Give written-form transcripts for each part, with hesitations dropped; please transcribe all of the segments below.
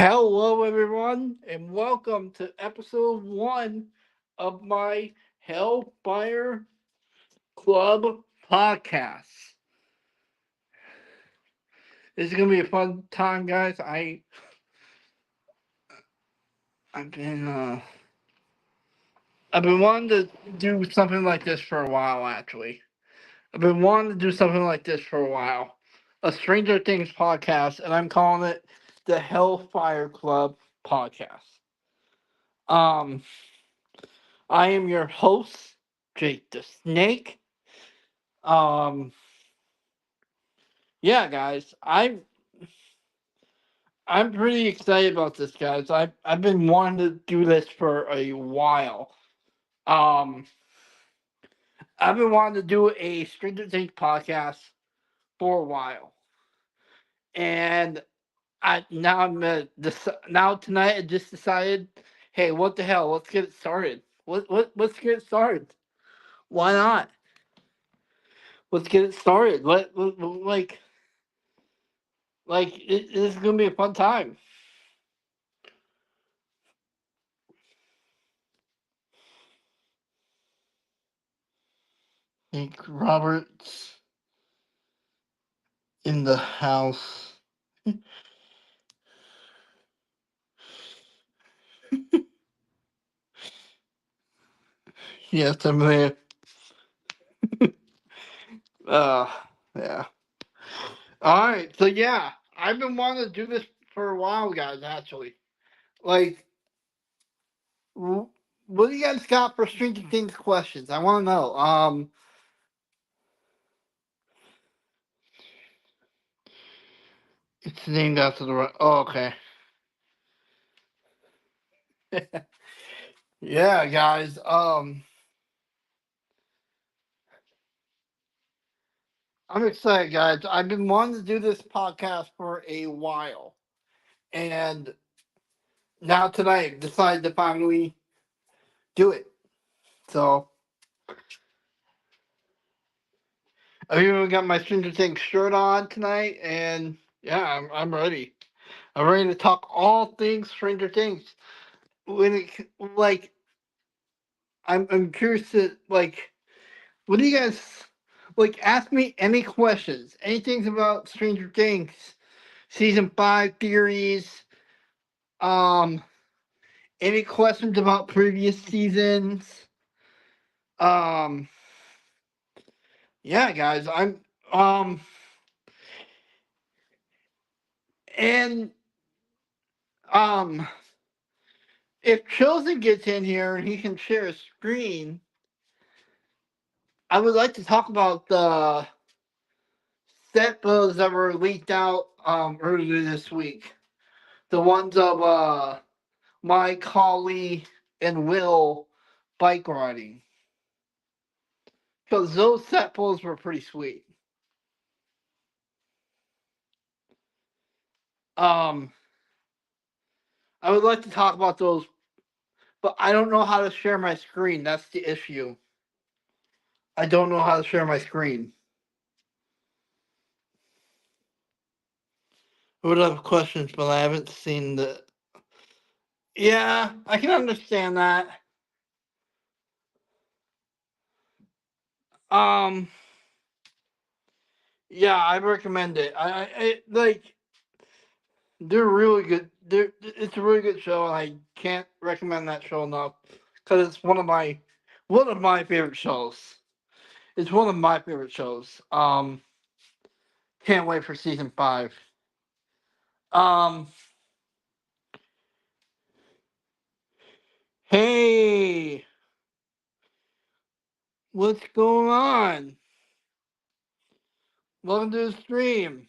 Hello, everyone, and welcome to episode one of my Hellfire Club podcast. This is gonna be a fun time, guys. I've been I've been wanting to do something like this for a while. Actually, I've been wanting to do something like this for a while. A Stranger Things podcast, and I'm calling it the Hellfire Club podcast. Um, I am your host, Jake the Snake. Um, yeah, guys, I'm pretty excited about this, guys. I've been wanting to do this for a while. Um, I've been wanting to do a Stranger Things podcast for a while, and I now I'm now tonight I just decided, hey, what the hell? Let's get it started. Let's get it started. Why not? Let's get it started. This is gonna be a fun time. Think Roberts in the house. Yes, I'm there. Uh, yeah. All right. So yeah, I've been wanting to do this for a while, guys. Actually, like, wh- what do you guys got for Stranger Things questions? I want to know. It's named after the right. Oh, okay. Yeah, guys. I'm excited, guys. I've been wanting to do this podcast for a while, and now tonight decided to finally do it. So I've even got my Stranger Things shirt on tonight, and yeah, I'm ready. I'm ready to talk all things Stranger Things. When it like, I'm curious to like, what do you guys like? Ask me any questions, anything about Stranger Things, season five theories. Um, any questions about previous seasons? Um, yeah, guys, um, and um. If Chosen gets in here and he can share a screen, I would like to talk about the set photos that were leaked out earlier this week. The ones of Mike, Holly, and Will bike riding. Because those set photos were pretty sweet. Um, I would like to talk about those, but I don't know how to share my screen. That's the issue. I don't know how to share my screen. I would have questions, but I haven't seen the. Yeah, I can understand that. Um, yeah, I recommend it. I like. They're really good. It's a really good show, and I can't recommend that show enough because it's one of my favorite shows. It's one of my favorite shows. Can't wait for season five. Um, hey, what's going on? Welcome to the stream.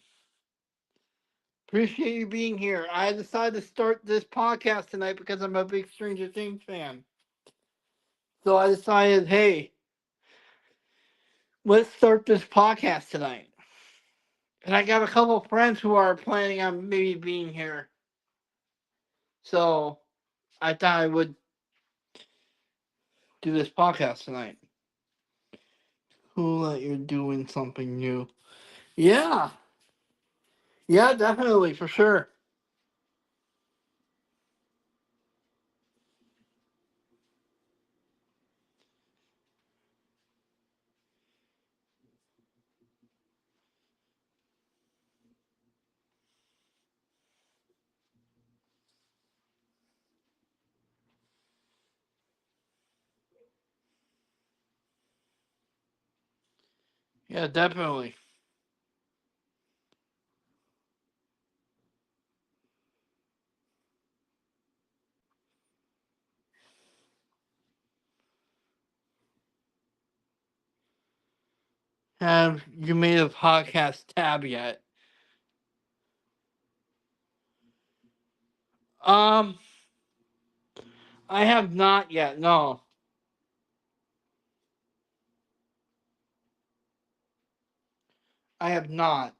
Appreciate you being here. I decided to start this podcast tonight because I'm a big Stranger Things fan. So I decided, hey, let's start this podcast tonight. And I got a couple of friends who are planning on maybe being here. So I thought I would do this podcast tonight. Cool that you're doing something new. Yeah. Yeah, definitely, for sure. Yeah, definitely. Have you made a podcast tab yet? Um, I have not yet. No, I have not.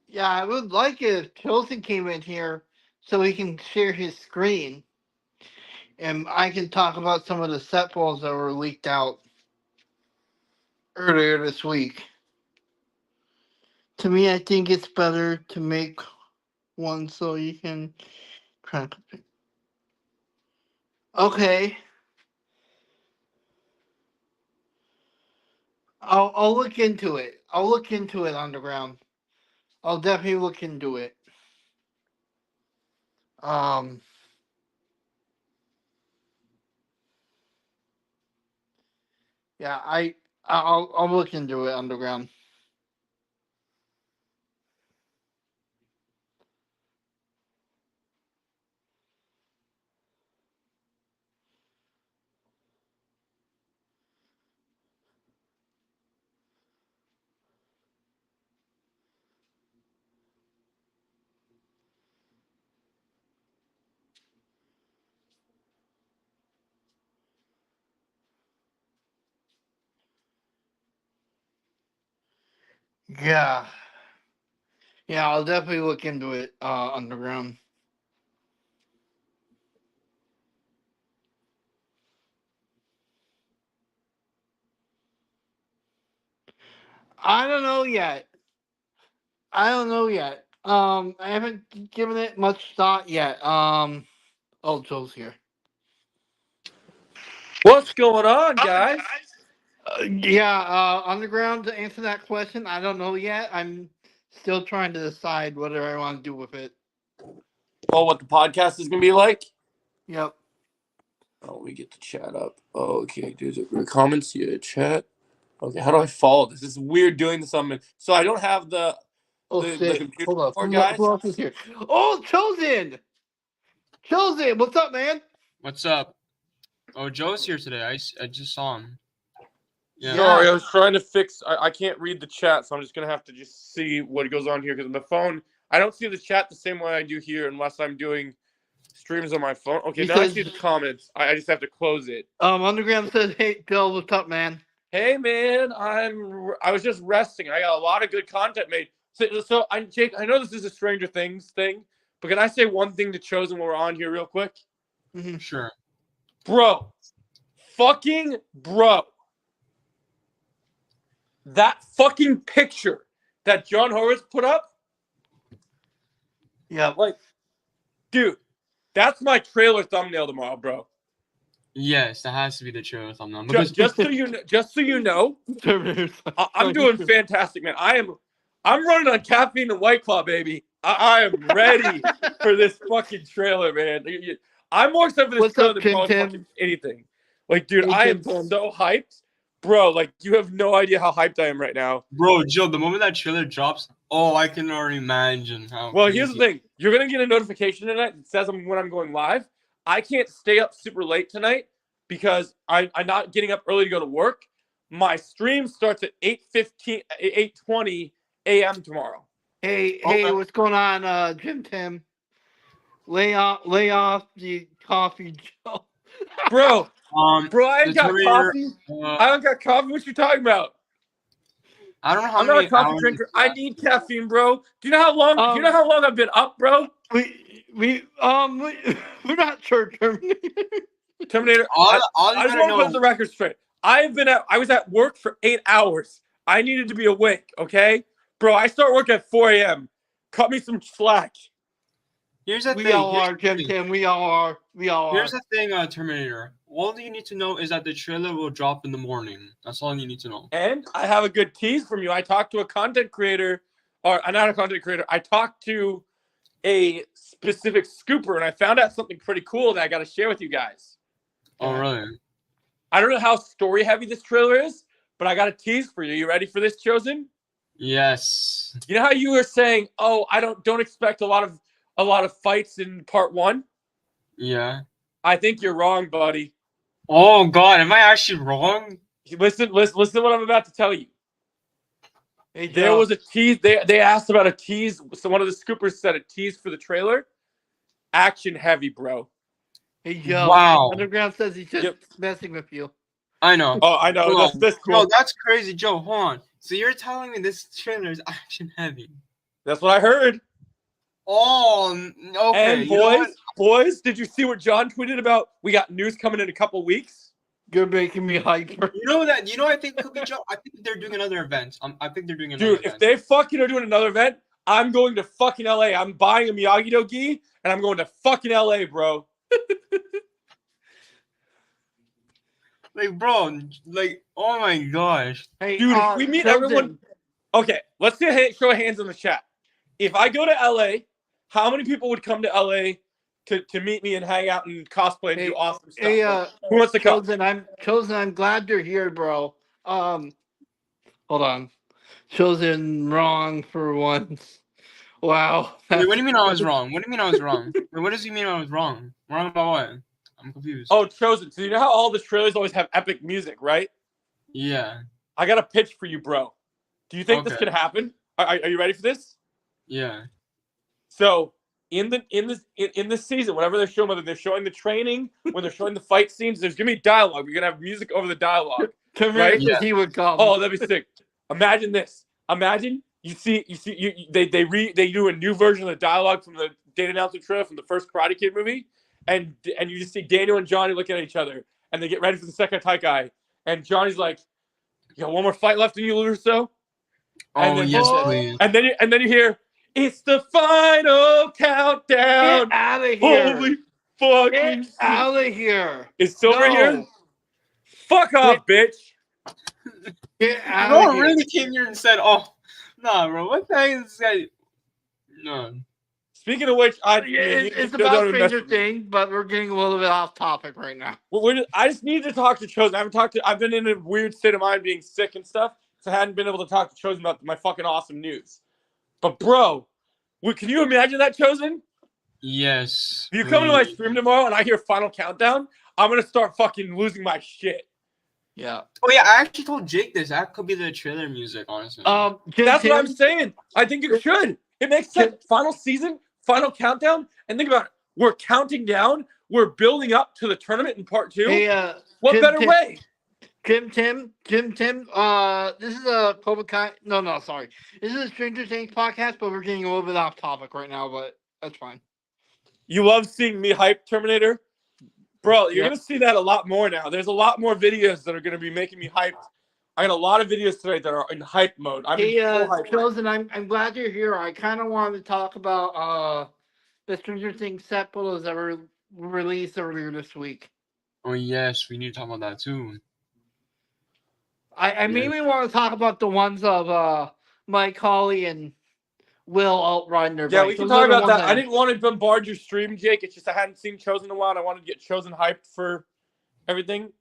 Yeah, I would like it if Chilton came in here so he can share his screen and I can talk about some of the set balls that were leaked out earlier this week. To me, I think it's better to make one so you can track it. Okay, I'll look into it. I'll look into it, Underground. I'll definitely look into it. Um, yeah, I'll look into it, Underground. Yeah, yeah, I'll definitely look into it, Underground. I don't know yet. I don't know yet. I haven't given it much thought yet. Oh, Joe's here. What's going on, guys? Yeah, Underground, to answer that question, I don't know yet. I'm still trying to decide whether I want to do with it. Oh, what the podcast is gonna be like? Yep. Oh, let me get the chat up. Okay, there's a comments here, chat. Okay, how do I follow this? It's weird doing this on. So I don't have the Oh, the shit. computer Hold up. for Who guys. else is here? Oh, Chosen! Chosen! What's up, man? What's up? Oh, Joe's here today. I just saw him. Yeah. Sorry, I was trying to fix. I can't read the chat, so I'm just gonna have to just see what goes on here because on the phone I don't see the chat the same way I do here unless I'm doing streams on my phone. Okay, now I see the comments. I just have to close it. Underground says, "Hey, Bill, what's up, man?" Hey man, I was just resting. I got a lot of good content made. So Jake, I know this is a Stranger Things thing, but can I say one thing to Chosen while we're on here real quick? Mm-hmm. Sure. Bro, fucking bro. That fucking picture that John Horowitz put up, Yep. like, dude, that's my trailer thumbnail tomorrow, bro. Yes, that has to be the trailer thumbnail. Just so you know, I'm doing fantastic, man. I'm running on caffeine and White Claw, baby. I am ready for this fucking trailer, man. I'm more excited for this What's trailer up, than Tim probably Tim? fucking anything. Like, dude, Hey, I Tim am Tim. so hyped, bro. Like, you have no idea how hyped I am right now. Bro, Joe, the moment that trailer drops, oh, I can already imagine how. Well, crazy. here's the thing: you're gonna get a notification tonight that says when I'm going live. I can't stay up super late tonight because I'm not getting up early to go to work. My stream starts at 8:15, 8:20 a.m. tomorrow. Hey, what's going on, Jim Tim? Lay off the coffee, Joe. Bro, I ain't the got Terminator. coffee. I don't got coffee. What you talking about? I don't know how I'm not many a coffee hours. drinker. I need caffeine, bro. Do you know how long? Do you know how long I've been up, bro? We're not sure, Terminator. Terminator. All I you just gotta want to put know. the record straight. I was at work for 8 hours. I needed to be awake. Okay, bro. I start work at 4 a.m. Cut me some slack. Here's the We thing. all are, Tim. We all are. We all Here's are. the thing, Terminator. All you need to know is that the trailer will drop in the morning. That's all you need to know. And I have a good tease from you. I talked to a content creator, or not a content creator. I talked to a specific scooper, and I found out something pretty cool that I got to share with you guys. Oh, really? I don't know how story heavy this trailer is, but I got a tease for you. You ready for this, Chosen? Yes. You know how you were saying, "Oh, I don't expect a lot of fights in part 1?" Yeah. I think you're wrong, buddy. Oh God, am I actually wrong? Listen to what I'm about to tell you. Hey, There Joe. was a tease. They asked about a tease. So one of the scoopers said a tease for the trailer. Action heavy, bro. Hey, Joe. Wow. Underground says he's just Yep. messing with you. I know. Oh, I know. Bro, That's cool. that's crazy, Joe. Hold on. So you're telling me this trailer is action heavy? That's what I heard. Oh, okay. And You know what? boys, did you see what John tweeted about? We got news coming in a couple weeks. You're making me hyper. You know that. You know, I think could be Joe. I think they're doing another event. I think they're doing another Dude, event. if they fucking are doing another event, I'm going to fucking LA. I'm buying a Miyagi-Do gi, and I'm going to fucking LA, bro. Like, bro, like, oh my gosh. Hey, Dude, if we meet Chosen. everyone. Okay, let's see show of hands in the chat. If I go to LA, how many people would come to LA to meet me and hang out and cosplay and do awesome stuff? Hey, Who wants to come? Chosen. I'm glad you're here, bro. Hold on. Chosen wrong for once. Wow. Wait, what do you mean I was wrong? What do you mean I was wrong? Wait, what does he mean I was wrong? Wrong about what? I'm confused. Oh, Chosen. So you know how all the trailers always have epic music, right? Yeah. I got a pitch for you, bro. Do you think this Okay. could happen? Are you ready for this? Yeah. So in this season, whatever they're showing, whether they're showing the training, when they're showing the fight scenes, there's gonna be dialogue. We're gonna have music over the dialogue. Terminator Right? says he would come. Oh, that'd be sick. Imagine this. Imagine they do a new version of the dialogue from the date announcement trailer from the first Karate Kid movie, and you just see Daniel and Johnny looking at each other, and they get ready for the second Taikai, and Johnny's like, "You got one more fight left in you, Luso?" And Oh, then yes, Oh. please. and then you hear, "It's the final countdown." Get out of here. Holy fucking Get out of here. Is Silver No. here? Fuck off, bitch. Get out Bro of here. really came here and said, "Oh, nah, bro. What the heck is this guy?" No. Speaking of which, It's about Stranger Things, but we're getting a little bit off topic right now. I just need to talk to Chosen. I've been in a weird state of mind being sick and stuff, so I hadn't been able to talk to Chosen about my fucking awesome news. But bro, can you imagine that, Chosen? Yes. If you come to my stream tomorrow and I hear Final Countdown, I'm gonna start fucking losing my shit. Yeah. Oh yeah, I actually told Jake this. That could be the trailer music, honestly. That's what I'm saying. I think it should. It makes sense. Final season, Final Countdown, and think about it. We're counting down. We're building up to the tournament in part 2. Hey, what better way? Tim. This is a Cobra Kai. No, sorry. This is a Stranger Things podcast, but we're getting a little bit off topic right now, but that's fine. You love seeing me hype Terminator? Bro, you're Yep. going to see that a lot more now. There's a lot more videos that are going to be making me hyped. I got a lot of videos today that are in hype mode. I'm in full hype. Chosen, I'm glad you're here. I kind of wanted to talk about the Stranger Things set photos that were released earlier this week. Oh yes, we need to talk about that too. I mainly want to talk about the ones of Mike Hawley and Will outrun their Yeah, bikes. we can Those talk are the about ones that. I didn't want to bombard your stream, Jake. It's just I hadn't seen Chosen in a while, and I wanted to get Chosen hyped for everything.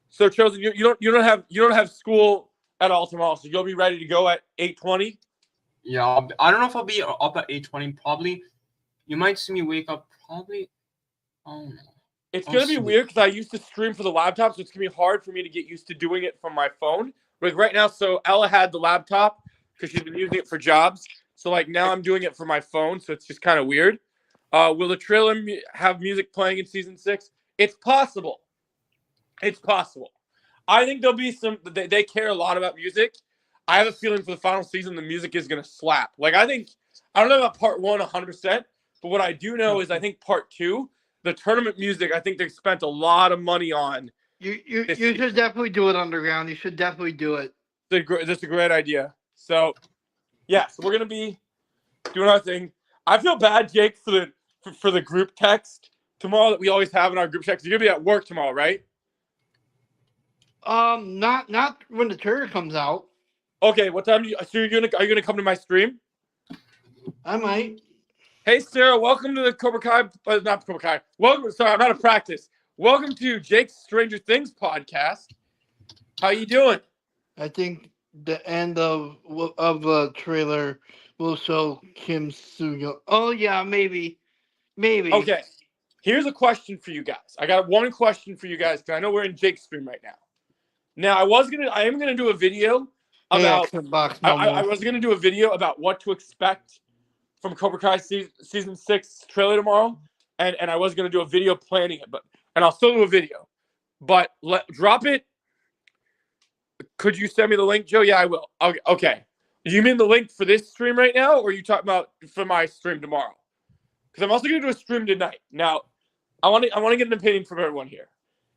So Chosen, you don't have school at all tomorrow, so you'll be ready to go at 8:20. Yeah, I don't know if I'll be up at 8:20. Probably, you might see me wake up. Probably, oh no. It's gonna be weird because I used to stream for the laptop, so it's gonna be hard for me to get used to doing it from my phone. Like right now, so Ella had the laptop because she's been using it for jobs. So like now I'm doing it for my phone, so it's just kind of weird. Will the trailer have music playing in season 6? It's possible. It's possible. I think there'll be some. They care a lot about music. I have a feeling for the final season, the music is gonna slap. Like I don't know about part 1 100%, but what I do know is I think part 2. the tournament music, I think they spent a lot of money on. You This should definitely do it underground. You should definitely do it. That's a great idea. So, yeah, so we're gonna be doing our thing. I feel bad, Jake, for the group text tomorrow that we always have in our group text. You're gonna be at work tomorrow, right? Not when the trailer comes out. Okay, what time are you gonna come to my stream? I might. Hey Sarah, welcome to the Cobra Kai, not Cobra Kai. Welcome, sorry, I'm out of practice. Welcome to Jake's Stranger Things podcast. How you doing? I think the end of the trailer will show Kim Soo-young. Oh yeah, maybe. Okay, here's a question for you guys. I got one question for you guys because I know we're in Jake's stream right now. Now I am gonna do a video about. Xbox no I more. was gonna do a video about what to expect from Cobra Kai season 6 trailer tomorrow, and I was gonna do a video planning it, and I'll still do a video, but drop it. Could you send me the link, Joe? Yeah, I will. Okay. You mean the link for this stream right now, or are you talking about for my stream tomorrow? Because I'm also gonna do a stream tonight. Now, I want to get an opinion from everyone here.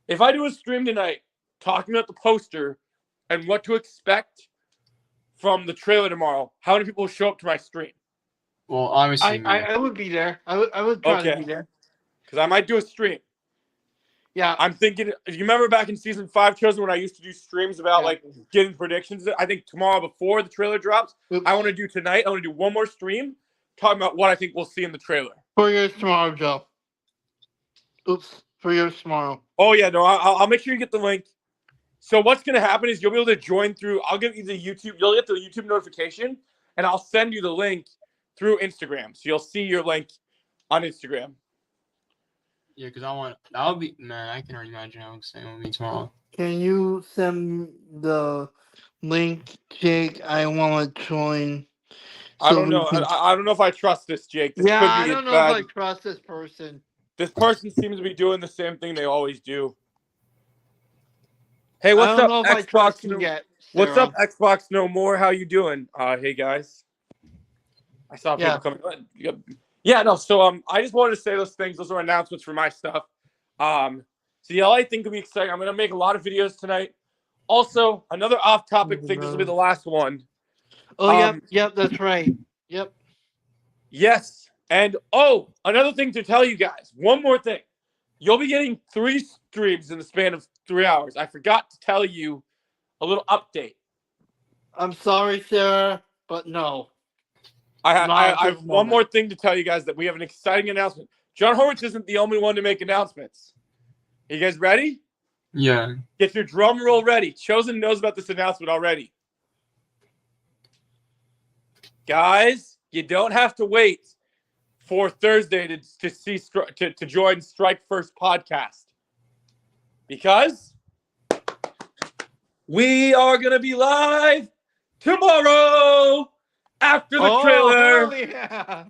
If I do a stream tonight talking about the poster and what to expect from the trailer tomorrow, how many people will show up to my stream? Well, obviously, I would be there. I would try to be there. Because I might do a stream. Yeah. I'm thinking. You remember back in season 5, Chosen, when I used to do streams about like getting predictions? I think tomorrow before the trailer drops, I want to do tonight. I want to do one more stream talking about what I think we'll see in the trailer. For yours tomorrow, Joe. Oops. For yours tomorrow. Oh yeah, no, I'll make sure you get the link. So what's gonna happen is you'll be able to join through. I'll give you the YouTube. You'll get the YouTube notification, and I'll send you the link through Instagram. So you'll see your link on Instagram. Yeah, because that would be, man, I can already imagine how exciting it will be tomorrow. Can you send the link, Jake? I want to join. I don't know. I don't know if I trust this, Jake. This could be I don't know if I trust this person. This person seems to be doing the same thing they always do. Hey, what's up, Xbox? What's up, Xbox No More? How you doing? Hey guys. I saw people coming. Yeah, no. So I just wanted to say those things. Those are announcements for my stuff. So yeah, I think will be exciting. I'm gonna make a lot of videos tonight. Also, another off-topic thing. This will be the last one. Oh, yep, that's right. Yep. Yes, and another thing to tell you guys. One more thing. You'll be getting 3 streams in the span of 3 hours. I forgot to tell you a little update. I'm sorry, Sarah, but no. I have one more thing to tell you guys, that we have an exciting announcement. John Horwitz isn't the only one to make announcements. Are you guys ready? Yeah. Get your drum roll ready. Chosen knows about this announcement already. Guys, you don't have to wait for Thursday to join Strike First podcast, because we are gonna be live tomorrow after the trailer. Yeah.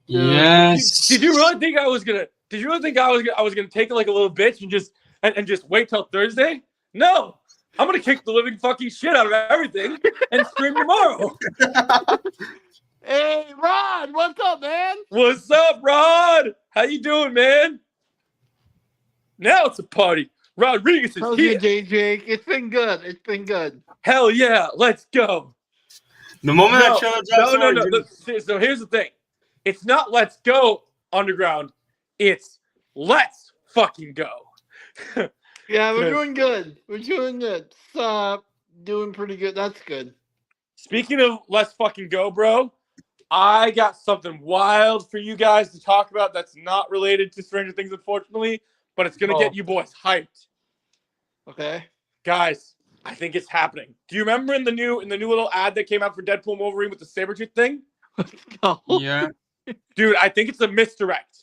Yes. Did you really think I was gonna? Did you really think I was gonna take it like a little bitch and just wait till Thursday? No, I'm gonna kick the living fucking shit out of everything and stream tomorrow. Hey, Rod, what's up, man? What's up, Rod? How you doing, man? Now it's a party. Rodriguez is How's here. your day, Jake? It's been good. It's been good. Hell yeah, let's go. The moment that trailer drops, no. So here's the thing. It's not let's go underground. It's let's fucking go. Yeah, we're doing good. We're doing good. Doing pretty good. That's good. Speaking of let's fucking go, bro, I got something wild for you guys to talk about that's not related to Stranger Things, unfortunately, but it's going to get you boys hyped. Okay. Guys, I think it's happening. Do you remember in the new little ad that came out for Deadpool and Wolverine with the Sabretooth thing? Let's go. Yeah. Dude, I think it's a misdirect.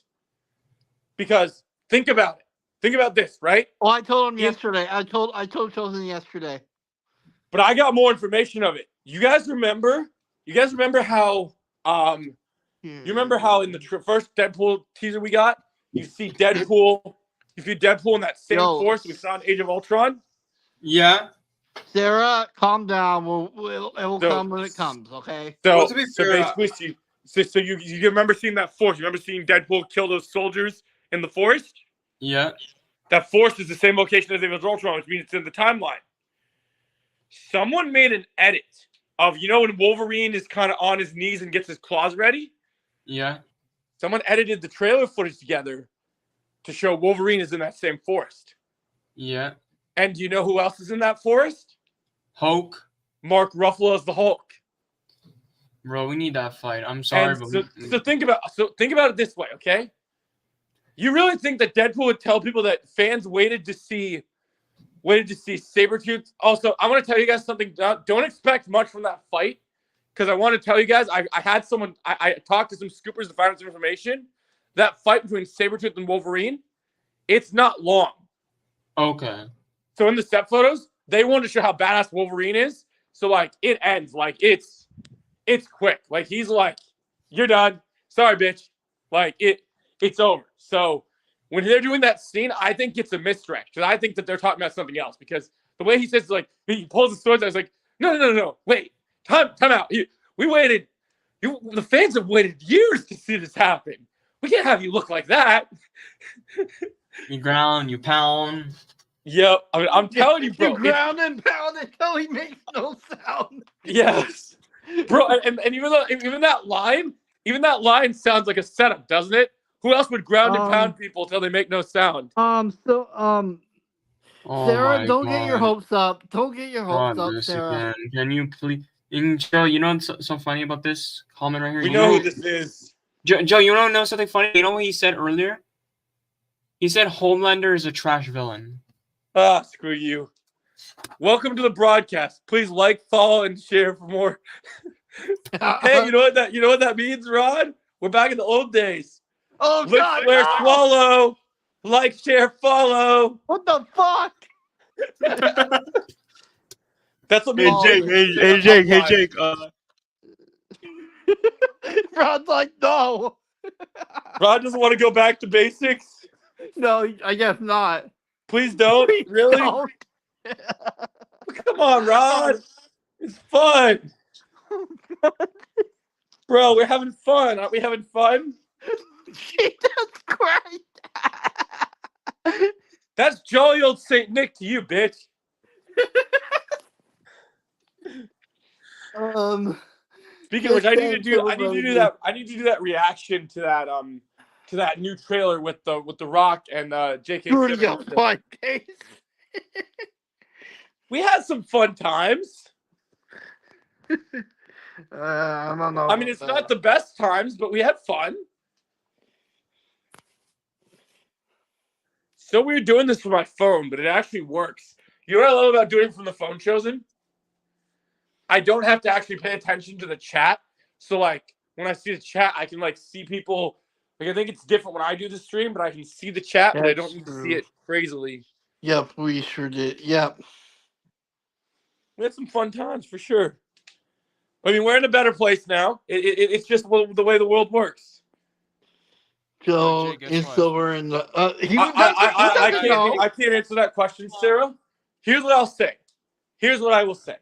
Because think about it. Think about this, right? Oh, I told him yesterday. I told Chosen yesterday. But I got more information of it. You guys remember how you remember how in the first Deadpool teaser we got, you see Deadpool in that same force we saw in Age of Ultron? Yeah. Sarah, calm down. It will come when it comes, okay? So, to be fair, basically So you remember seeing that forest? You remember seeing Deadpool kill those soldiers in the forest? Yeah. That forest is the same location as Age of Ultron, which means it's in the timeline. Someone made an edit of, when Wolverine is kind of on his knees and gets his claws ready? Yeah. Someone edited the trailer footage together to show Wolverine is in that same forest. Yeah. And do you know who else is in that forest? Hulk. Mark Ruffalo as the Hulk. Bro, we need that fight. I'm sorry, but so think about it this way, okay? You really think that Deadpool would tell people that fans waited to see Sabretooth? Also, I want to tell you guys something. Don't expect much from that fight, because I want to tell you guys, I had someone, I talked to some scoopers to find out some information. That fight between Sabretooth and Wolverine, it's not long. okay. So in the set photos, they wanted to show how badass Wolverine is. So like it ends like it's quick. Like he's like, you're done. Sorry, bitch. Like it's over. So when they're doing that scene, I think it's a misdirect, because I think that they're talking about something else. Because the way he says, like, he pulls the swords, I was like, no, wait, time out. We waited. The fans have waited years to see this happen. We can't have you look like that. You ground, you pound. Yep, I mean, I'm telling you, bro. You ground and pound until he makes no sound. Yes, bro, and even that line sounds like a setup, doesn't it? Who else would ground and pound people till they make no sound? Oh Sarah, don't my get your God. hopes up. Don't get your hopes God, up, this Sarah. again. Can you please? Joe, you know what's so funny about this comment right here? We know who this is. Joe, you know something funny? You know what he said earlier? He said Homelander is a trash villain. Ah, screw you. Welcome to the broadcast. Please like, follow, and share for more. Hey, you know what that means, Rod? We're back in the old days. Oh Lick, God! swear, No! swallow. Like, share, follow. What the fuck? That's what Hey Jake. Rod's like, no. Rod doesn't want to go back to basics. No, I guess not. Please don't. Please Really? don't. Come on, Rod. It's fun. Bro, we're having fun. Aren't we having fun? Jesus Christ. That's jolly old Saint Nick to you, bitch. Speaking of which, I need to do that reaction to that new trailer with the Rock and J.K. Simmons. We had some fun times. I don't know. I mean, it's not the best times, but we had fun. So weird doing this from my phone, but it actually works. You know what I love about doing it from the phone, Chosen? I don't have to actually pay attention to the chat. So like when I see the chat, I can like see people. Like I think it's different when I do the stream, but I can see the chat, but I don't need to see it crazily. Yep, we sure did. Yep. We had some fun times for sure. I mean, we're in a better place now. It's just the way the world works. So Jay, guess in what? silver and I can't answer that question, Sarah. Here's what I'll say. Here's what I will say.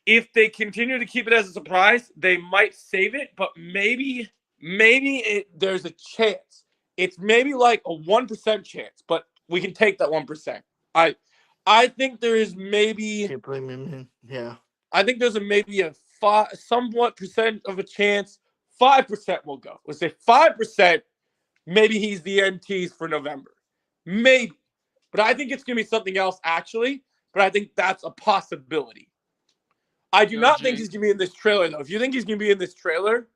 If they continue to keep it as a surprise, they might save it, but maybe there's a chance. It's maybe like a 1% chance, but we can take that 1%. I think there is maybe. Can't blame him. Yeah. I think there's maybe a somewhat percent of a chance. 5% will go. Let's say 5%. Maybe he's the NTs for November. Maybe. But I think it's going to be something else, actually. But I think that's a possibility. I do not think he's going to be in this trailer, though. If you think he's going to be in this trailer,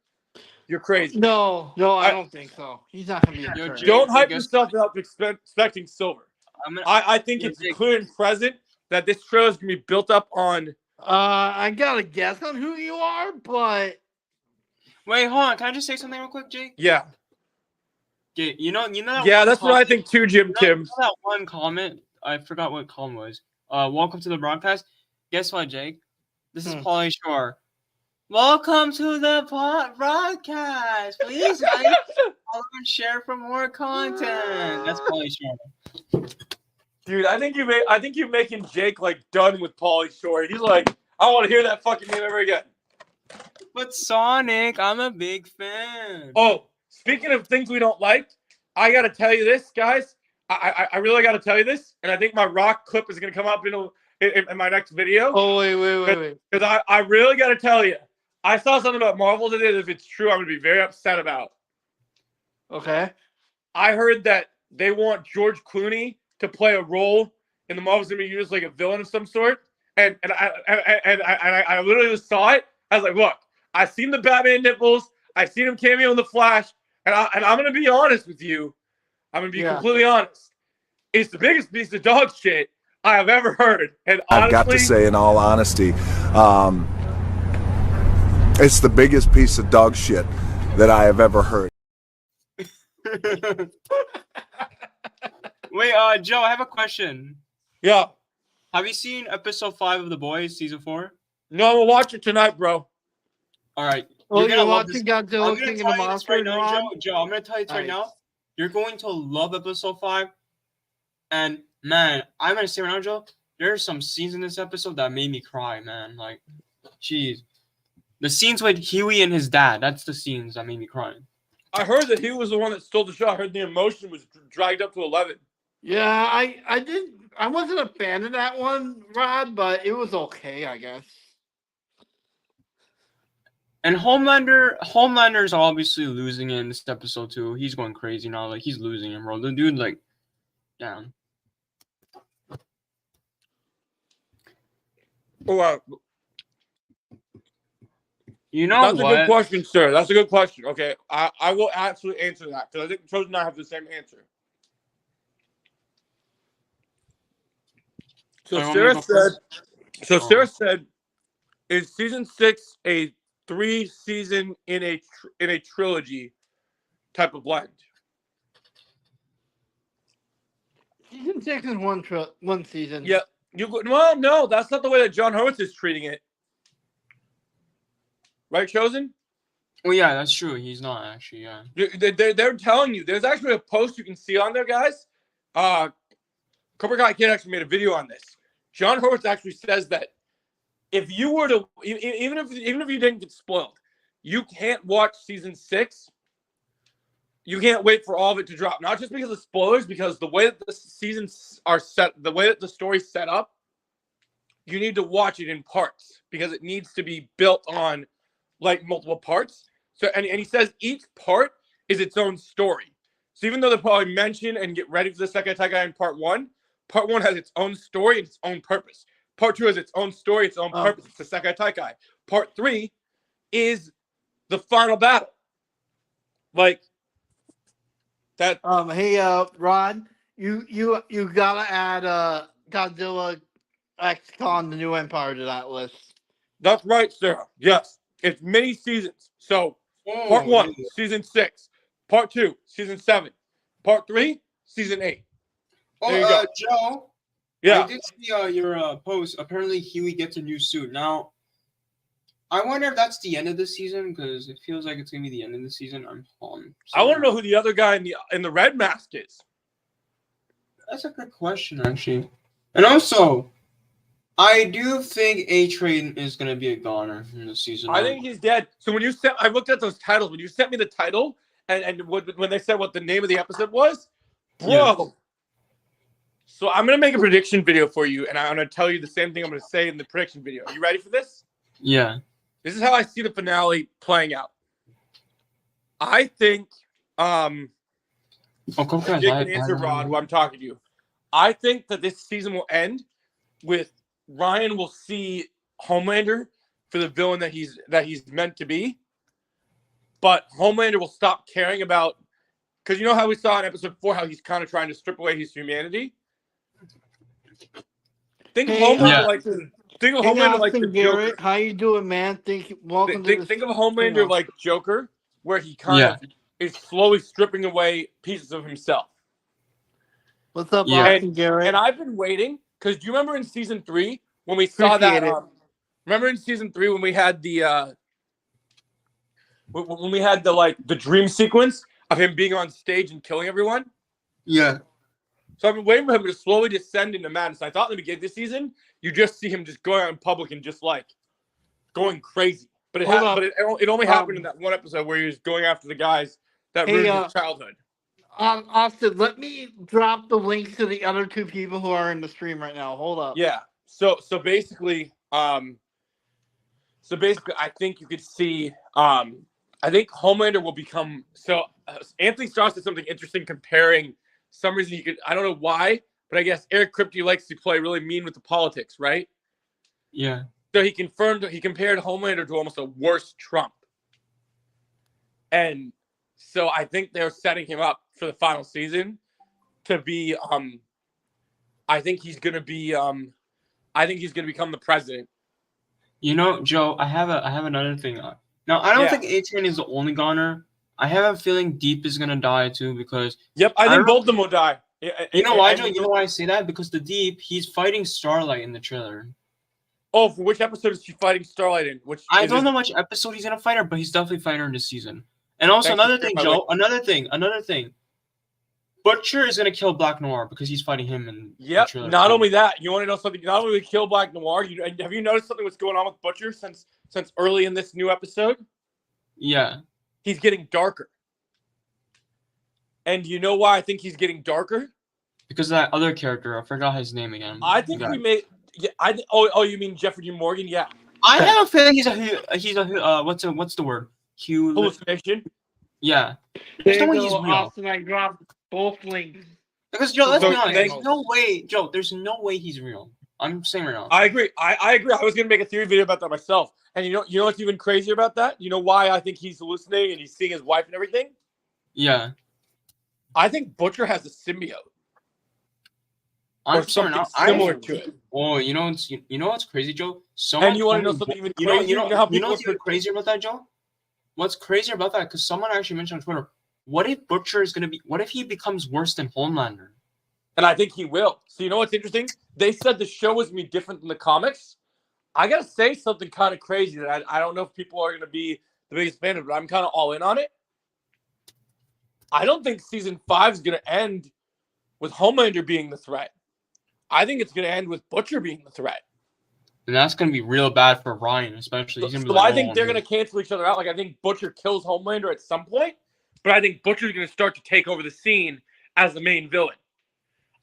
you're crazy. No, I don't think so. He's not going to be in the trailer. Don't hype yourself up expecting silver. I think it's clear and present that this trailer is going to be built up on. I got a guess on who you are, but. Wait, hold on. Can I just say something real quick, Jake? Yeah. Yeah, you know. Yeah, that's what I think too, Jim. Tim. That one comment. I forgot what column was. Welcome to the broadcast. Guess what, Jake? This is Pauly Shore. Welcome to the broadcast. Please like, follow, and share for more content. That's Pauly Shore. Dude, I think you're making Jake like done with Pauly Shore. He's like, I don't want to hear that fucking name ever again. But Sonic, I'm a big fan. Oh, speaking of things we don't like, I got to tell you this, guys. I really got to tell you this, and I think my rock clip is going to come up in my next video. Oh, wait. Because I really got to tell you, I saw something about Marvel today that if it's true, I'm going to be very upset about. Okay. I heard that they want George Clooney to play a role in the Marvel Cinematic Universe, like a villain of some sort. And I literally just saw it. I was like, look, I've seen the Batman nipples. I've seen him cameo in the Flash, and I'm gonna be honest with you. I'm gonna be completely honest. It's the biggest piece of dog shit I have ever heard. And honestly, I've got to say, in all honesty, it's the biggest piece of dog shit that I have ever heard. Wait, Joe, I have a question. Yeah. Have you seen episode 5 of The Boys, season 4? No, I'm gonna watch it tonight, bro. All right. Oh, You're you're love this. watching Godzilla I'm gonna King of tell the you this right Monsters, now, Ron? Joe. I'm gonna tell you this right Nice. now. You're going to love episode 5. And man, I'm gonna say right now, Joe, there's some scenes in this episode that made me cry, man. Like, jeez. The scenes with Huey and his dad, that's the scenes that made me cry. I heard that he was the one that stole the show. I heard the emotion was dragged up to 11. Yeah, I wasn't a fan of that one, Rod, but it was okay, I guess. And Homelander's obviously losing it in this episode too. He's going crazy now. Like, he's losing him, bro. The dude, like, down. Oh, wow. You know That's what? a good question, sir. That's a good question. Okay, I will absolutely answer that because I think Trojan and I have the same answer. So Sarah said, is season 6 a 3-season in a trilogy type of blend? Season 6 is one season. Yeah. Well, no, that's not the way that John Hurwitz is treating it. Right, Chosen? Oh yeah, that's true. He's not actually. Yeah. They're telling you. There's actually a post you can see on there, guys. Cobra Kai Kid actually made a video on this. John Hurwitz actually says that if you were to, even if you didn't get spoiled, you can't watch season 6. You can't wait for all of it to drop. Not just because of spoilers, because the way that the seasons are set, the way that the story's set up, you need to watch it in parts because it needs to be built on like multiple parts. So and he says each part is its own story. So even though they probably mention and get ready for the Sekai Taikai in part 1 has its own story and its own purpose. Part 2 has its own story, its own purpose. It's the Sekai Taikai. Part 3 is the final battle. Like that. Hey, Rod, you gotta add Godzilla X Kong the New Empire to that list. That's right, Sarah. Yes. It's many seasons. So part 1, season 6. Part 2, season 7. Part 3, season 8. Oh, There you go. Joe. Yeah. I did see your post. Apparently, Huey gets a new suit. Now, I wonder if that's the end of the season because it feels like it's gonna be the end of the season. I want to know who the other guy in the red mask is. That's a good question, actually. And also, I do think A-Train is gonna be a goner in the season. I think he's dead. So when you sent, I looked at those titles. When you sent me the title and when they said what the name of the episode was, bro. Yeah. So I'm gonna make a prediction video for you, and I'm gonna tell you the same thing I'm gonna say in the prediction video. Are you ready for this? Yeah. This is how I see the finale playing out. I think Jake can answer Rod while I'm talking to you. I think that this season will end with Ryan will see Homelander for the villain that he's meant to be. But Homelander will stop caring about, because you know how we saw in episode 4 how he's kind of trying to strip away his humanity. Think of Homelander like the Joker. How you doing, man? Think of Homelander like Joker, where he kind of is slowly stripping away pieces of himself. What's up, Austin Garrett? And I've been waiting because do you remember in season 3 when we saw that? Remember in season 3 when we had the the dream sequence of him being on stage and killing everyone? Yeah. So I've been waiting for him to slowly descend into madness. I thought in the beginning of this season, you just see him just going out in public and just like going crazy. But Hold up. but it only happened in that one episode where he was going after the guys that ruined his childhood. Austin, let me drop the links to the other two people who are in the stream right now. Hold up. Yeah. So basically, I think you could see, I think Homelander will become. So Anthony Strauss did something interesting comparing. Some reason you could, I don't know why, but I guess Eric Kripke likes to play really mean with the politics, right? Yeah. So he compared Homelander to almost a worse Trump. And so I think they're setting him up for the final season to be, I think he's going to become the president. You know, Joe, I have another thing. Now, I don't think A-Train is the only goner. I have a feeling Deep is gonna die too because. Yep, I think both of them will die. You know why, Joe? You know why I say that? Because the Deep, he's fighting Starlight in the trailer. Oh, for which episode is she fighting Starlight in? I don't know which episode he's gonna fight her, but he's definitely fighting her in this season. And also another thing, Joe. Another thing. Butcher is gonna kill Black Noir because he's fighting him in the trailer. Not only that, you want to know something? Not only we kill Black Noir, have you noticed something that's going on with Butcher since early in this new episode? Yeah. He's getting darker. And you know why I think he's getting darker? Because of that other character. I forgot his name again. I think we made. Yeah, you mean Jeffrey Dean Morgan? Yeah. I have a feeling he's a what's the word? Hallucination. Yeah. There's no way he's real. Austin, I dropped both links. Because Joe, let's be honest. There's no way, Joe. There's no way he's real. I'm saying right now. I agree. I agree. I was gonna make a theory video about that myself. And you know what's even crazier about that? You know why I think he's hallucinating and he's seeing his wife and everything? Yeah. I think Butcher has a symbiote. I'm something similar to it. Oh, you know what's crazy, Joe? And you want to know something even crazier? You know what's even crazier about that, Joe? What's crazier about that? Because someone actually mentioned on Twitter, what if Butcher is gonna be? What if he becomes worse than Homelander? And I think he will. So you know what's interesting? They said the show was gonna be different than the comics. I gotta say something kind of crazy that I don't know if people are gonna be the biggest fan of, but I'm kind of all in on it. I don't think season 5 is gonna end with Homelander being the threat. I think it's gonna end with Butcher being the threat. And that's gonna be real bad for Ryan, especially. He's gonna be I think they're gonna cancel each other out. Like I think Butcher kills Homelander at some point, but I think Butcher's gonna start to take over the scene as the main villain.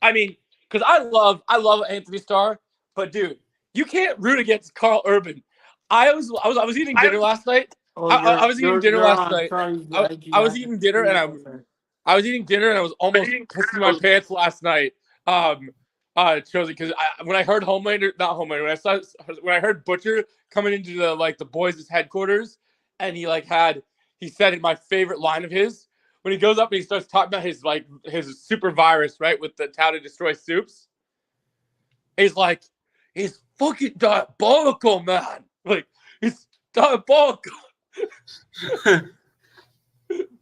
I mean, because I love Anthony Starr, but dude, you can't root against Carl Urban. I was eating dinner last night. I was eating dinner last night. I was eating dinner and I was almost pissing my pants last night. Josie, because when I heard when I heard Butcher coming into the boys' headquarters, and he said my favorite line of his when he goes up and he starts talking about his super virus, right, with the how to destroy soups. He's like, it's fucking diabolical, man. Like, it's diabolical.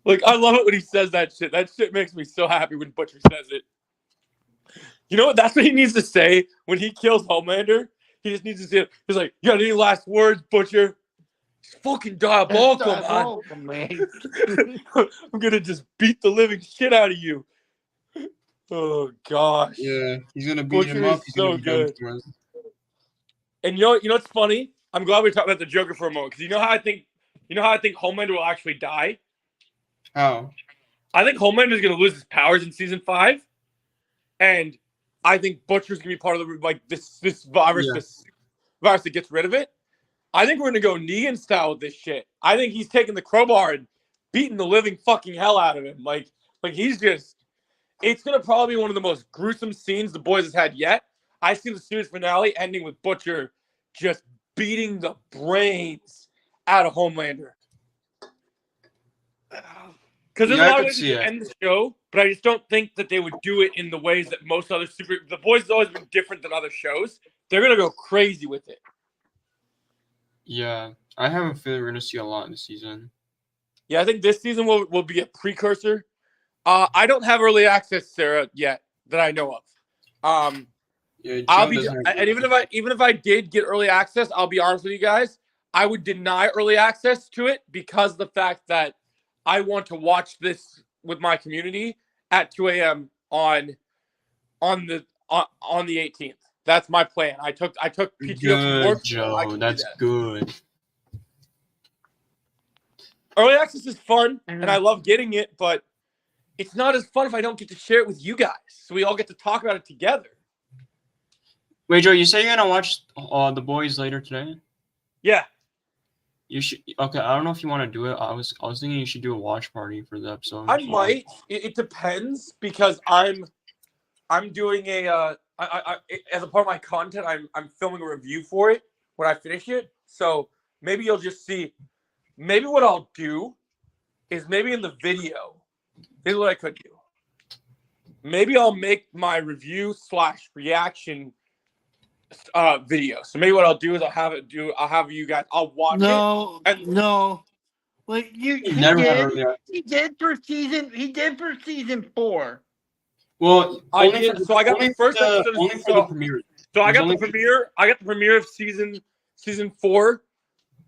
Like, I love it when he says that shit. That shit makes me so happy when Butcher says it. You know what? That's what he needs to say when he kills Homelander. He just needs to say, he's like, you got any last words, Butcher? It's fucking diabolical, man. I'm going to just beat the living shit out of you. Oh, gosh. Yeah, he's going to beat him up. He's so good. And you know what's funny? I'm glad we talked about the Joker for a moment, because you know how I think Homelander will actually die? How? I think Homelander is going to lose his powers in season 5. And I think Butcher's gonna be part of this virus, this virus that gets rid of it. I think we're gonna go Negan style with this shit. I think he's taking the crowbar and beating the living fucking hell out of him. Like he's just. It's gonna probably be one of the most gruesome scenes the boys has had yet. I see the series finale ending with Butcher just beating the brains out of Homelander. Because there's a lot of ways to end the show, but I just don't think that they would do it in the ways that most other The Boys has always been different than other shows. They're gonna go crazy with it. Yeah, I have a feeling we're gonna see a lot in the season. Yeah, I think this season will be a precursor. I don't have early access, Sarah, yet that I know of. I'll be, and even if I did get early access, I'll be honest with you guys, I would deny early access to it because of the fact that I want to watch this with my community at 2 a.m. on the 18th. That's my plan. I took PTO from work. Joe, that's good. Early access is fun, and I love getting it, but it's not as fun if I don't get to share it with you guys. So we all get to talk about it together. Wait, Joe, you say you're gonna watch The Boys later today? Yeah. You should. Okay, I don't know if you want to do it. I was thinking you should do a watch party for the episode. I might. It depends because I'm doing a as a part of my content. I'm filming a review for it when I finish it. So maybe you'll just see. Maybe what I'll do is maybe in the video. This is what I could do. Maybe I'll make my review / reaction video. So maybe what I'll do is I'll have you guys. I'll watch No, it. no. Like he did for season 4. Well, I did. So I got the first episode. Only for the premiere. So I got the premiere. I got the premiere of season 4.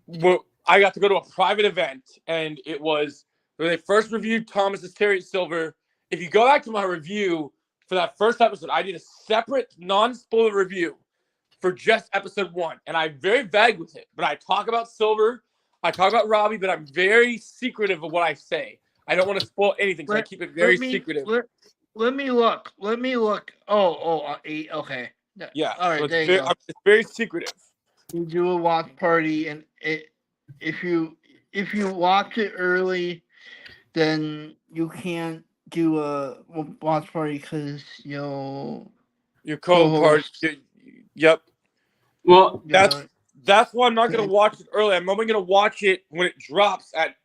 Well, I got to go to a private event, and it was when they first reviewed Thomas's Terry Silver. If you go back to my review for that first episode, I did a separate non-spoiler review for just episode 1, and I'm very vague with it. But I talk about Silver, I talk about Robbie, but I'm very secretive of what I say. I don't want to spoil anything, so I keep it very secretive. Let me look. Okay. Yeah. All right. So there you go. it's very secretive. You do a watch party, and if you watch it early, then you can't do a watch party because your co-host. Yep. Well, that's why I'm not going to watch it early. I'm only going to watch it when it drops at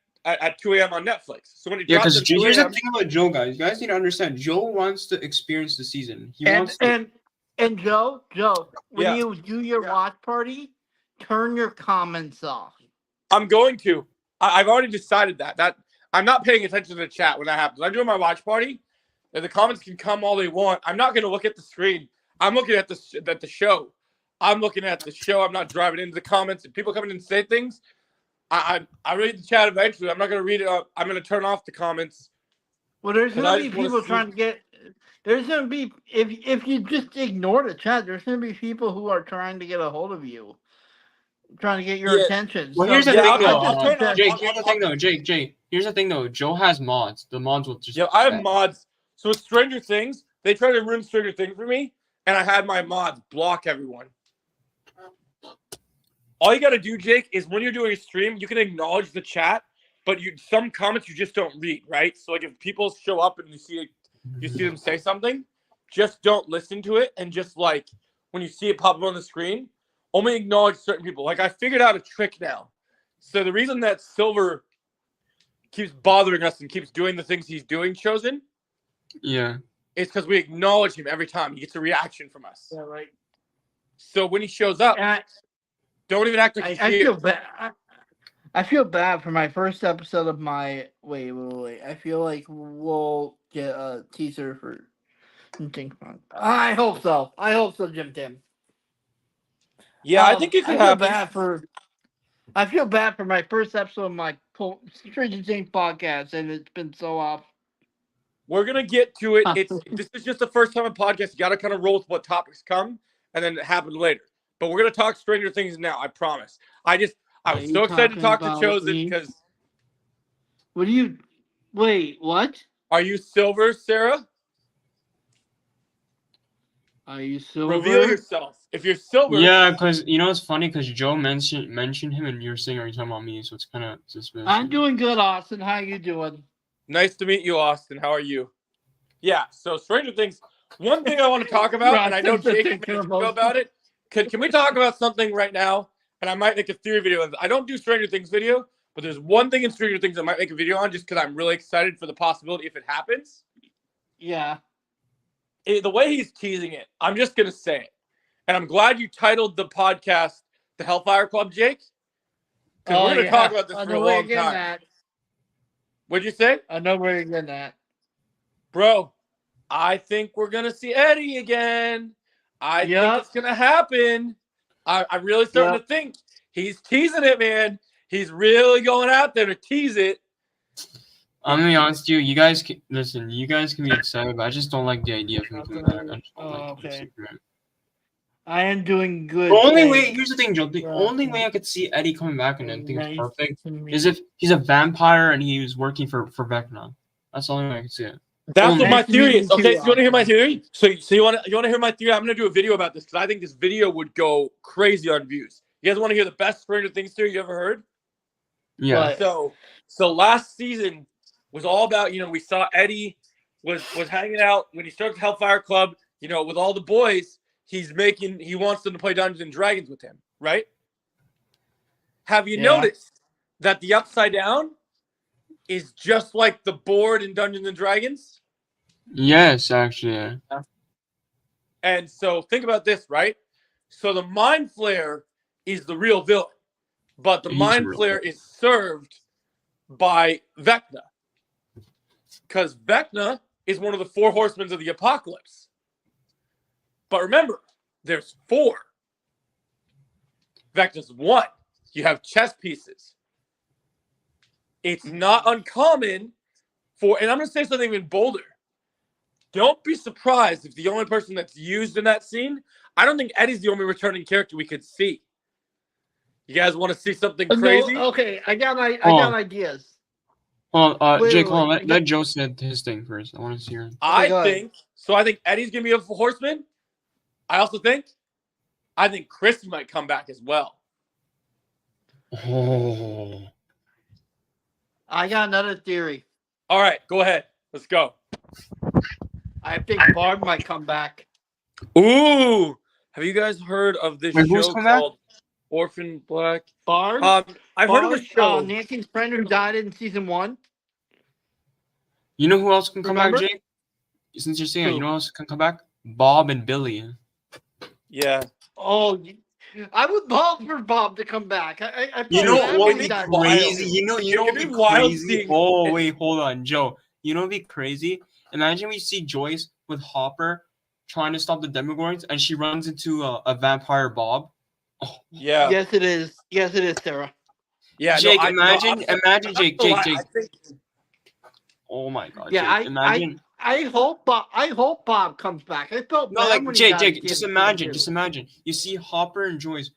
2 a.m. on Netflix. So when it drops at 2 here's a.m. the thing about Joe, guys. You guys need to understand. Joe wants to experience the season. And Joe, when you do your watch party, turn your comments off. I'm going to. I've already decided that I'm not paying attention to the chat when that happens. I'm doing my watch party, and the comments can come all they want. I'm not going to look at the screen. I'm looking at the show. I'm looking at the show. I'm not driving into the comments. If people come in and say things, I read the chat eventually. I'm not going to read it. I'm going to turn off the comments. Well, there's going to be people trying to get. There's going to be if you just ignore the chat. There's going to be people who are trying to get a hold of you, trying to get your attention. Well, here's the thing, though. Jake, here's the thing, though. Jake, here's the thing, though. Joe has mods. The mods will just. Yeah, I have mods. So with Stranger Things, they tried to ruin Stranger Things for me, and I had my mods block everyone. All you got to do, Jake, is when you're doing a stream, you can acknowledge the chat, but some comments you just don't read, right? So like if people show up and you see them say something, just don't listen to it, and just like when you see it pop up on the screen, only acknowledge certain people. Like I figured out a trick now. So the reason that Silver keeps bothering us and keeps doing the things he's doing, Chosen, it's because we acknowledge him every time. He gets a reaction from us. Yeah, right. So when he shows up, don't even act like I feel bad. I feel bad for my first episode of my wait. I feel like we'll get a teaser for something fun. I hope so. Jim Tim. Yeah, I think it could happen. I feel bad for my first episode of my Stranger Things podcast, and it's been so off. We're gonna get to it. This is just the first time a podcast. You gotta kind of roll with what topics come, and then it happen later. But we're gonna talk Stranger Things now. I promise. I was so excited to talk to Chosen because. Wait, what? Are you Silver, Sarah? Are you Silver? Reveal yourself. If you're Silver. Yeah, because you know it's funny because Joe mentioned him and you're saying, are you talking about me? So it's kind of suspicious. I'm doing good, Austin. How you doing? Nice to meet you, Austin. How are you? Yeah. So Stranger Things. One thing I want to talk about, and I know Jake can know about it. Can we talk about something right now? And I might make a theory video. I don't do Stranger Things video, but there's one thing in Stranger Things I might make a video on just because I'm really excited for the possibility if it happens. Yeah. The way he's teasing it, I'm just going to say it. And I'm glad you titled the podcast The Hellfire Club, Jake. Because we're going to talk about this for a long time. What'd you say? I know where you're getting at. Bro, I think we're going to see Eddie again. I think it's going to happen. I'm really starting to think he's teasing it, man. He's really going out there to tease it. I'm gonna be honest with you. You guys can You guys can be excited, but I just don't like the idea of him doing that. Okay. I am doing good. The only way, thanks. here's the thing, Joe. The Yeah. only way I could see Eddie coming back and then think it's Nice perfect to meet is if he's a vampire and he was working for Vecna. That's the only way I can see it. That's Only. what my Nice to meet theory you is. Okay, too, so you want to hear my Austin. theory? So you want to hear my theory? I'm gonna do a video about this because I think this video would go crazy on views. You guys want to hear the best Stranger Things theory you ever heard? Yeah. What? So last season was all about, we saw Eddie was hanging out when he started Hellfire Club, with all the boys. He wants them to play Dungeons and Dragons with him, right? Have you Yeah. noticed that the Upside Down is just like the board in Dungeons and Dragons? Yes, actually. Yeah. And so think about this, right? So the Mind Flayer is the real villain, but the He's Mind real Flayer is served by Vecna. Because Vecna is one of the 4 horsemen of the apocalypse. But remember, there's 4. Vecna's 1. You have chess pieces. It's not uncommon and I'm going to say something even bolder. Don't be surprised if the only person that's used in that scene, I don't think Eddie's the only returning character we could see. You guys want to see something crazy? No, okay, I got ideas. Well, Jake, hold on. Wait, Let Joe say his thing first. I want to hear him. I go ahead. think Eddie's going to be a horseman. I think Chrissy might come back as well. Oh. I got another theory. All right, go ahead. Let's go. I think Barb might come back. Ooh, have you guys heard of this Wait, who's show come back? called Orphan Black? Barb? I've heard of the show. Nancy's friend who died in season 1. You know who else can come Remember? back, Jake? Since you're saying it, Who? you know who else can come back? Bob and Billy. Yeah. Oh, I would love for Bob to come back. I You thought know that what would would be die crazy? wild. You know what It'd would be be wild crazy? seeing- Oh, wait, hold on, Joe. You know what would be crazy? Imagine we see Joyce with Hopper trying to stop the Demogorgons, and she runs into a vampire Bob. Oh, Yeah. Yes, it is. Yes, it is, Sarah. Yeah. Jake, no, imagine, Jake. I think Oh my God, Yeah, Jake, imagine. I hope Bob comes back. I felt No, bad like when he died Jake, at the just end of season imagine. 2. You see Hopper and Joyce,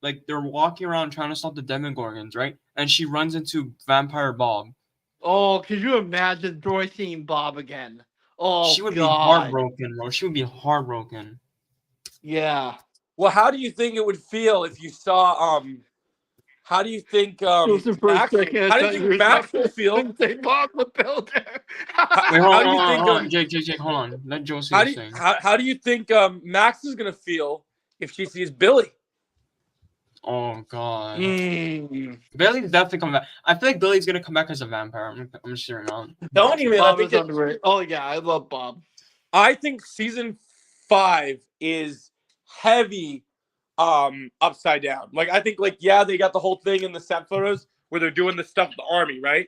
like they're walking around trying to stop the Demogorgons, right? And she runs into Vampire Bob. Oh, could you imagine Joy seeing Bob again? Oh, She would be God. heartbroken, bro. She would be heartbroken. Yeah. Well, how do you think it would feel if you saw how do you think It was the first Max, second I how do thought you you think were Max will feel? Didn't say Bob the Builder. Wait, hold How on, do you think hold on. Jake, hold on. Let Joe say his thing. How do you think Max is gonna feel if she sees Billy? Oh God. Mm. Billy's definitely coming back. I feel like Billy's gonna come back as a vampire. I'm just hearing out. Don't even. Bob is underrated. Oh yeah, I love Bob. I think season 5 is heavy upside down. Like I think they got the whole thing in the set photos where they're doing the stuff with the army, right?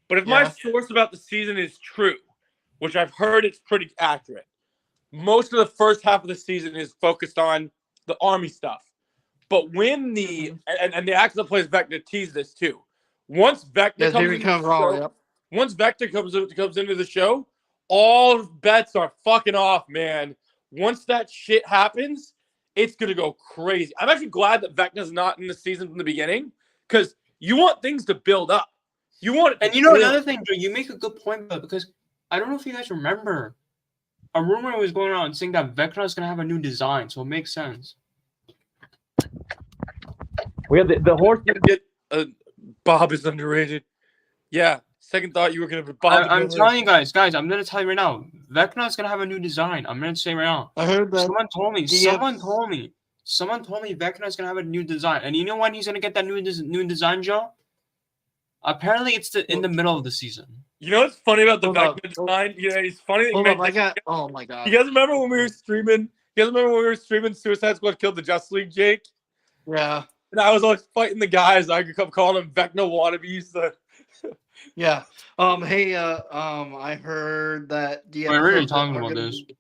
But if my source about the season is true, which I've heard it's pretty accurate, most of the first half of the season is focused on the army stuff. But when and the actor that plays Vecna teased this too. Once Vecna comes into the show, once Vecna comes into the show, all bets are fucking off, man. Once that shit happens, it's gonna go crazy. I'm actually glad that Vecna's not in the season from the beginning because you want things to build up. You want it to And you know build. another thing, Joe, you make a good point about it because I don't know if you guys remember, a rumor was going around saying that Vecna is gonna have a new design, so it makes sense. We have the horseman get Bob is underrated. Yeah. Second thought you were gonna Bob. I'm telling you guys, I'm gonna tell you right now, Vecna is gonna have a new design. I'm gonna say right now. I heard that. Someone told me Vecna is gonna have a new design. And you know when he's gonna get that new design, Joe? Apparently it's in the middle of the season. You know what's funny about the Vecna design? Yeah, it's funny. Hold up, oh my God. You guys remember when we were streaming? You guys remember when we were streaming Suicide Squad Killed the Justice League, Jake? Yeah. And I was always fighting the guys. I could keep calling them Vecna wannabes. Yeah. Hey. I heard that the We're really episodes talking are about gonna this. be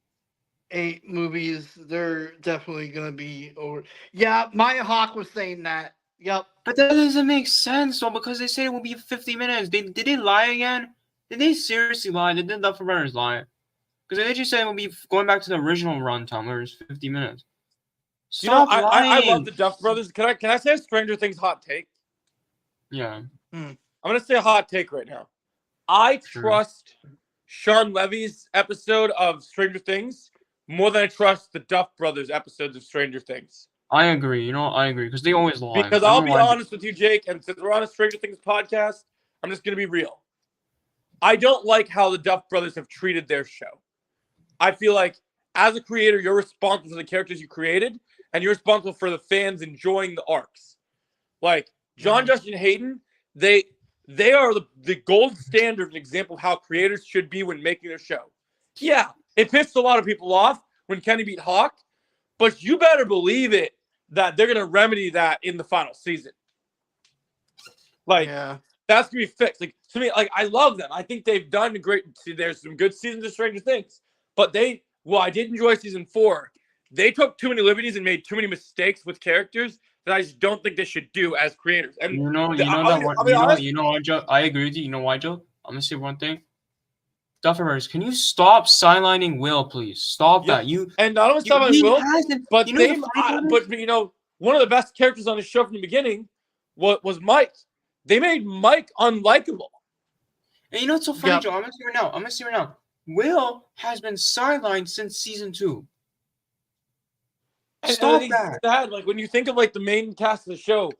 8 movies. They're definitely gonna be over. Yeah, Maya Hawk was saying that. Yep. But that doesn't make sense, though, because they said it will be 50 minutes. Did they lie again? Did they seriously lie? Did the Duffer Brothers lie? Because they just said it will be going back to the original runtime, where it was 50 minutes. Stop I love lying. the Duff Brothers. Can I say a Stranger Things hot take? Yeah. I'm gonna say a hot take right now. I trust Sean Levy's episode of Stranger Things more than I trust the Duff Brothers episodes of Stranger Things. I agree. You know, I agree because they always lie. Because I'll be honest with you, Jake, and since we're on a Stranger Things podcast, I'm just gonna be real. I don't like how the Duff Brothers have treated their show. I feel like as a creator, you're responsible for the characters you created, and you're responsible for the fans enjoying the arcs. Like John, Justin, Hayden, they are the gold standard and example of how creators should be when making their show. Yeah, it pissed a lot of people off when Kenny beat Hawk, but you better believe it that they're gonna remedy that in the final season. Like that's gonna be fixed. Like to me, like I love them. I think they've done great. See, there's some good seasons of Stranger Things, but I did enjoy season 4. They took too many liberties and made too many mistakes with characters that I just don't think they should do as creators. And you know what, Joe? I agree with you. You know why, Joe? I'm gonna say one thing. Duffers, can you stop sidelining Will, please? Stop that. And not only stop sidelining Will, but one of the best characters on the show from the beginning was Mike. They made Mike unlikable. And you know what's so funny, Joe? I'm gonna say right now. Will has been sidelined since season 2. Stop that. Sad. Like when you think of like the main cast of the show,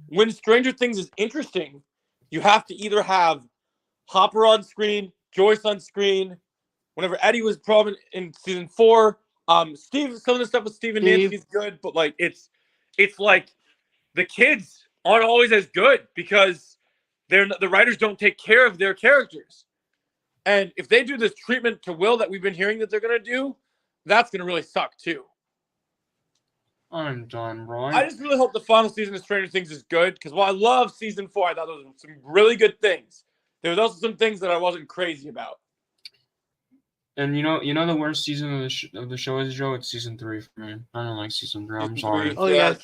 when Stranger Things is interesting, you have to either have Hopper on screen, Joyce on screen. Whenever Eddie was prominent in season 4, Steve, some of the stuff with Steve and Nancy is good, but like it's like the kids aren't always as good because the writers don't take care of their characters. And if they do this treatment to Will that we've been hearing that they're gonna do, that's gonna really suck too. I'm done, Brian. I just really hope the final season of Stranger Things is good because while I love season 4, I thought there was some really good things. There was also some things that I wasn't crazy about. And you know the worst season of the show is, Joe? It's season 3 for me. I don't like season 3. I'm sorry. Oh yeah,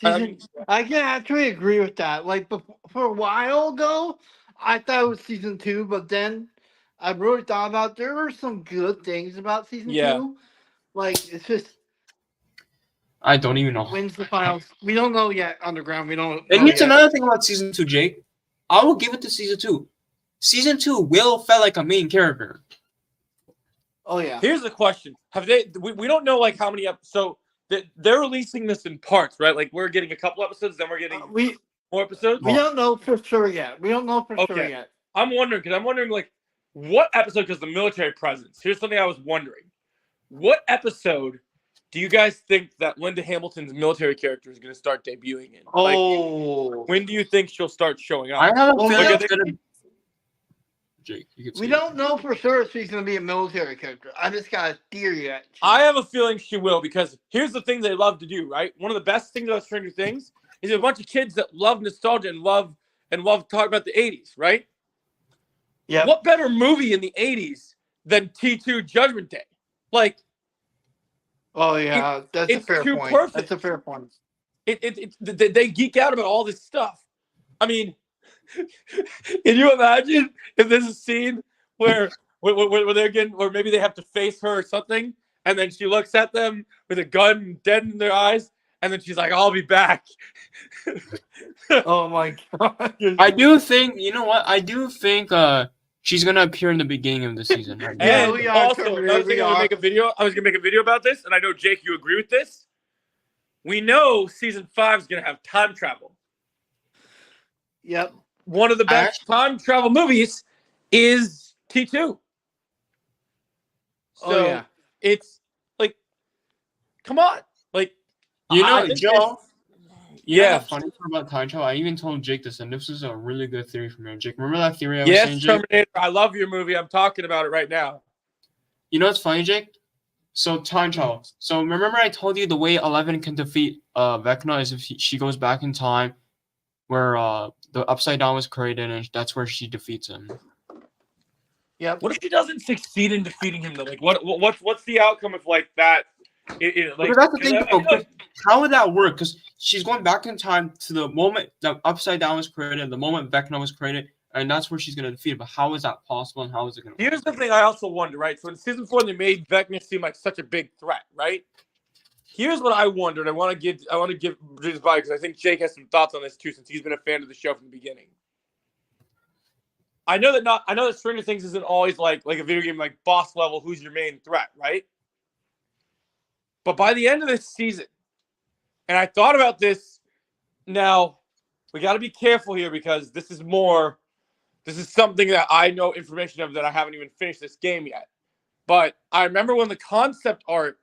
I can actually agree with that. Like for a while ago, I thought it was season 2, but then I really thought about there were some good things about season 2. Like it's just I don't even know. When's the finals? We don't know yet. Underground, we don't. And here's another thing about season 2, Jake. I will give it to season 2. Season 2, Will felt like a main character. Oh yeah. Here's the question: have they? We don't know like how many episodes. So they're releasing this in parts, right? Like we're getting a couple episodes, then we're getting more episodes. We don't know for sure yet. Sure yet. I'm wondering like what episode? Because the military presence. Here's something I was wondering: what episode do you guys think that Linda Hamilton's military character is going to start debuting in? Like, when do you think she'll start showing up? I have a feeling it's going to. Jake, we don't know for sure if she's going to be a military character. I just got a theory that I have a feeling she will because here's the thing they love to do, right? One of the best things about Stranger Things is a bunch of kids that love nostalgia and love talking about the 80s, right? Yeah. What better movie in the 80s than T2 Judgment Day? Like, oh yeah, that's a fair point. Perfect. That's a fair point. They geek out about all this stuff. I mean, can you imagine if there's a scene where they're getting, or maybe they have to face her or something, and then she looks at them with a gun dead in their eyes, and then she's like, "I'll be back." Oh my god! I do think she's gonna appear in the beginning of the season. Right? And also, another thing, I was gonna make a video about this, and I know Jake, you agree with this. We know season 5 is gonna have time travel. Yep. One of the best time travel movies is T2. So it's like, come on, like Joe. Yeah. The funny part about time travel, I even told Jake this, and this is a really good theory from me. Jake, remember that theory I was saying, Jake? Terminator. I love your movie. I'm talking about it right now. You know what's funny, Jake? So time travel. So remember I told you the way 11 can defeat Vecna is if she goes back in time where the Upside Down was created, and that's where she defeats him. Yeah. What if she doesn't succeed in defeating him though? Like what's the outcome of like that? Like, that's the thing. How would that work? Because she's going back in time to the moment the Upside Down was created, the moment Vecna was created, and that's where she's going to defeat it. But how is that possible, and how is it going to Here's the thing I also wonder, right? So in season 4, they made Vecna seem like such a big threat, right? Here's what I wondered. I want to give Bridges by because I think Jake has some thoughts on this too, since he's been a fan of the show from the beginning. I know that Stranger Things isn't always like a video game like boss level. Who's your main threat, right? But by the end of this season, and I thought about this. Now we got to be careful here because this is something that I know information of that I haven't even finished this game yet. But I remember when the concept art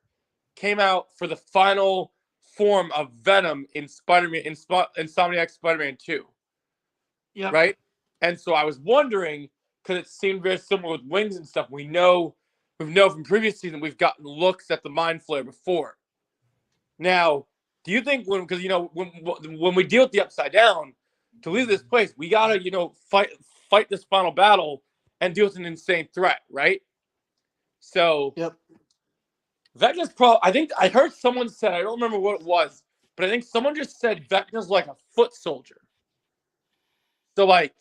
came out for the final form of Venom in Spider-Man, in Insomniac Spider-Man 2. Yep. Right? And so I was wondering, because it seemed very similar with wings and stuff. We've known from previous season we've gotten looks at the Mind Flare before. Now, do you think when we deal with the Upside Down, to leave this place, we gotta fight this final battle and deal with an insane threat, right? So, Yep. Vecna's I think I heard someone said, I don't remember what it was, but I think someone just said Vecna's like a foot soldier. So, like,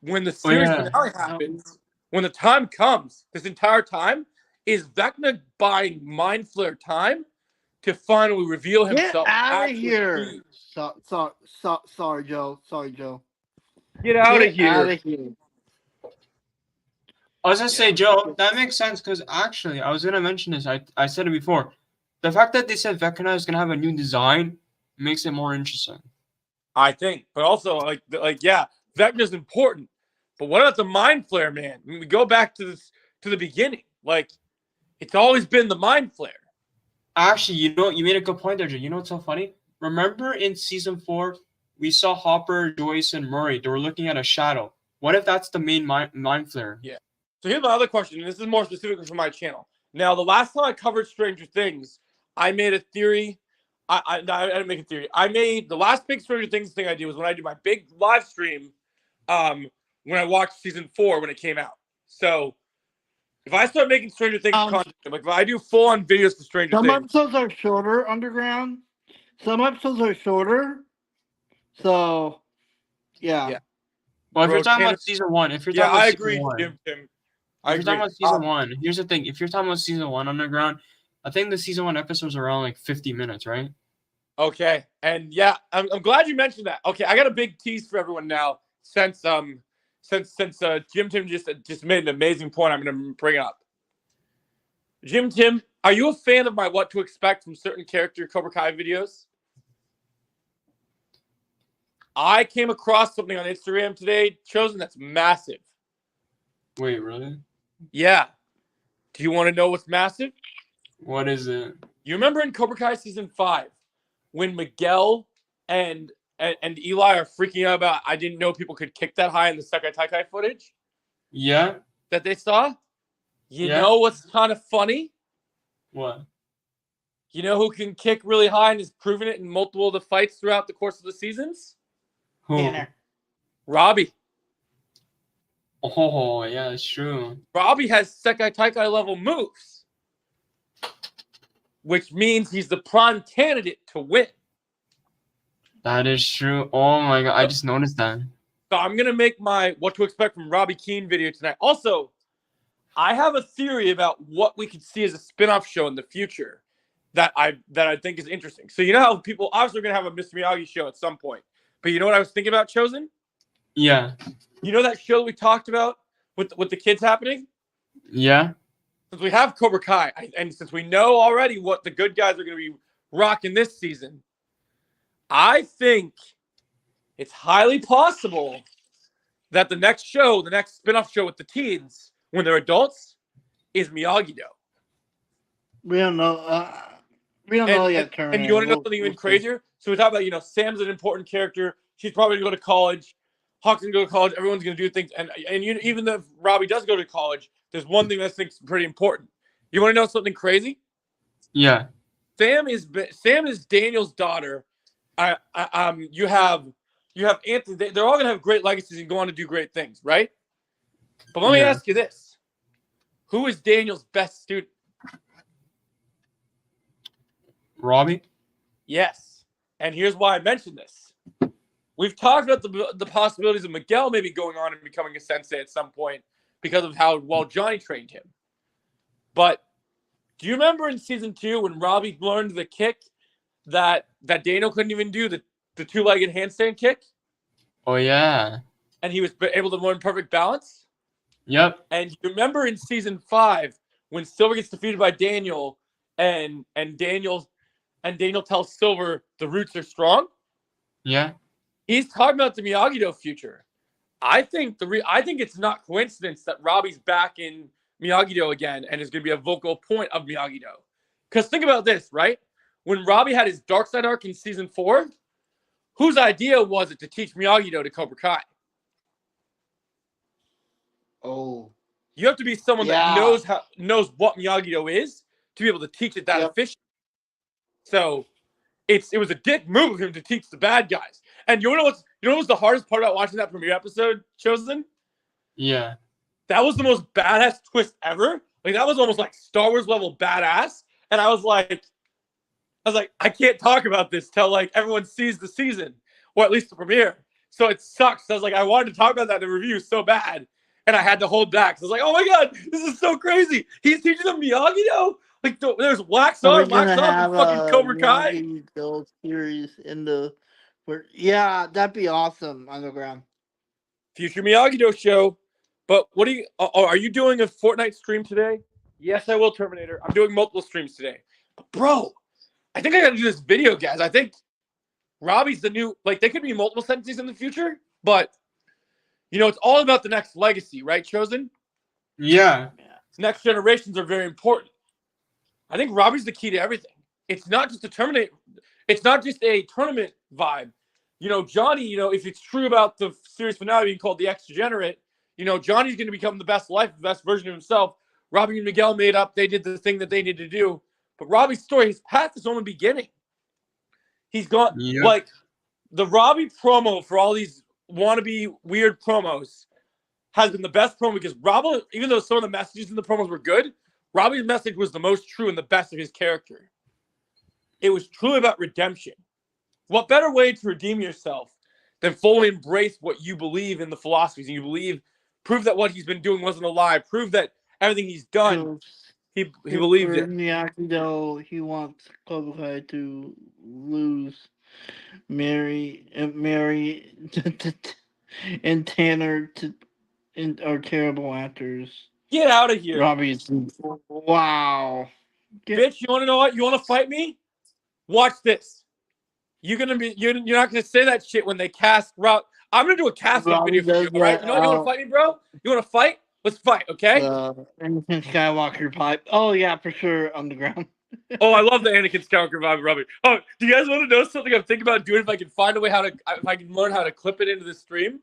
when the series finale happens, when the time comes, this entire time, is Vecna buying Mind Flare time to finally reveal himself? Get out of here! Sorry, Joe. Get out of here! Out of here! I was gonna say, Joe, that makes sense because actually, I was gonna mention this. I said it before. The fact that they said Vecna is gonna have a new design makes it more interesting. I think, but also yeah, Vecna's important. But what about the Mind Flare, man? When we go back to the beginning, like it's always been the Mind Flare. Actually, you made a good point there, Joe. You know what's so funny? Remember in season 4, we saw Hopper, Joyce, and Murray. They were looking at a shadow. What if that's the main Mind Flare? Yeah. So here's my other question, and this is more specifically for my channel. Now, the last time I covered Stranger Things, I made a theory. I didn't make a theory. I made the last big Stranger Things thing I did was when I did my big live stream when I watched season 4 when it came out. So if I start making Stranger Things content, like if I do full-on videos for Stranger Things. Some episodes are shorter, Underground. Some episodes are shorter. So, yeah. Well, if you're talking about season 1, I agree, Tim. If you're talking about season 1, here's the thing. If you're talking about season 1 Underground, I think the season 1 episodes are around like 50 minutes, right? Okay. And yeah, I'm glad you mentioned that. Okay, I got a big tease for everyone now. Since Jim Tim just made an amazing point, I'm gonna bring it up. Jim Tim, are you a fan of my what to expect from certain character Cobra Kai videos? I came across something on Instagram today, Chosen, that's massive. Wait, really? Yeah. Do you want to know what's massive? What is it? You remember in Cobra Kai season 5 when Miguel and Eli are freaking out about I didn't know people could kick that high in the Sekai Taikai footage? Yeah. That they saw? You know what's kind of funny? What? You know who can kick really high and has proven it in multiple of the fights throughout the course of the seasons? Who? Robbie. Oh, yeah, it's true. Robbie has Sekai Taikai level moves, which means he's the prime candidate to win. That is true. Oh my god, I just noticed that. So I'm gonna make my what to expect from Robbie Keane video tonight. Also, I have a theory about what we could see as a spin-off show in the future that I think is interesting. So you know how people obviously are gonna have a Mr. Miyagi show at some point. But you know what I was thinking about, Chosen? Yeah. You know that show we talked about with the kids happening? Yeah. Since we have Cobra Kai, and since we know already what the good guys are going to be rocking this season, I think it's highly possible that the next spin-off show with the teens, when they're adults, is Miyagi-Do. We don't know. We don't know yet, Turner. And you want to know something even crazier? So we talk about, Sam's an important character. She's probably going to go to college. Hawk's going to go to college. Everyone's going to do things. And even if Robbie does go to college, there's one thing that I think is pretty important. You want to know something crazy? Yeah. Sam is Daniel's daughter. You have Anthony. They're all going to have great legacies and go on to do great things, right? But let me ask you this. Who is Daniel's best student? Robbie? Yes. And here's why I mentioned this. We've talked about the possibilities of Miguel maybe going on and becoming a sensei at some point because of how well Johnny trained him. But Do you remember in season 2 when Robbie learned the kick that Daniel couldn't even do, the two-legged handstand kick? Oh yeah. And he was able to learn perfect balance? Yep. And you remember in season 5 when Silver gets defeated by Daniel and Daniel tells Silver the roots are strong? Yeah. He's talking about the Miyagi-Do future. I think it's not coincidence that Robbie's back in Miyagi-Do again and is going to be a vocal point of Miyagi-Do. Because think about this, right? When Robbie had his Dark Side arc in season 4, whose idea was it to teach Miyagi-Do to Cobra Kai? Oh. You have to be someone that knows what Miyagi-Do is to be able to teach it that efficiently. So it was a dick move of him to teach the bad guys. And you know what was the hardest part about watching that premiere episode, Chosen? Yeah. That was the most badass twist ever. Like that was almost like Star Wars level badass. And I was like, I can't talk about this till like everyone sees the season, or at least the premiere. So it sucks. I was like, I wanted to talk about that in the review so bad, and I had to hold back. So I was like, oh my god, this is so crazy. He's teaching them Miyagi-Do. Like there's wax on, wax off, and fucking Cobra Kai. Miyagi-Do series in the that'd be awesome. Underground future Miyagi-Do show. But what are you doing a Fortnite stream today? Yes, I will, Terminator. I'm doing multiple streams today. But bro, I think I got to do this video, guys. I think Robbie's the new, like, there could be multiple sentences in the future, but, it's all about the next legacy, right, Chosen? Yeah. Next generations are very important. I think Robbie's the key to everything. It's not just a tournament vibe. Johnny, if it's true about the series finale being called The X Degenerate, Johnny's going to become the best life, the best version of himself. Robbie and Miguel made up. They did the thing that they needed to do. But Robbie's story, his path is only beginning. He's gone, like, the Robbie promo for all these wannabe weird promos has been the best promo because Robbie, even though some of the messages in the promos were good, Robbie's message was the most true and the best of his character. It was truly about redemption. What better way to redeem yourself than fully embrace what you believe in the philosophies and you believe, prove that what he's been doing wasn't a lie, prove that everything he's done, he believed it. Miyagi-Do, he wants Cobra Kai to lose Mary and Tanner are terrible actors. Get out of here. Robbie's wow. Bitch, you want to know what? You want to fight me? Watch this. You're not gonna say that shit when they cast Rob. I'm gonna do a casting video for you, all right? You want to fight me, bro? You want to fight? Let's fight, okay? Anakin Skywalker pipe. Oh yeah, for sure. Underground. Oh, I love the Anakin Skywalker vibe, Robbie. Oh, do you guys want to know something I'm thinking about doing if I can find a way if I can learn how to clip it into the stream?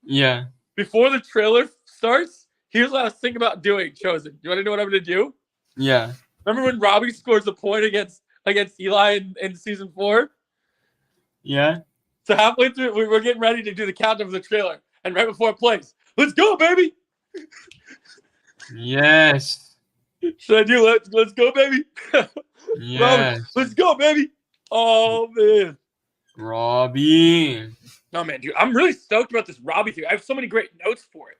Yeah. Before the trailer starts, here's what I was thinking about doing, Chosen. You want to know what I'm gonna do? Yeah. Remember when Robbie scores a point against Eli in season 4? Yeah. So halfway through, we're getting ready to do the countdown for the trailer, and right before it plays, let's go, baby. Yes. Should I do let's go, baby? Yes. Robbie, let's go, baby. Oh man. Robbie. No man, dude, I'm really stoked about this Robbie thing. I have so many great notes for it.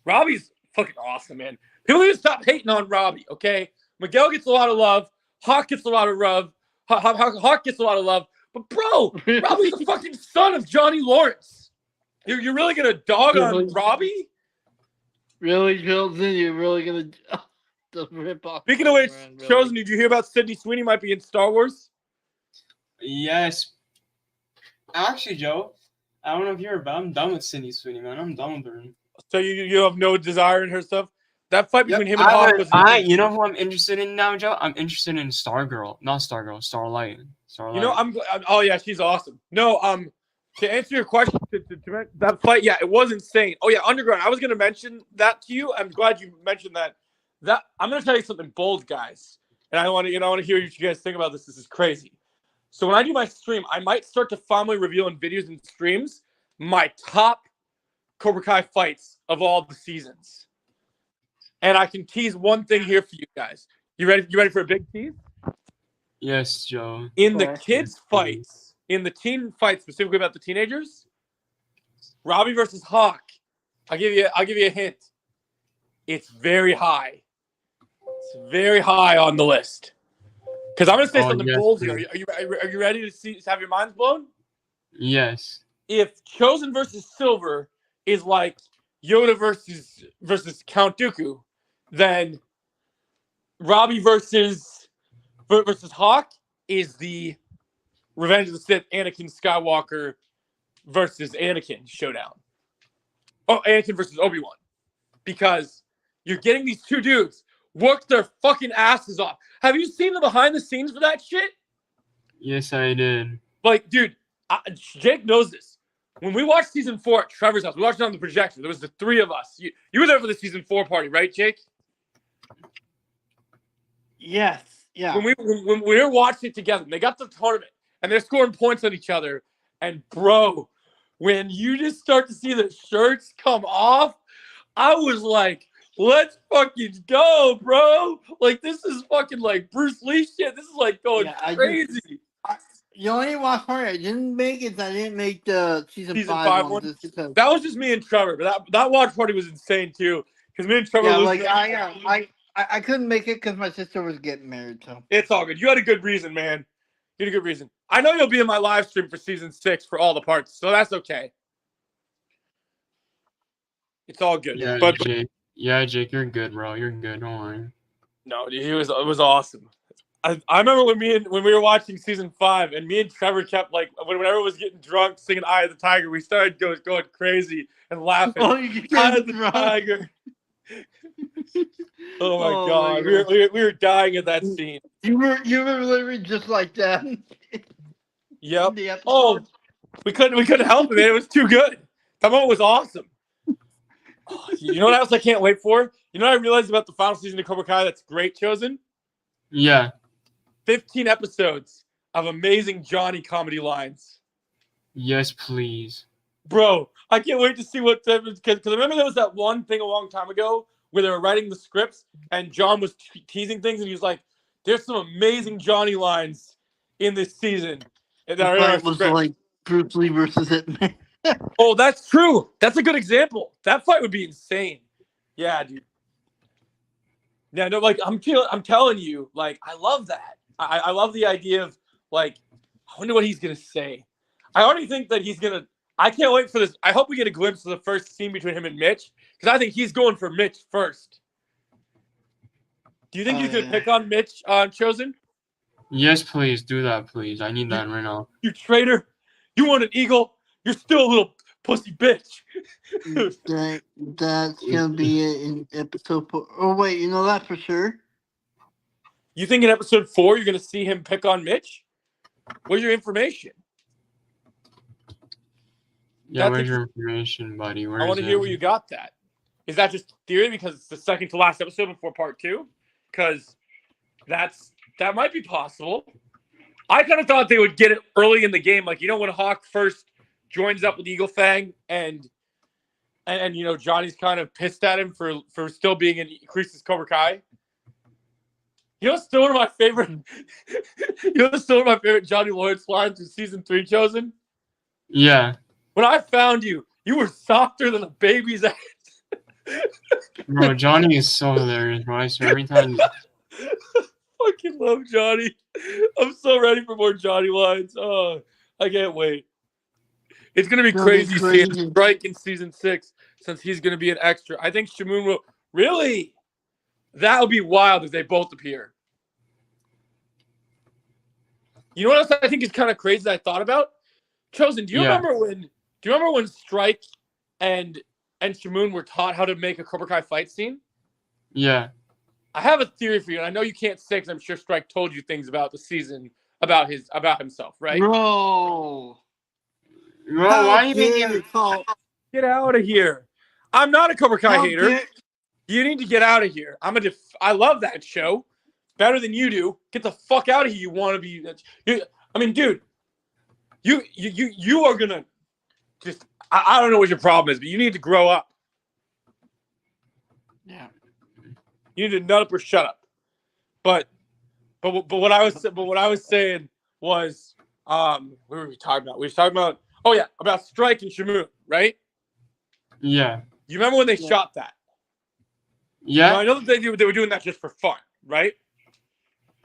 Robbie's fucking awesome, man. People need to stop hating on Robbie, okay? Miguel gets a lot of love. Hawk gets a lot of love. Hawk gets a lot of love. But bro, Robbie's the fucking son of Johnny Lawrence. You're really gonna dog on Robbie? Really, Chilton? You're really gonna rip off? Speaking of which, Chosen, did you hear about Sydney Sweeney might be in Star Wars? Yes. Actually, Joe, I don't know if you're about. I'm done with Sydney Sweeney, man. I'm done with her. So you have no desire in her stuff? That fight between him and Hawk was. You know who I'm interested in now, Joe? I'm interested in Stargirl, not Stargirl, Starlight. Oh yeah, she's awesome. No, to answer your question, that fight, yeah, it was insane. Oh yeah, Underground. I was gonna mention that to you. I'm glad you mentioned that. I'm gonna tell you something bold, guys, and I want to hear what you guys think about this. This is crazy. So when I do my stream, I might start to finally reveal in videos and streams my top Cobra Kai fights of all the seasons. And I can tease one thing here for you guys. You ready? You ready for a big tease? Yes, Joe. In the kids' fights, in the teen fights, specifically about the teenagers, Robbie versus Hawk. I'll give you a hint. It's very high. It's It's very high on the list. Because I'm gonna say something yes, bold here. please. Are you ready to have your minds blown? Yes. If Chosen versus Silver is like Yoda versus Count Dooku, then Robbie versus Hawk is the Revenge of the Sith Anakin Skywalker versus Anakin showdown. Oh, Anakin versus Obi-Wan. Because you're getting these two dudes work their fucking asses off. Have you seen the behind the scenes for that shit? Yes, I did. Like, dude, Jake knows this. When we watched season 4 at Trevor's house, we watched it on the projector. There was the three of us. You were there for the season 4 party, right, Jake? Yes. Yeah. When we were watching it together, they got the tournament and they're scoring points on each other. And bro, when you just start to see the shirts come off, I was like, let's fucking go, bro. Like, this is fucking like Bruce Lee shit. This is like going crazy. The only one part I didn't make is I didn't make the season 5 one. Just because. That was just me and Trevor, but that watch party was insane too. Because me and Trevor, I couldn't make it because my sister was getting married. So it's all good. You had a good reason, man. You had a good reason. I know you'll be in my live stream for season 6 for all the parts, so that's okay. It's all good. Yeah, but Jake. Yeah, Jake, you're good, bro. You're good. Don't worry. No, it was awesome. I remember when we were watching season 5, and me and Trevor kept like whenever it was getting drunk singing "Eye of the Tiger," we started going crazy and laughing. Oh, you Eye of the Tiger. Oh my god, we were dying at that scene. You were literally just like that. Yep. Oh, we couldn't help it, man. It was too good. That moment was awesome. Oh, you know what else I can't wait for? You know what I realized about the final season of Cobra Kai that's great, Chosen? Yeah. 15 episodes of amazing Johnny comedy lines. Yes, please. Bro, I can't wait to see what... Because remember there was that one thing a long time ago where they were writing the scripts and John was teasing things and he was like, there's some amazing Johnny lines in this season. And that was like Bruce Lee versus Hitman. Oh, that's true. That's a good example. That fight would be insane. Yeah, dude. Yeah, no, like I'm telling you, like I love that. I love the idea of like I wonder what he's gonna say. I already think that he's gonna. I can't wait for this. I hope we get a glimpse of the first scene between him and Mitch because I think he's going for Mitch first. Do you think you could pick on Mitch on Chosen? Yes, please do that, please. I need that right now. You traitor! You want an eagle? You're still a little pussy bitch. That's gonna be it in episode 4. Oh wait, you know that for sure? You think in episode 4 you're gonna see him pick on Mitch? Where's your information? Yeah, where's your information, buddy? I want to hear where you got that. Is that just theory because it's the second to last episode before part 2? Because that might be possible. I kind of thought they would get it early in the game, like when Hawk first joins up with Eagle Fang and Johnny's kind of pissed at him for still being in Kreese's Cobra Kai. Still one of my favorite. Still one of my favorite Johnny Lawrence lines in season 3, Chosen. Yeah. When I found you, you were softer than a baby's ass. Bro, Johnny is so hilarious, bro. I swear every time. Fucking love Johnny. I'm so ready for more Johnny lines. Oh, I can't wait. It's gonna be crazy seeing Strike in season 6 since he's gonna be an extra. I think Shamoon will really. That would be wild if they both appear. You know what else I think is kind of crazy that I thought about? Chosen, do you remember when Strike and Shamoon were taught how to make a Cobra Kai fight scene? Yeah. I have a theory for you, and I know you can't say because I'm sure Strike told you things about the season about himself, right? Bro, why you get out of here? I'm not a Cobra Kai hater. You need to get out of here. I love that show better than you do. Get the fuck out of here. You want to be? Dude, you are gonna just. I don't know what your problem is, but you need to grow up. Yeah. You need to nut up or shut up. But what I was saying was what were we talking about? We were talking about about Strike and Shamoon, right? Yeah. You remember when they shot that? Yeah. I know that they were doing that just for fun, right?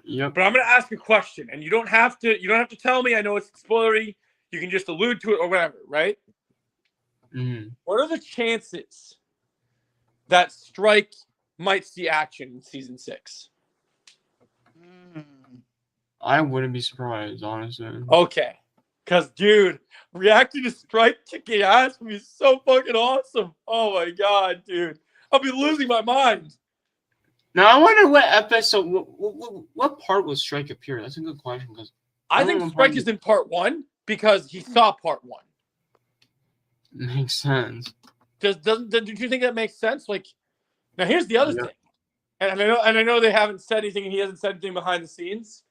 Yep. But I'm gonna ask a question, and you don't have to tell me. I know it's spoilery. You can just allude to it or whatever, right? Mm. What are the chances that Strike might see action in season 6? I wouldn't be surprised, honestly. Okay. Because, dude, reacting to Strike kicking ass would be so fucking awesome. Oh my god, dude. I'll be losing my mind. Now I wonder what episode, what part will Strike appear? That's a good question because I think Strike is in part 1 because he saw part 1. makes sense. Do you think that makes sense? Like, now here's the other thing, and I know they haven't said anything, and he hasn't said anything behind the scenes.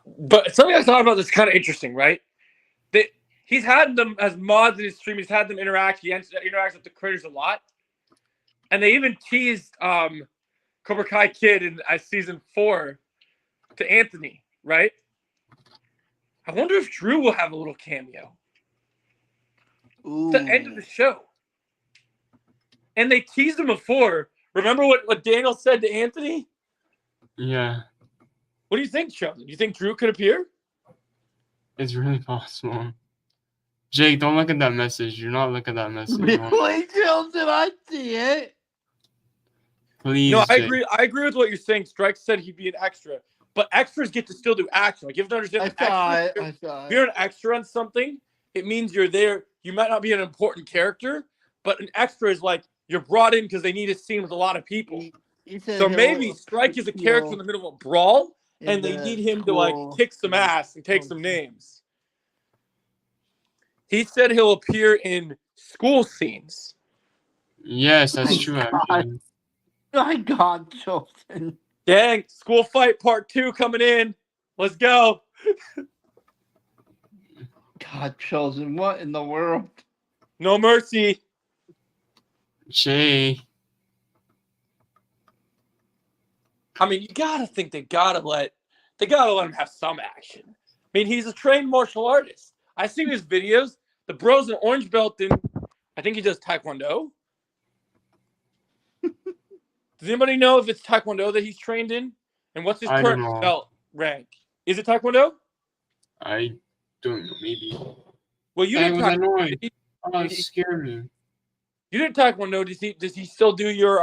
But something I thought about that's kind of interesting, right? He's had them as mods in his stream. He's had them interact. He interacts with the critters a lot, and they even teased Cobra Kai Kid in season 4 to Anthony, right? I wonder if Drew will have a little cameo. Ooh. At the end of the show. And they teased him before. Remember what Daniel said to Anthony? Yeah. What do you think, Sheldon? Do you think Drew could appear? It's really possible. Jake, don't look at that message. Do not look at that message. Really, Jill? Did I see it? Please, No, I Jake. agree. I agree with what you're saying. Strike said he'd be an extra, but extras get to still do action. Like you have to understand. I saw If you're an extra on something, it means you're there. You might not be an important character, but an extra is like you're brought in because they need a scene with a lot of people. So maybe Strike is a character in the middle of a brawl, and they need him to like kick some ass and take some names. He said he'll appear in school scenes. Yes, that's true. Actually. My God, Chilton. Dang, school fight part 2 coming in. Let's go. God, Chilton, what in the world? No mercy. Jay. I mean, you gotta think they gotta let him have some action. I mean, he's a trained martial artist. I've seen his videos. The bro's an orange belt in, I think he does Taekwondo. Does anybody know if it's Taekwondo that he's trained in? And what's his current belt rank? Is it Taekwondo? I don't know, maybe. Well, you That didn't was annoying. Oh, it scared me. You didn't Taekwondo. Does he still do your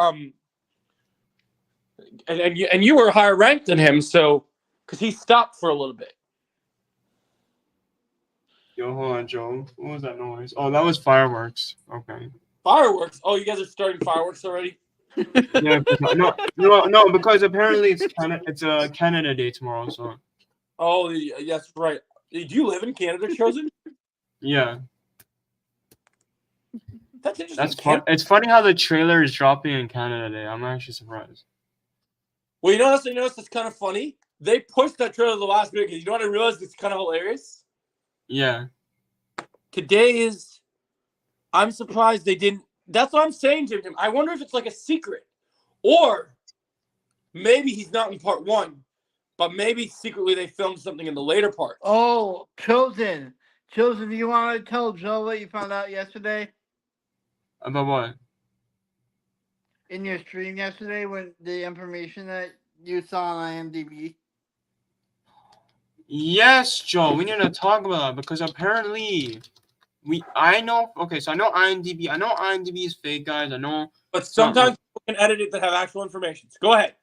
and you were higher ranked than him, so because he stopped for a little bit. Yo, hold on, Joe. What was that noise? Oh, that was fireworks. Okay. Fireworks? Oh, you guys are starting fireworks already? Yeah, no, because apparently it's Canada Day tomorrow, so. Oh, yes, right. Do you live in Canada, Chosen? Yeah. That's interesting. That's fun. It's funny how the trailer is dropping in Canada Day. I'm actually surprised. Well, you notice it's kind of funny. They pushed that trailer to the last minute because you know what I realized? It's kind of hilarious. Yeah. Today is. I'm surprised they didn't. That's what I'm saying, Jim. I wonder if it's like a secret, or maybe he's not in part 1, but maybe secretly they filmed something in the later part. Oh, Chosen, do you want to tell Joe what you found out yesterday? About what? In your stream yesterday, when the information that you saw on IMDb. Yes, Joe. We need to talk about that because apparently, I know IMDb. I know IMDb is fake, guys. I know. But sometimes people can edit it that have actual information. So go ahead.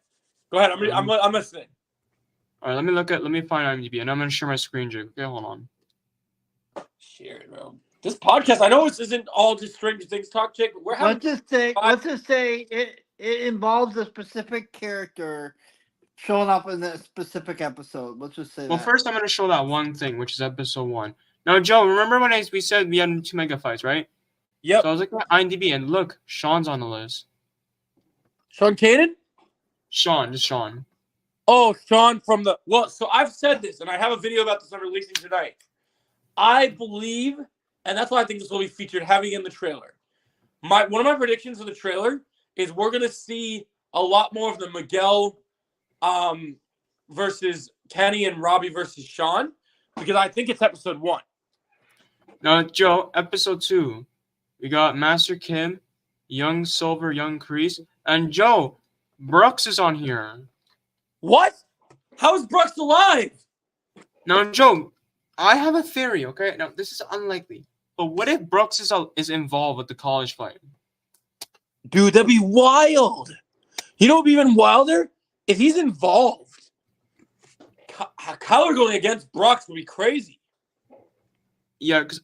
I'm listening. All right, let me find IMDb, and I'm gonna share my screen, Jake. Okay, hold on. Share it, bro. This podcast, I know this isn't all just Stranger Things talk, Jake, but we're having. Let's just say it involves a specific character showing up in a specific episode. Let's just say. Well, first I'm gonna show that one thing, which is episode 1. Now, Joe, remember when we said we had 2 mega fights, right? Yep. So I was looking at IMDb, and look, Sean's on the list. Sean Kanan? Just Sean. Oh, Sean from the. Well, so I've said this, and I have a video about this I'm releasing tonight. I believe, and that's why I think this will be featured heavy in the trailer. One of my predictions of the trailer is we're going to see a lot more of the Miguel versus Kenny and Robbie versus Sean, because I think it's episode 1. Now, Joe, episode 2, we got Master Kim, Young Silver, Young Kreese, and Joe, Brooks is on here. What? How is Brooks alive? Now, Joe, I have a theory, okay? Now, this is unlikely. But what if Brooks is involved with the college fight? Dude, that'd be wild. You know what would be even wilder? If he's involved. Kyler going against Brooks would be crazy. Yeah, because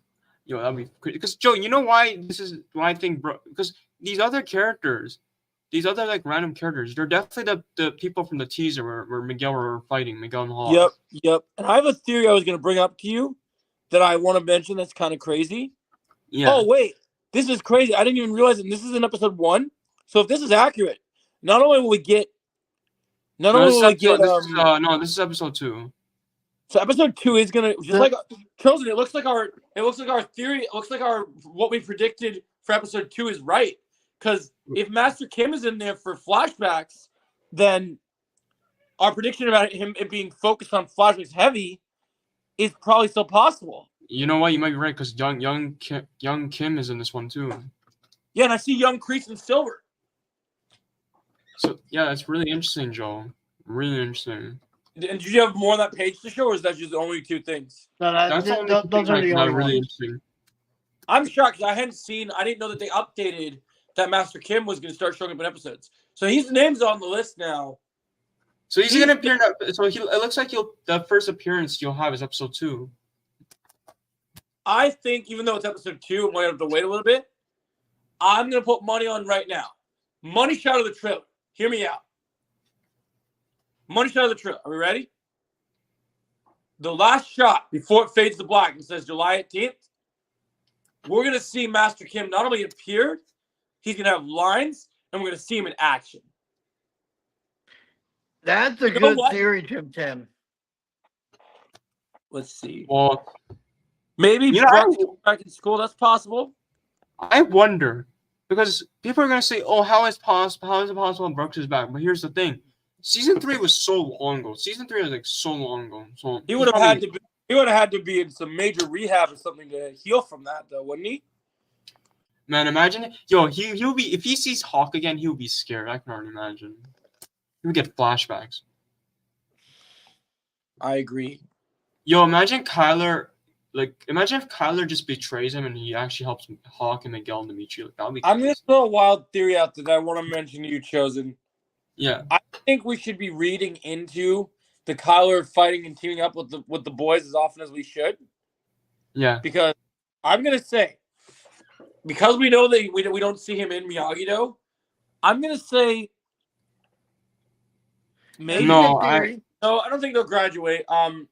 that'd be crazy. Because Joe, you know why I think because these other characters, these other like random characters, they're definitely the people from the teaser where Miguel were fighting, Miguel and Hawk. Yep. And I have a theory I was going to bring up to you that I want to mention that's kind of crazy. Yeah. Oh, wait. This is crazy. I didn't even realize it. This is in episode 1. So if this is accurate, not only will we get... No, this is episode 2. So episode 2 is going to... Just like... Chosen, it looks like our theory... It looks like what we predicted for episode 2 is right. Because if Master Kim is in there for flashbacks, then our prediction about it being focused on flashbacks heavy is probably still possible. You know what? You might be right because young Kim is in this one too. Yeah, and I see young Kreese and Silver. So yeah, it's really interesting, Joel. Really interesting. And did you have more on that page to show, or is that just the only 2 things? No, those are the only really ones. interesting. I'm shocked because I didn't know that they updated that Master Kim was going to start showing up in episodes. So his name's on the list now. So he's going to appear in so it looks like the first appearance you'll have is episode 2. I think even though it's episode 2 and we have to wait a little bit, I'm going to put money on right now. Money shot of the trailer. Hear me out. Money shot of the trailer. Are we ready? The last shot before it fades to black and says July 18th, we're going to see Master Kim not only appeared, he's going to have lines, and we're going to see him in action. That's a good theory, Tim. Let's see. Well, maybe Brooks back in school. That's possible. I wonder because people are going to say, "Oh, how is it possible Brooks is back?" But here's the thing: season 3 was so long ago. Season 3 was like so long ago. So he would have had to be. He would have had to be in some major rehab or something to heal from that, though, wouldn't he? Man, imagine he'll be if he sees Hawk again, he'll be scared. I can already imagine. He'll get flashbacks. I agree. Imagine Kyler. Imagine if Kyler just betrays him and he actually helps Hawk and Miguel to meet you. Like, that'll be crazy. I'm going to throw a wild theory out that I want to mention to you, Chosen. Yeah. I think we should be reading into the Kyler fighting and teaming up with the boys as often as we should. Yeah. Because I'm going to say, because we know that we don't see him in Miyagi-Do, I'm going to say maybe. No, I don't think they'll graduate. I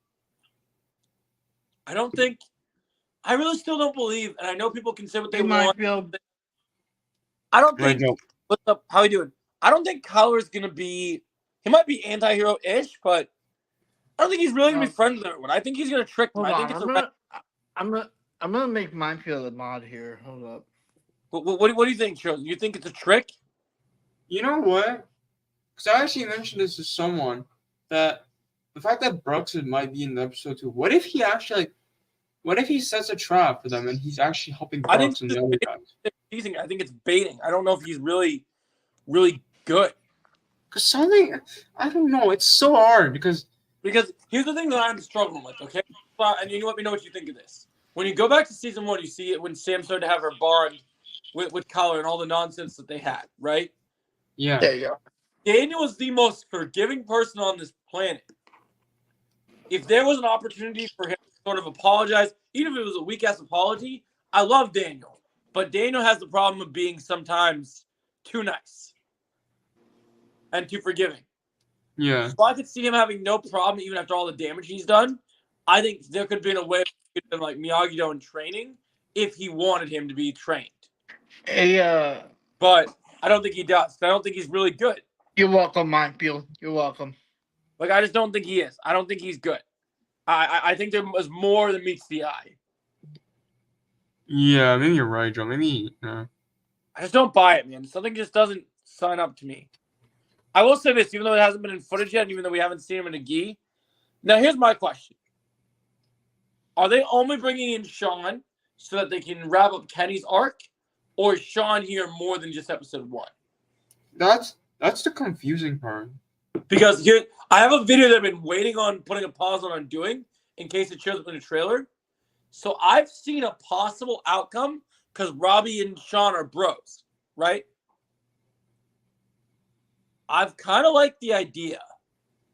really still don't believe, and I know people can say what they want. I don't think. What's up? How you doing? I don't think Kyler's gonna be. He might be anti-hero-ish, but I don't think he's really gonna be friends with everyone. I think he's gonna trick them. I think I'm gonna make mine feel the mod here. Hold up. What do you think, Chosen? You think it's a trick? You know what? Because I actually mentioned this to someone that the fact that Brooks might be in the episode 2. What if he actually what if he sets a trap for them and he's actually helping Brooks and the other guys? I think it's baiting. I don't know if he's really, really good. Because I don't know. It's so hard because here's the thing that I'm struggling with. Okay, and you let me know what you think of this. When you go back to season 1, you see it when Sam started to have her bond with Kyler and all the nonsense that they had, right? Yeah. There you go. Daniel is the most forgiving person on this planet. If there was an opportunity for him to sort of apologize, even if it was a weak-ass apology, I love Daniel. But Daniel has the problem of being sometimes too nice and too forgiving. Yeah. So I could see him having no problem even after all the damage he's done. I think there could have been a way of like Miyagi-Do in training if he wanted him to be trained. But I don't think he does. I don't think he's really good. You're welcome, Minefield. You're welcome. Like, I just don't think he is. I don't think he's good. I think there was more than meets the eye. Yeah, maybe you're right, Joe. Maybe. I just don't buy it, man. Something just doesn't sign up to me. I will say this, even though it hasn't been in footage yet, and even though we haven't seen him in a gi. Now, here's my question. Are they only bringing in Sean so that they can wrap up Kenny's arc? Or is Sean here more than just episode 1? That's the confusing part. Because here, I have a video that I've been waiting on putting a pause on doing in case it shows up in a trailer. So I've seen a possible outcome because Robbie and Sean are bros, right? I've kind of liked the idea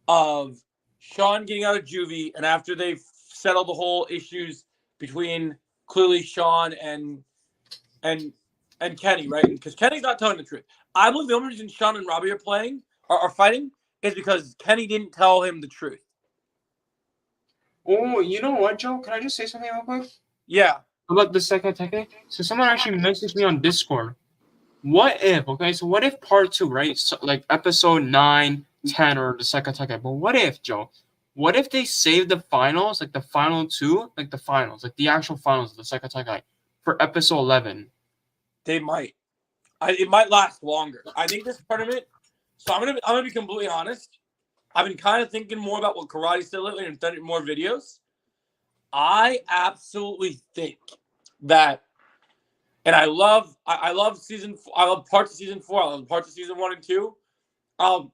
of Sean getting out of juvie, and after they've settled the whole issues between clearly Sean and Kenny, right? Because Kenny's not telling the truth. I believe the only reason Sean and Robbie are fighting is because Kenny didn't tell him the truth. Oh, you know what, Joe? Can I just say something real quick? Yeah. About the second technique? So someone actually messaged me on Discord. What if, so what if part 2, right? So, like episode 9, 10, or the second technique. But what if, Joe? What if they save the finals, like the final 2, like the finals, like the actual finals of the second technique for episode 11? They might. It might last longer. I think this tournament. So I'm gonna be completely honest. I've been kind of thinking more about what Karate said lately and done more videos. I absolutely think that, and I love season. I love parts of season 4. I love parts of season 1 and 2. I'll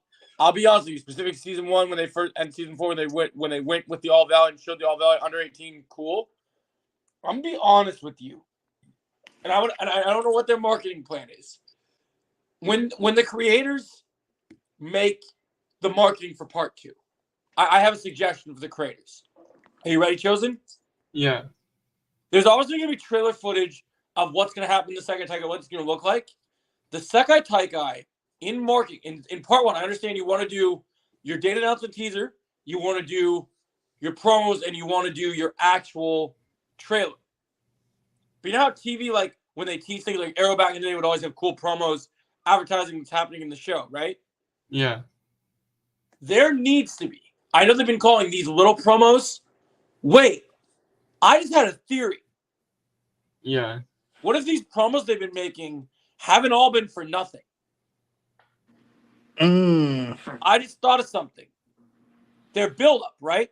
be honest with you. Specific season 1 when they first and season 4 when they went with the All Valley and showed the All Valley under 18 cool. I'm gonna be honest with you. And I don't know what their marketing plan is. When the creators make the marketing for part 2, I have a suggestion for the creators. Are you ready, Chosen? Yeah. There's obviously going to be trailer footage of what's going to happen in the Sekai Taikai, what it's going to look like. The Sekai Taikai in marketing, in part 1, I understand you want to do your date announcement teaser, you want to do your promos, and you want to do your actual trailer. But you know how TV, like, when they tease things like Arrow back in the day would always have cool promos advertising what's happening in the show, right? Yeah. There needs to be. I know they've been calling these little promos. Wait, I just had a theory. Yeah. What if these promos they've been making haven't all been for nothing? I just thought of something. They're build-up, right?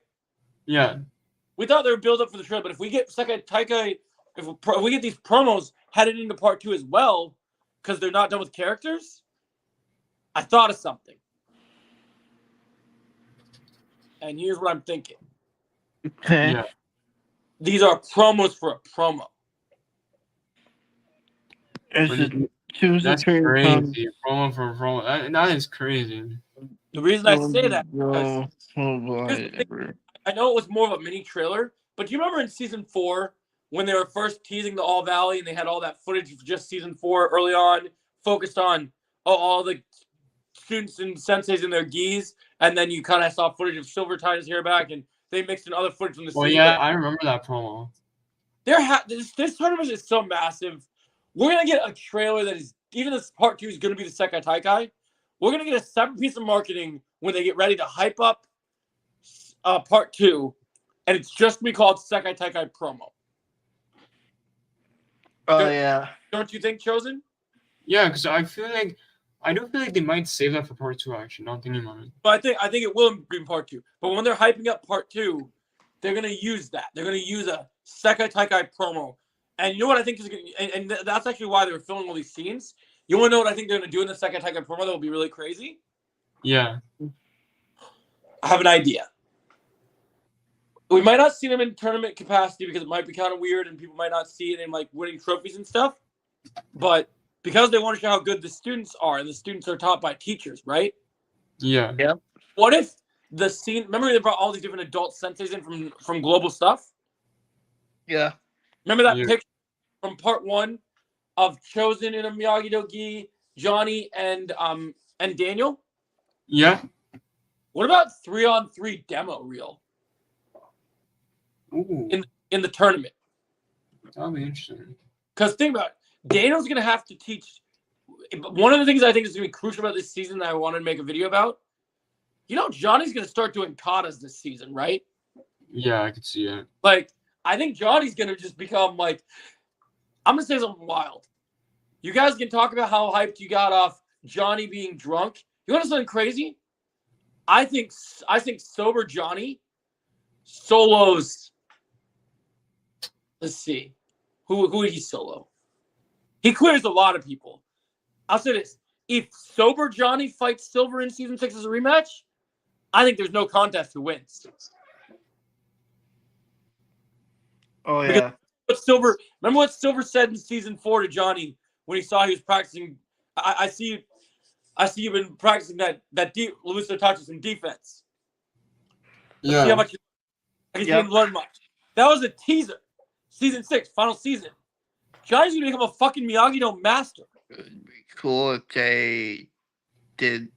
Yeah. We thought they were build-up for the trailer, but if we get Sekai Taikai, if we get these promos headed into part 2 as well, because they're not done with characters, I thought of something. And here's what I'm thinking. Okay. Yeah. These are promos for a promo. Choose That's the crazy. Promo for promo. That is crazy. The reason I say that is because I know it was more of a mini trailer, but do you remember in season 4 when they were first teasing the All Valley and they had all that footage of just season 4 early on, focused on all the students and senseis in their gis, and then you kind of saw footage of Silver tying his hair back, and they mixed in other footage from the season. Well, yeah, I remember that promo. This tournament is so massive. We're going to get a trailer that is, even this part 2 is going to be the Sekai Taikai. We're going to get a separate piece of marketing when they get ready to hype up part 2, and it's just going to be called Sekai Taikai promo. yeah. Don't you think, Chosen? Yeah, because I do feel like they might save that for part 2, actually, not thinking about it. But I think it will be in part 2. But when they're hyping up part 2, they're going to use that. They're going to use a Sekai Taikai promo. And you know what I think is going to, and that's actually why they were filming all these scenes. You want to know what I think they're going to do in the Sekai Taikai promo that will be really crazy? Yeah. I have an idea. We might not see them in tournament capacity because it might be kind of weird and people might not see it in like winning trophies and stuff. But because they want to show how good the students are, and the students are taught by teachers, right? Yeah. Yep. What if the scene? Remember they brought all these different adult senseis in from Global Stuff. Yeah. Remember that picture from part 1 of Chosen in a Miyagi-Do-gi, Johnny and Daniel? Yeah. What about 3-on-3 demo reel? Ooh. In the tournament? That'll be interesting. Because think about it. Daniel's going to have to teach. One of the things I think is going to be crucial about this season that I wanted to make a video about, Johnny's going to start doing katas this season, right? Yeah, I could see it. Like, I think Johnny's going to just become like, I'm going to say something wild. You guys can talk about how hyped you got off Johnny being drunk. You want to know something crazy? I think sober Johnny solos. Let's see. Who would he solo? He clears a lot of people. I'll say this. If sober Johnny fights Silver in season 6 as a rematch, I think there's no contest who wins. Oh Because yeah. remember what Silver said in season 4 to Johnny when he saw he was practicing. I see you've been practicing that deep Luisa touches in defense. Let's see how much. I guess you didn't learn much. That was a teaser. Season 6, final season. Johnny's gonna become a fucking Miyagi-Do master. It'd be cool if they did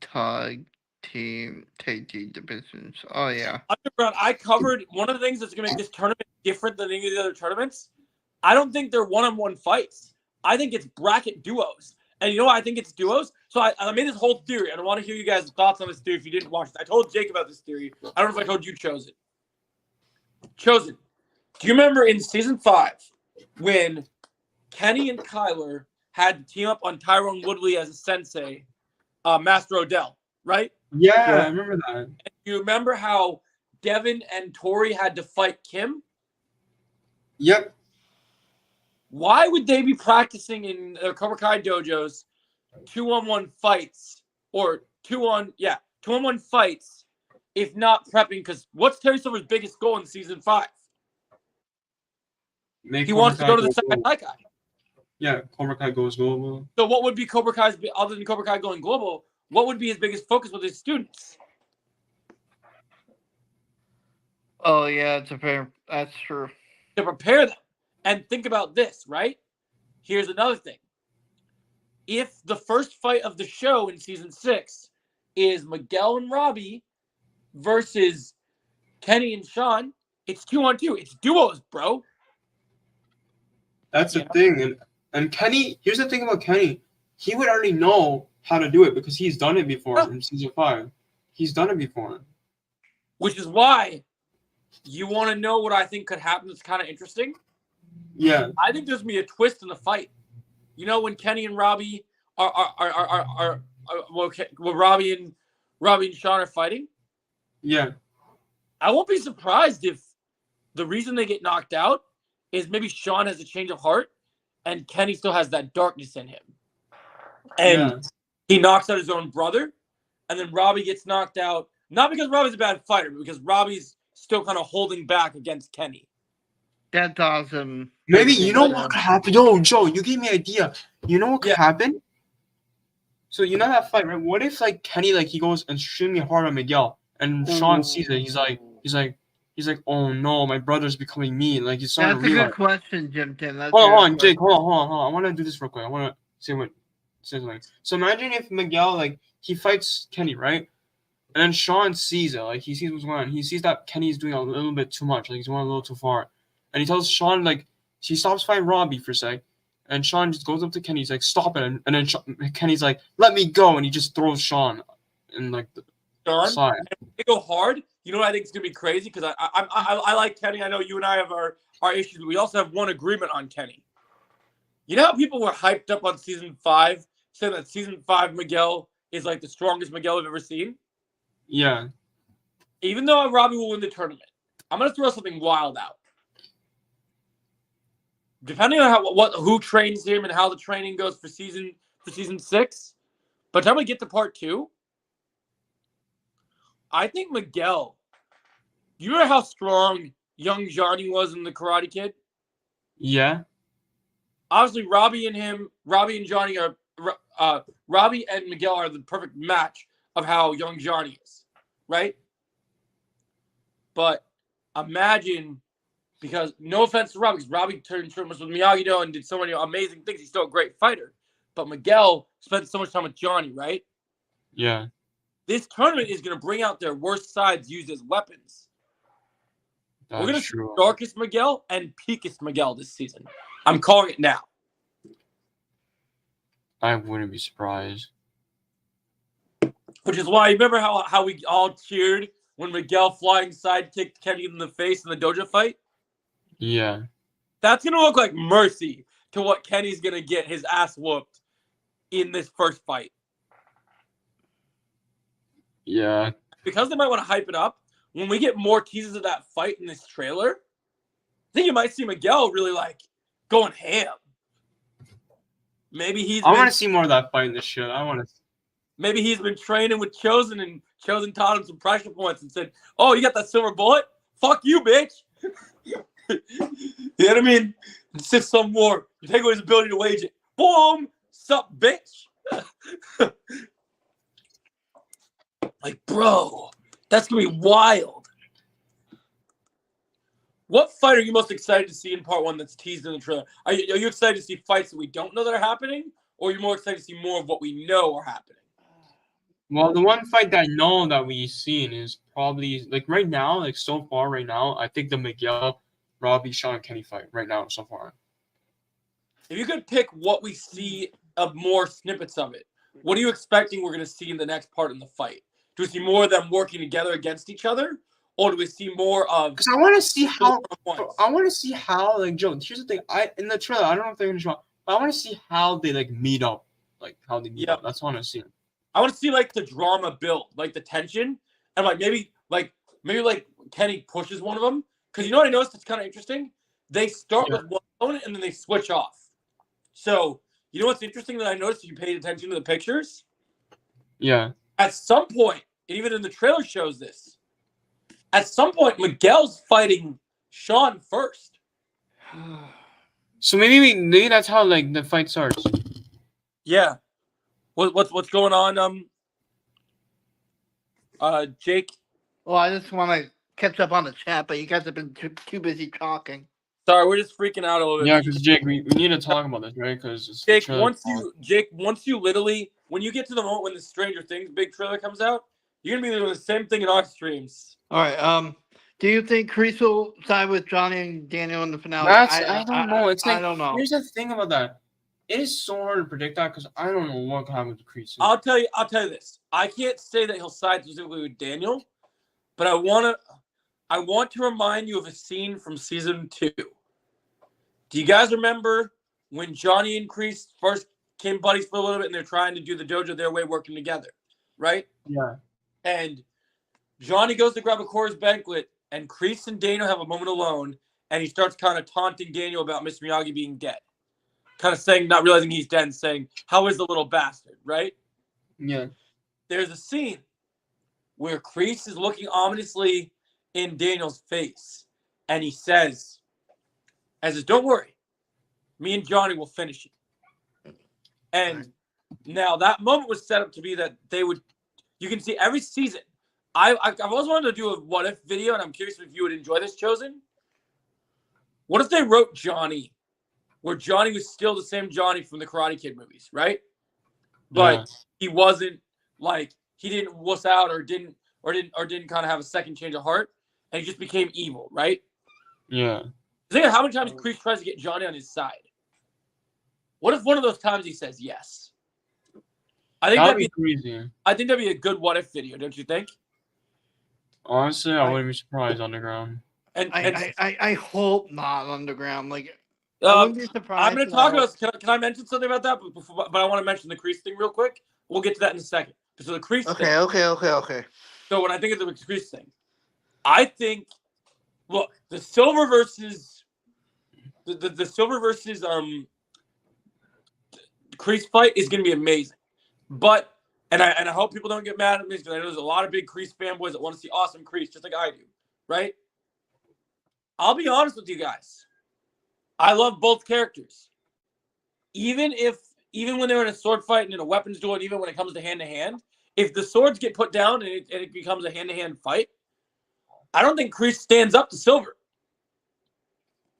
tag team divisions. Oh yeah. Underground, I covered one of the things that's gonna make this tournament different than any of the other tournaments. I don't think they're one-on-one fights. I think it's bracket duos. And you know why I think it's duos? So I made this whole theory. I want to hear you guys' thoughts on this theory if you didn't watch it. I told Jake about this theory. I don't know if I told you, Chosen. Chosen, do you remember in season 5 when Kenny and Kyler had to team up on Tyrone Woodley as a sensei, Master Odell, right? Yeah, I remember that. And you remember how Devin and Tori had to fight Kim? Yep. Why would they be practicing in their Cobra Kai dojos 2-on-1 fights or 2-on-1 fights if not prepping? Because what's Terry Silver's biggest goal in season 5? He wants to go to the Second Kai. Yeah, Cobra Kai goes global. So what would be Cobra Kai's, other than Cobra Kai going global, what would be his biggest focus with his students? Oh yeah, that's true. To prepare them. And think about this, right? Here's another thing. If the first fight of the show in season 6 is Miguel and Robbie versus Kenny and Sean, it's 2-on-2. It's duos, bro. That's the thing. And Kenny, here's the thing about Kenny. He would already know how to do it because he's done it before in season 5. He's done it before. Which is why you want to know what I think could happen that's kind of interesting? Yeah. I think there's going to be a twist in the fight. You know, when Kenny and Robbie well, Robbie and Sean are fighting? Yeah. I won't be surprised if the reason they get knocked out is maybe Sean has a change of heart and Kenny still has that darkness in him. And he knocks out his own brother, and then Robbie gets knocked out, not because Robbie's a bad fighter, but because Robbie's still kind of holding back against Kenny. That's awesome. Maybe, you know what could happen? Yo, Joe, you gave me an idea. You know what could happen? So, you know that fight, right? What if, like, Kenny, like, he goes extremely hard on Miguel, and Sean sees it. He's like, oh no, my brother's becoming mean. Like, he's starting to realize. That's a good question, Jim Tim. Hold on, Jake. Hold on. I want to do this real quick. I want to say something. So imagine if Miguel, like, he fights Kenny, right? And then Sean sees it. Like, he sees what's going on. He sees that Kenny's doing a little bit too much. Like, he's going a little too far. And he tells Sean, like, he stops fighting Robbie for a sec. And Sean just goes up to Kenny. He's like, stop it. And then Kenny's like, let me go. And he just throws Sean in, like, the side. They go hard. You know what I think is going to be crazy? Because I like Kenny. I know you and I have our issues, but we also have one agreement on Kenny. You know how people were hyped up on season 5, saying that season 5 Miguel is like the strongest Miguel I've ever seen? Yeah. Even though Robbie will win the tournament, I'm going to throw something wild out. Depending on who trains him and how the training goes for season 6, by the time we get to part 2, I think Miguel. You know how strong young Johnny was in the Karate Kid? Yeah. Obviously, Robbie and Miguel are the perfect match of how young Johnny is, right? But imagine, because no offense to Robbie, because Robbie turned so much with Miyagi-Do and did so many amazing things. He's still a great fighter. But Miguel spent so much time with Johnny, right? Yeah. This tournament is going to bring out their worst sides used as weapons. We're going to see darkest Miguel and peakest Miguel this season. I'm calling it now. I wouldn't be surprised. Which is why, you remember how we all cheered when Miguel flying sidekicked Kenny in the face in the dojo fight? Yeah. That's going to look like mercy to what Kenny's going to get his ass whooped in this first fight. Yeah. Because they might want to hype it up, when we get more teasers of that fight in this trailer, I think you might see Miguel really, like, going ham. Maybe I want to see more of that fight in this shit. Maybe he's been training with Chosen, and Chosen taught him some pressure points and said, "Oh, you got that silver bullet? Fuck you, bitch." You know what I mean? Insist some more. You take away his ability to wage it. Boom! Sup, bitch? Like, bro, that's gonna be wild. What fight are you most excited to see in part 1 that's teased in the trailer? Are you excited to see fights that we don't know that are happening? Or are you more excited to see more of what we know are happening? Well, the one fight that I know that we've seen is probably like right now, like so far right now, I think the Miguel, Robbie, Sean, Kenny fight right now so far. If you could pick what we see of more snippets of it, what are you expecting we're going to see in the next part in the fight? Do we see more of them working together against each other? Or do we see more of... Because I want to see how, like, Joe, here's the thing. In the trailer, I don't know if they're going to show up, but I want to see how they, like, meet up. Like, how they meet up. That's what I want to see. I want to see, like, the drama build, like, the tension. And, like, maybe Kenny pushes one of them. Because you know what I noticed that's kind of interesting? They start with one opponent and then they switch off. So, you know what's interesting that I noticed if you paid attention to the pictures? Yeah. At some point, even in the trailer shows this, at some point, Miguel's fighting Sean first. So maybe that's how, like, the fight starts. Yeah. What's going on, Jake? Well, I just want to catch up on the chat, but you guys have been too busy talking. Sorry, we're just freaking out a little bit. Yeah, because Jake, we need to talk about this, right? Because Jake, once you literally, when you get to the moment when the Stranger Things big trailer comes out, you're gonna be doing the same thing in our streams. All right. Do you think Kreese will side with Johnny and Daniel in the finale? I don't know. It's like, I don't know. Here's the thing about that. It is so hard to predict that because I don't know what happens to Kreese. I'll tell you this. I can't say that he'll side specifically with Daniel, but I want to remind you of a scene from season 2. Do you guys remember when Johnny and Kreese first became buddies for a little bit and they're trying to do the dojo their way, working together, right? Yeah. And Johnny goes to grab a Coors Banquet, and Kreese and Daniel have a moment alone, and he starts kind of taunting Daniel about Mr. Miyagi being dead. Kind of saying, not realizing he's dead, and saying, "How is the little bastard?" Right? Yeah. There's a scene where Kreese is looking ominously in Daniel's face, and he says, "Don't worry, me and Johnny will finish it." And now that moment was set up to be that they would. You can see every season. I've always wanted to do a what if video, and I'm curious if you would enjoy this, Chosen. What if they wrote Johnny, where Johnny was still the same Johnny from the Karate Kid movies, right? But he wasn't like he didn't wuss out or didn't kind of have a second change of heart, and he just became evil, right? Yeah. Think of how many times Kreese tries to get Johnny on his side. What if one of those times he says yes? I think that'd be crazy. I think that'd be a good what if video, don't you think? Honestly, I wouldn't be surprised. Underground. And I hope not Underground. Like, I wouldn't be surprised. I'm going to talk about. Can I mention something about that? But I want to mention the Kreese thing real quick. We'll get to that in a second. So the Kreese thing. Okay. So when I think of the Kreese thing, I think, look, the silver versus Kreese fight is going to be amazing. But and I hope people don't get mad at me because I know there's a lot of big Kreese fanboys that want to see awesome Kreese just like I do, right? I'll be honest with you guys. I love both characters. Even when they're in a sword fight and in a weapons duel, and even when it comes to hand, if the swords get put down and it becomes a hand-to-hand fight, I don't think Kreese stands up to Silver.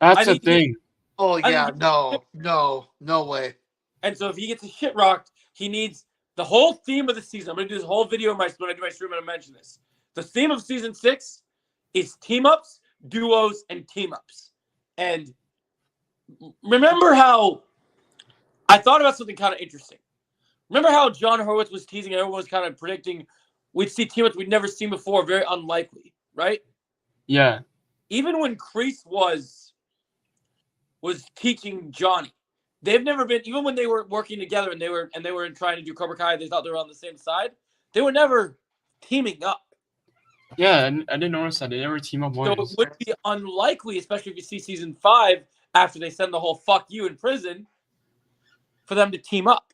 That's the thing. Oh yeah, no way. And so if he gets his shit rocked, he needs the whole theme of the season. I'm gonna do this whole video when I do my stream. I'm gonna mention this. The theme of season 6 is team ups, duos, and team ups. And remember how I thought about something kind of interesting. Remember how John Horowitz was teasing and everyone was kind of predicting we'd see team ups we'd never seen before, very unlikely, right? Yeah. Even when Kreese was teaching Johnny, they've never been, even when they were working together and they were trying to do Cobra Kai, they thought they were on the same side. They were never teaming up. Yeah, I didn't notice that. They never team up once. So it would be unlikely, especially if you see season 5, after they send the whole fuck you in prison, for them to team up.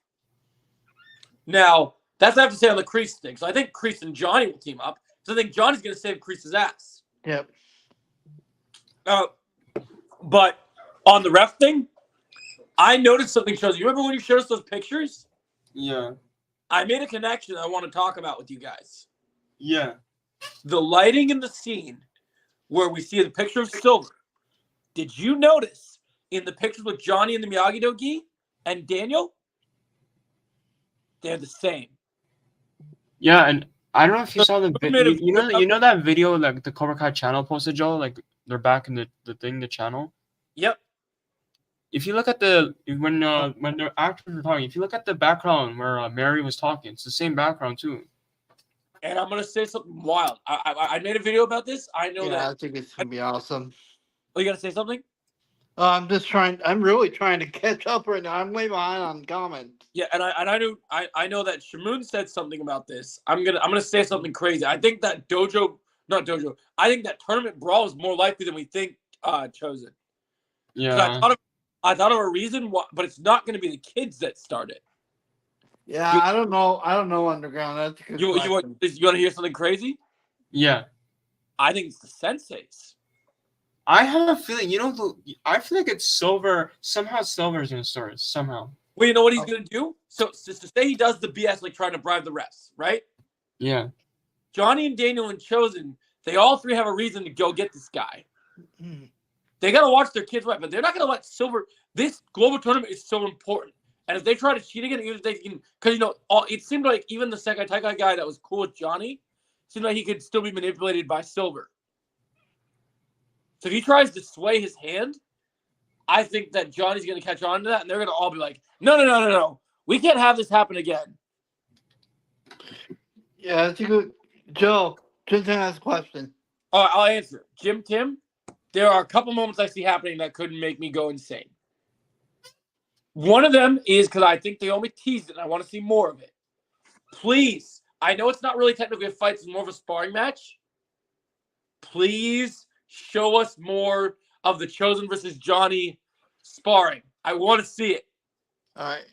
Now, That's what I have to say on the Kreese thing. So I think Kreese and Johnny will team up. So I think Johnny's going to save Kreese's ass. Yep. But on the ref thing, I noticed something, Shows. You remember when you showed us those pictures? Yeah. I made a connection I want to talk about with you guys. Yeah. The lighting in the scene where we see the picture of Silver. Did you notice in the pictures with Johnny and the Miyagi-Do-Gi and Daniel? They're the same. Yeah, and I don't know if you saw the made a video. You know that video like the Cobra Kai channel posted, Joe? Like they're back in the channel. Yep. If you look at when the actors were talking, if you look at the background where Mary was talking, it's the same background too. And I'm gonna say something wild. I made a video about this. I know that. I think it's gonna be awesome. Oh, you gotta say something? I'm really trying to catch up right now. I'm way behind on comments. Yeah, and I know that Shamoon said something about this. I'm gonna say something crazy. I think that I think that tournament brawl is more likely than we think. Chosen. Yeah. I thought of a reason why, but it's not gonna be the kids that start it. Yeah, I don't know. Underground. That's a good You want to hear something crazy? Yeah. I think it's the senseis. I have a feeling, I feel like it's Silver. Somehow Silver is going to start it. Somehow. Well, you know what he's going to do? So to say he does the BS, like trying to bribe the refs, right? Yeah. Johnny and Daniel and Chosen, they all three have a reason to go get this guy. Mm-hmm. They got to watch their kids right, but they're not going to let Silver. This global tournament is so important. And if they try to cheat again, even if they can, because, it seemed like even the Sekai Taikai guy that was cool with Johnny, seemed like he could still be manipulated by Silver. So if he tries to sway his hand, I think that Johnny's going to catch on to that, and they're going to all be like, no. We can't have this happen again. Yeah, that's a good... Joe, just ask a question. I'll answer. Jim Tim, there are a couple moments I see happening that could make me go insane. One of them is because I think they only teased it, and I want to see more of it. Please, I know it's not really technically a fight, it's more of a sparring match. Please show us more of the Chosen versus Johnny sparring. I want to see it. All right.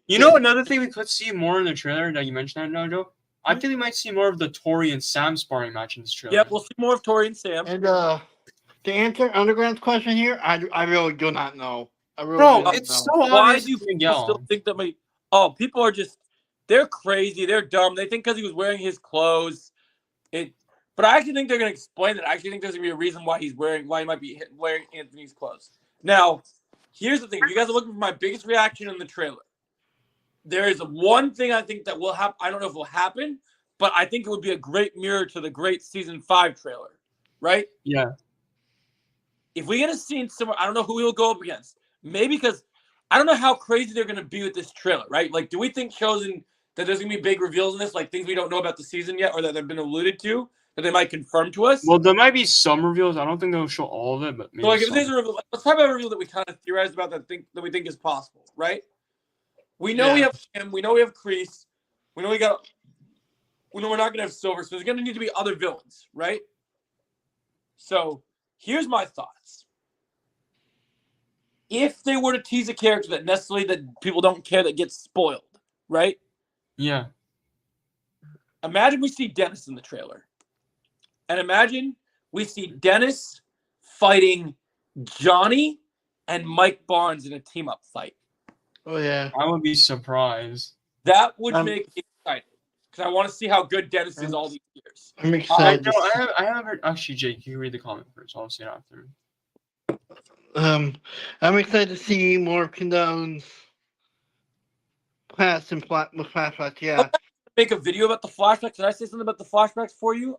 Another thing we could see more in the trailer that you mentioned, Joe? I think we might see more of the Tori and Sam sparring match in this trailer. Yep, we'll see more of Tori and Sam. And to answer Underground's question here, I really do not know. It's so obvious. Why do people still think that people are just, they're crazy, they're dumb. They think because he was wearing his clothes. But I actually think they're going to explain it. I actually think there's going to be a reason why he might be wearing Anthony's clothes. Now, here's the thing. If you guys are looking for my biggest reaction in the trailer, there is one thing I think that will happen. I don't know if it will happen, but I think it would be a great mirror to the great season 5 trailer, right? Yeah. If we get a scene somewhere, I don't know who he'll go up against. Maybe because I don't know how crazy they're going to be with this trailer, right? Like, do we think Chosen that there's going to be big reveals in this, like things we don't know about the season yet or that have been alluded to? That they might confirm to us. Well, there might be some reveals. I don't think they'll show all of it, but maybe. So, like, if some. there's a reveal, let's talk about a reveal that we kind of theorized about that we think is possible, right? We know we have him. We know we have Kreese. We know we're not going to have Silver, so there's going to need to be other villains, right? So, here's my thoughts. If they were to tease a character that people don't care that gets spoiled, right? Yeah. Imagine we see Dennis in the trailer. And imagine we see Dennis fighting Johnny and Mike Barnes in a team-up fight. Oh, yeah. I would be surprised. That would make me excited. Because I want to see how good Dennis is all these years. I'm excited. I haven't heard... Actually, Jake, you read the comment first. I'll say it after. I'm excited to see more of Condone's past and flashbacks, yeah. Make a video about the flashbacks. Did I say something about the flashbacks for you?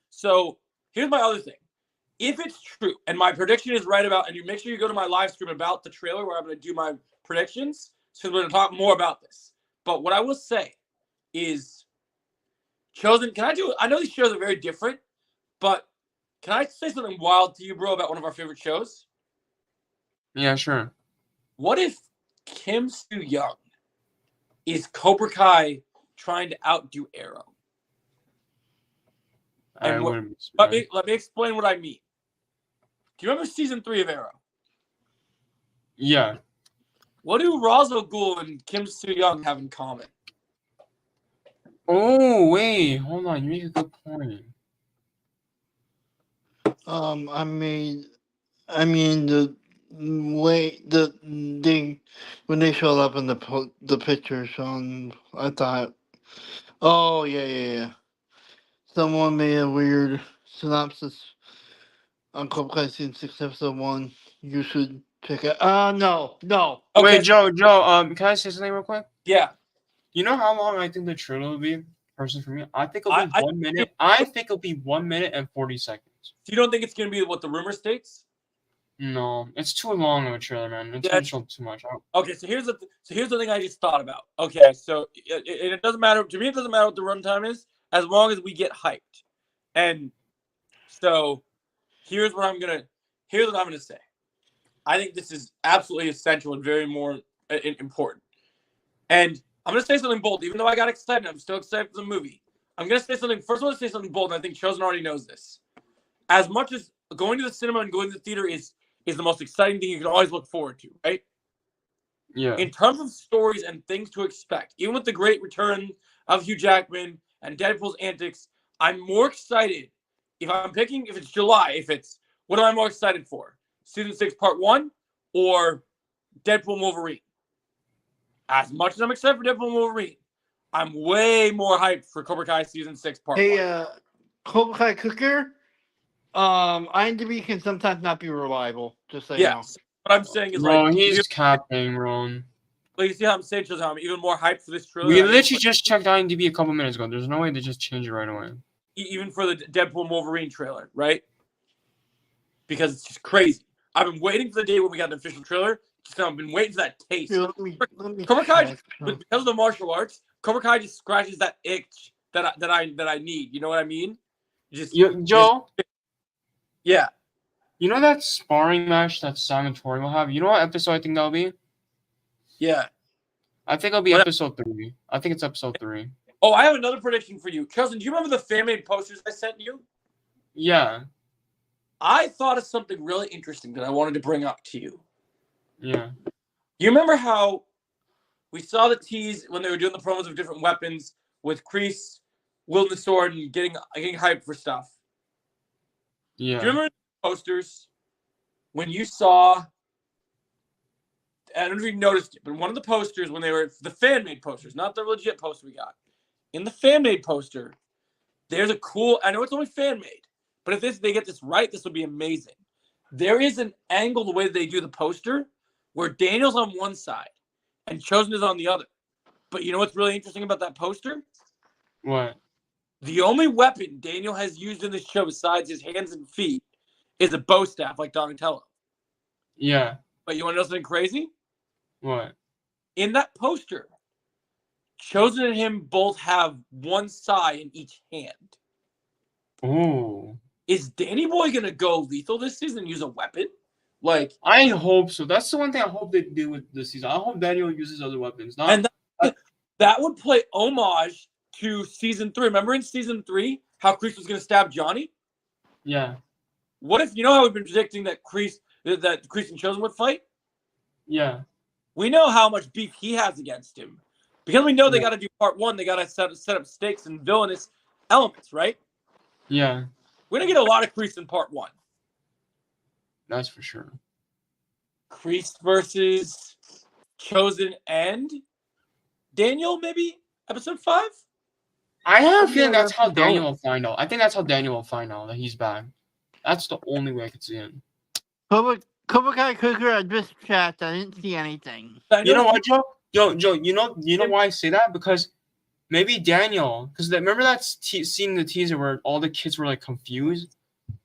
So here's my other thing. If it's true, and my prediction is right about, and you make sure you go to my live stream about the trailer where I'm going to do my predictions, because we're going to talk more about this. But what I will say is, Chosen, I know these shows are very different, but can I say something wild to you, bro, about one of our favorite shows? Yeah, sure. What if Kim Soo-young is Cobra Kai trying to outdo Arrow? And let me explain what I mean. Do you remember season 3 of Arrow? Yeah. What do Ra's al Ghul and Kim Soo-young have in common? Oh wait, hold on. You make a good point. I mean the way they when they showed up in the pictures on, I thought, oh yeah. Someone made a weird synopsis on Cobra Kai season 6 episode 1. You should check it. No. Okay, Wait, Joe. Can I say something real quick? yeah, You know how long I think the trailer will be? Personally, for me, I think it'll be I 1 minute. I think it'll be 1 minute and 40 seconds. you don't think it's gonna be what the rumor states? No, it's too long of a trailer, man. It's Yeah, gonna show too much. Okay, so here's the thing I just thought about. Okay, so it doesn't matter to me. It doesn't matter what the runtime is, as long as we get hyped. And so here's what I'm gonna say. I think this is absolutely essential and very more important. And I'm gonna say something bold, even though I got excited. I'm still excited for the movie. I'm gonna say something. First, I want to say something bold, and I think Chosen already knows this. As much as going to the cinema and going to the theater is the most exciting thing you can always look forward to, right? Yeah. In terms of stories and things to expect, even with the great return of Hugh Jackman and Deadpool's antics, I'm more excited if it's July, what am I more excited for? Season 6, Part 1 or Deadpool and Wolverine? As much as I'm excited for Deadpool and Wolverine, I'm way more hyped for Cobra Kai Season 6, Part 1. Hey, Cobra Kai Cooker, IMDb can sometimes not be reliable, just so you know. Yes. What I'm saying is, Bro, like, he's capping, bro. like, you see how I'm saying, how I'm even more hyped for this trailer? We literally just checked IMDb a couple minutes ago. There's no way to just change it right away. Even for the Deadpool and Wolverine trailer, right? Because it's just crazy. I've been waiting for the day when we got an official trailer. I've been waiting for that taste. Here, let me Cobra Kai, check. because of the martial arts, Cobra Kai just scratches that itch that I need. You know what I mean? Joe, Yeah. you know that sparring match that Simon Tori will have? You know what episode I think that'll be? Yeah. I think it'll be episode 3. I think it's episode 3. Oh, I have another prediction for you. Chosen, do you remember the fan-made posters I sent you? Yeah. I thought of something really interesting that I wanted to bring up to you. Yeah. You remember how we saw the tease when they were doing the promos of different weapons with Kreese wielding the sword and getting hyped for stuff? Yeah. Do you remember the posters when you saw? I don't know if you noticed it, but one of the posters when they were the fan-made posters, not the legit poster we got. In the fan-made poster, there's a cool. I know it's only fan-made, but if they get this right, this will be amazing. There is an angle the way they do the poster where Daniel's on one side and Chosen is on the other. But you know what's really interesting about that poster? What? The only weapon Daniel has used in this show besides his hands and feet is a bow staff like Donatello. Yeah. But you want to know something crazy? What? In that poster, Chosen and him both have one sai in each hand. Ooh. Is Danny Boy going to go lethal this season and use a weapon? Like, I hope so. That's the one thing I hope they do with this season. I hope Daniel uses other weapons. And that would play homage to season 3. Remember in season 3 how Kreese was going to stab Johnny? Yeah. What if, you know how we've been predicting that Kreese and Chosen would fight? Yeah. We know how much beef he has against him. Because we know they got to do part 1, they got to set up stakes and villainous elements, right? Yeah. We're going to get a lot of Kreese in part 1. That's for sure. Kreese versus Chosen and Daniel, maybe? Episode 5? I have a feeling Yeah, that's how that's Daniel will find out. I think that's how Daniel will find out that he's back. That's the only way I could see him. Cobra Kai Cooker, I just checked. I didn't see anything. You know what, Joe? Joe, you know why I say that? Because maybe Daniel, because remember that scene in the teaser where all the kids were like confused?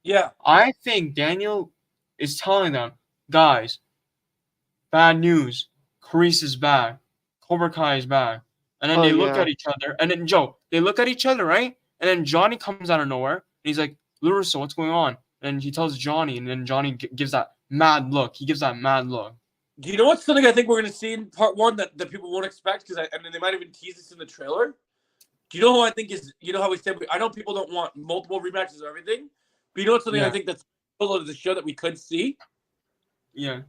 Yeah. I think Daniel is telling them, guys, bad news. Kreese is back. Cobra Kai is back. And then they look at each other. And then, Joe, they look at each other, right? And then Johnny comes out of nowhere. And he's like, LaRusso, what's going on? And he tells Johnny. And then Johnny gives that mad look. He gives that mad look. Do you know what's something I think we're going to see in part 1 that people won't expect? Because I mean, they might even tease this in the trailer. Do you know who I think is, you know how we said, I know people don't want multiple rematches of everything. But you know what's something I think that's cool of the show that we could see? Yeah.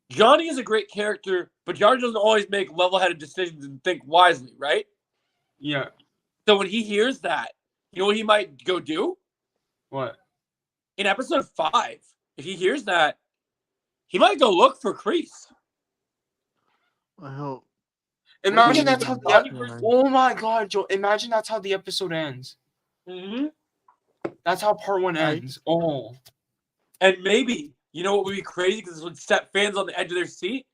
Johnny is a great character, but Johnny doesn't always make level-headed decisions and think wisely, right? Yeah. So when he hears that, you know what he might go do? What? In episode 5, if he hears that, he might go look for Kreese. I hope. Imagine Look at that's how. Johnny Oh my God, Joe! Imagine that's how the episode ends. Mm-hmm. That's how part 1 ends. Oh. And maybe, you know what would be crazy? Because this would set fans on the edge of their seat.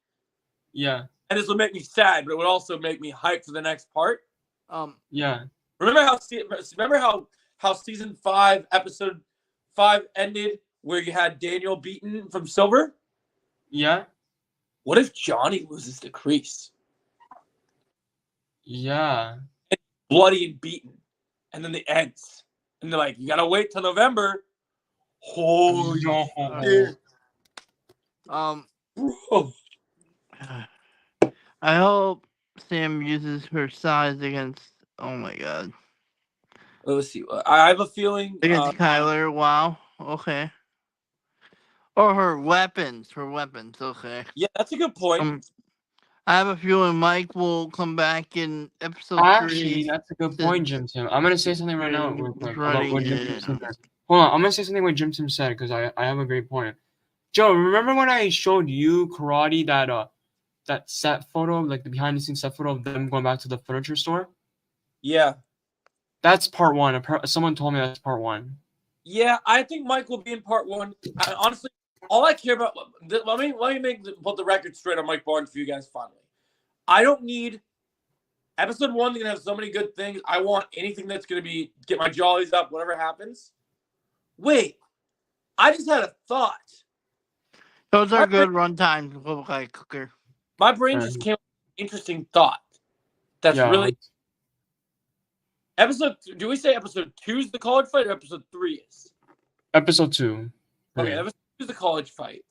Yeah. And this would make me sad, but it would also make me hyped for the next part. Yeah. Remember how season 5, episode 5 ended where you had Daniel beaten from Silver? Yeah. What if Johnny loses to Kreese? Yeah. Bloody and beaten. And then the ends. And they're like, you gotta wait till November. Holy shit. Bro. I hope Sam uses her size against. Oh my god. Let's see. I have a feeling. Against Kyler. Wow. Okay. Or her weapons. Okay. Yeah, that's a good point. I have a feeling Mike will come back in episode 3. Actually, that's a good point, Jim Tim. I'm gonna say something right now, real quick, about what Jim Tim said. Hold on, I'm gonna say something what Jim Tim said because I have a great point. Joe, remember when I showed you karate that set photo, like the behind the scenes set photo of them going back to the furniture store? Yeah. That's part 1. Someone told me that's part 1. Yeah, I think Mike will be in part 1. Honestly, all I care about. Let me put the record straight on Mike Barnes for you guys finally. I don't need episode 1. They're gonna have so many good things. I want anything that's gonna be get my jollies up, whatever happens. Wait, I just had a thought. Those are good runtimes. Like Cooker. My brain just came up with an interesting thought. That's really episode. Do we say episode 2 is the college fight or episode 3 is? Episode 2. Okay, episode 2 is the college fight.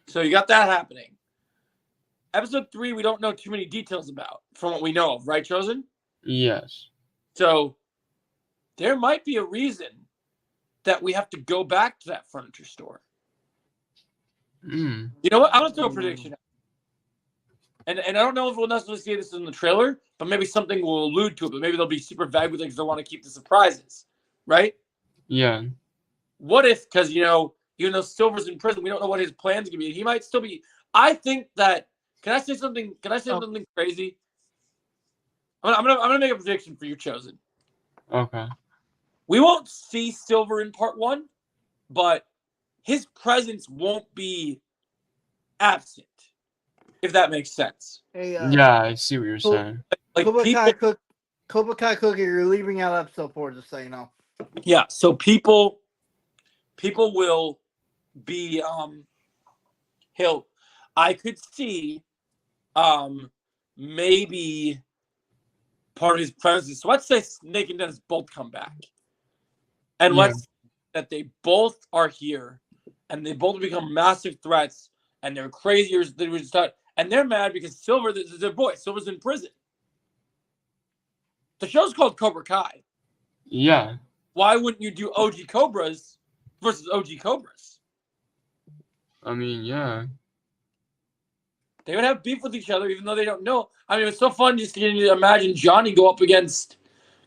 So you got that happening. Episode 3, we don't know too many details about from what we know of, right, Chosen? Yes. So there might be a reason that we have to go back to that furniture store. You know what? I'm going to throw a prediction out. And I don't know if we'll necessarily see this in the trailer, but maybe something will allude to it. But maybe they'll be super vague with it because they want to keep the surprises, right? Yeah. What if, because, even though Silver's in prison, we don't know what his plans are going to be. He might still be. I think that. Can I say something? Something crazy? I'm gonna make a prediction for you, Chosen. Okay. We won't see Silver in part 1, but his presence won't be absent. If that makes sense. Hey, yeah, I see what you're saying. Like Cobra Kai Cookie, you're leaving out episode 4, just so you know. Yeah, so people will be I could see maybe part of his presence. So let's say Snake and Dennis both come back. And let's say that they both are here and they both become massive threats and they're crazier than we just thought. And they're mad because Silver, their boy, Silver's in prison. The show's called Cobra Kai. Yeah. Why wouldn't you do OG Cobras versus OG Cobras? I mean, yeah. They would have beef with each other, even though they don't know. I mean, it's so fun just to imagine Johnny go up against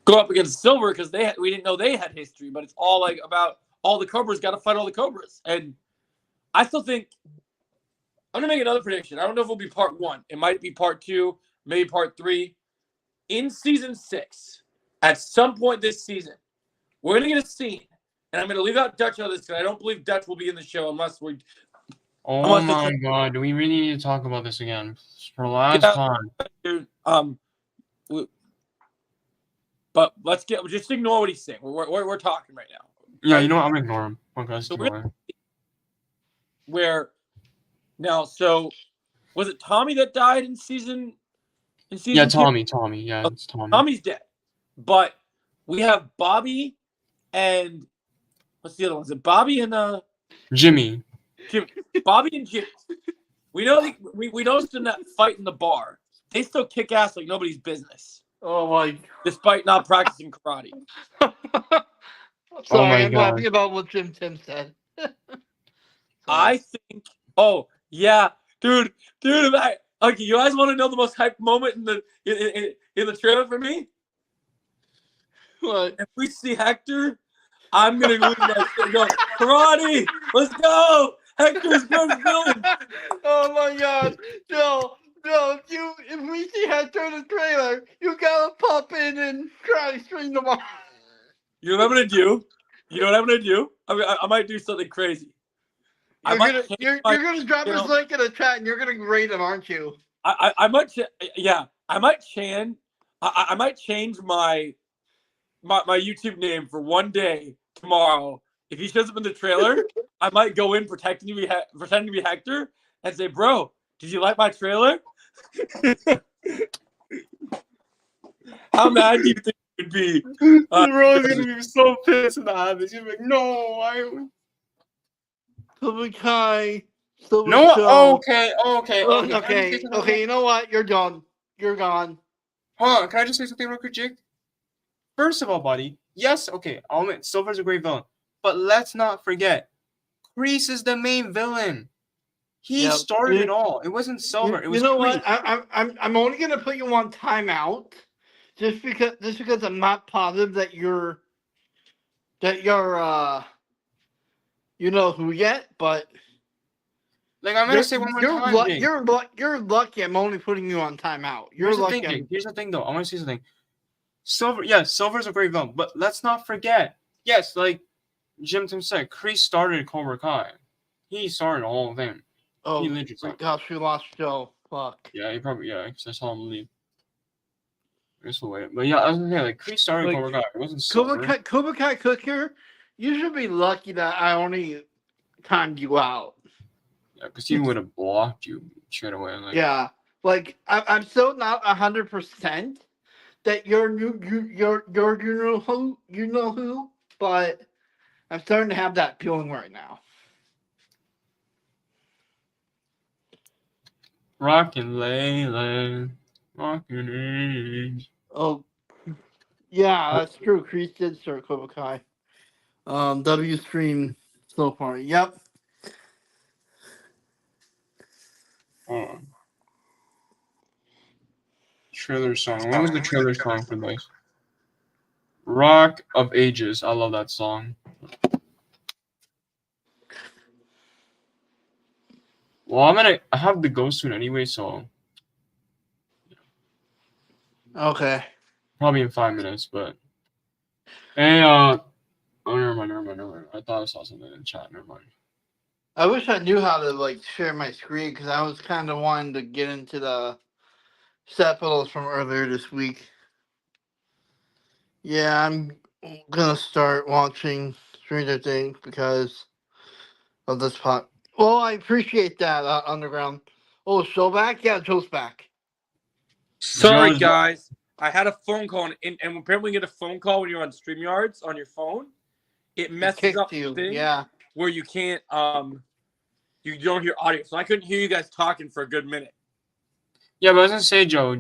Silver because we didn't know they had history, but it's all like about all the Cobras got to fight all the Cobras. And I still think I'm gonna make another prediction. I don't know if it'll be part 1. It might be part 2, maybe part 3. In season 6, at some point this season, we're gonna get a scene, and I'm gonna leave out Dutch on this because I don't believe Dutch will be in the show unless we. Oh my God! Do we really need to talk about this again for the last time? Dude, but let's just ignore what he's saying. We're talking right now. Yeah, you know what? I'm gonna ignore him. Okay, so so was it Tommy that died in season? Yeah, Tommy. Yeah, it's Tommy. Tommy's dead, but we have Bobby and what's the other one? Is it Bobby and Jimmy? Bobby and Jimmy. We know we noticed in that fight in the bar, they still kick ass like nobody's business. Oh my! Despite not practicing karate. Sorry, I'm laughing about what Jim Tim said. I think. Oh yeah, dude. Okay, you guys want to know the most hype moment in the trailer for me? What? If we see Hector, I'm gonna lose my shit and go, karate, let's go! Hector's good villain. Oh my god. No, if we see Hector in the trailer, you gotta pop in and try to stream them all. You know what I'm gonna do? I might do something crazy. You're gonna drop his channel. link in the chat and you're gonna rate him, aren't you? I might I might change my YouTube name for one day tomorrow. If he shows up in the trailer, I might go in pretending to be Hector and say, "Bro, did you like my trailer?" How mad do you think it would be? Ro's gonna be so pissed in the habits. He's like, no, Cobra Kai. No, Show. okay. Okay. You know what? You're done. You're gone. Hold on, can I just say something real quick, Jake? First of all, buddy, yes, okay, I'll admit Silver's a great villain, but let's not forget, Kreese is the main villain. He started it all. It wasn't Silver. It was. You know Kreese. what? I'm only gonna put you on timeout, just because I'm not positive that you're you know who yet, but. Like, I'm gonna say one more time, Jake. You're lucky. I'm only putting you on timeout. You're lucky. Here's the thing, though. I want to say something. Silver's a great villain, but let's not forget. Yes, like Jim Tim said, Kreese started Cobra Kai. He started the whole thing. Oh my gosh, we lost Joe. Fuck. Yeah, because I saw him leave. This will wait. But yeah, I was gonna say, like, Kreese started Cobra Kai. It wasn't Silver. Cobra Kai Cooker, you should be lucky that I only timed you out. Yeah, because he would have blocked you straight away. Like, yeah, like I'm still not 100% that you're you know who, but I'm starting to have that feeling right now. Rockin' Layla, rockin' Age. Oh, yeah, that's true. Kreese did start Cobra Kai. W stream so far. Yep. Trailer song. What was the trailer song for this? Rock of Ages. I love that song. Well, I have to go soon anyway, so. Okay. Probably in 5 minutes, but. Hey, oh, never mind. I thought I saw something in the chat. Never mind. I wish I knew how to like share my screen because I was kind of wanting to get into the Sepitals from earlier this week. Yeah, I'm gonna start watching Stranger Things because of this pot. Well, I appreciate that, Underground. Oh, Joe back? Yeah, Joe's back. Sorry, guys. I had a phone call, and apparently you get a phone call when you're on StreamYards on your phone. It messes up you. The thing Yeah. where you can't you don't hear audio. So I couldn't hear you guys talking for a good minute. Yeah, but I was gonna say, Joe.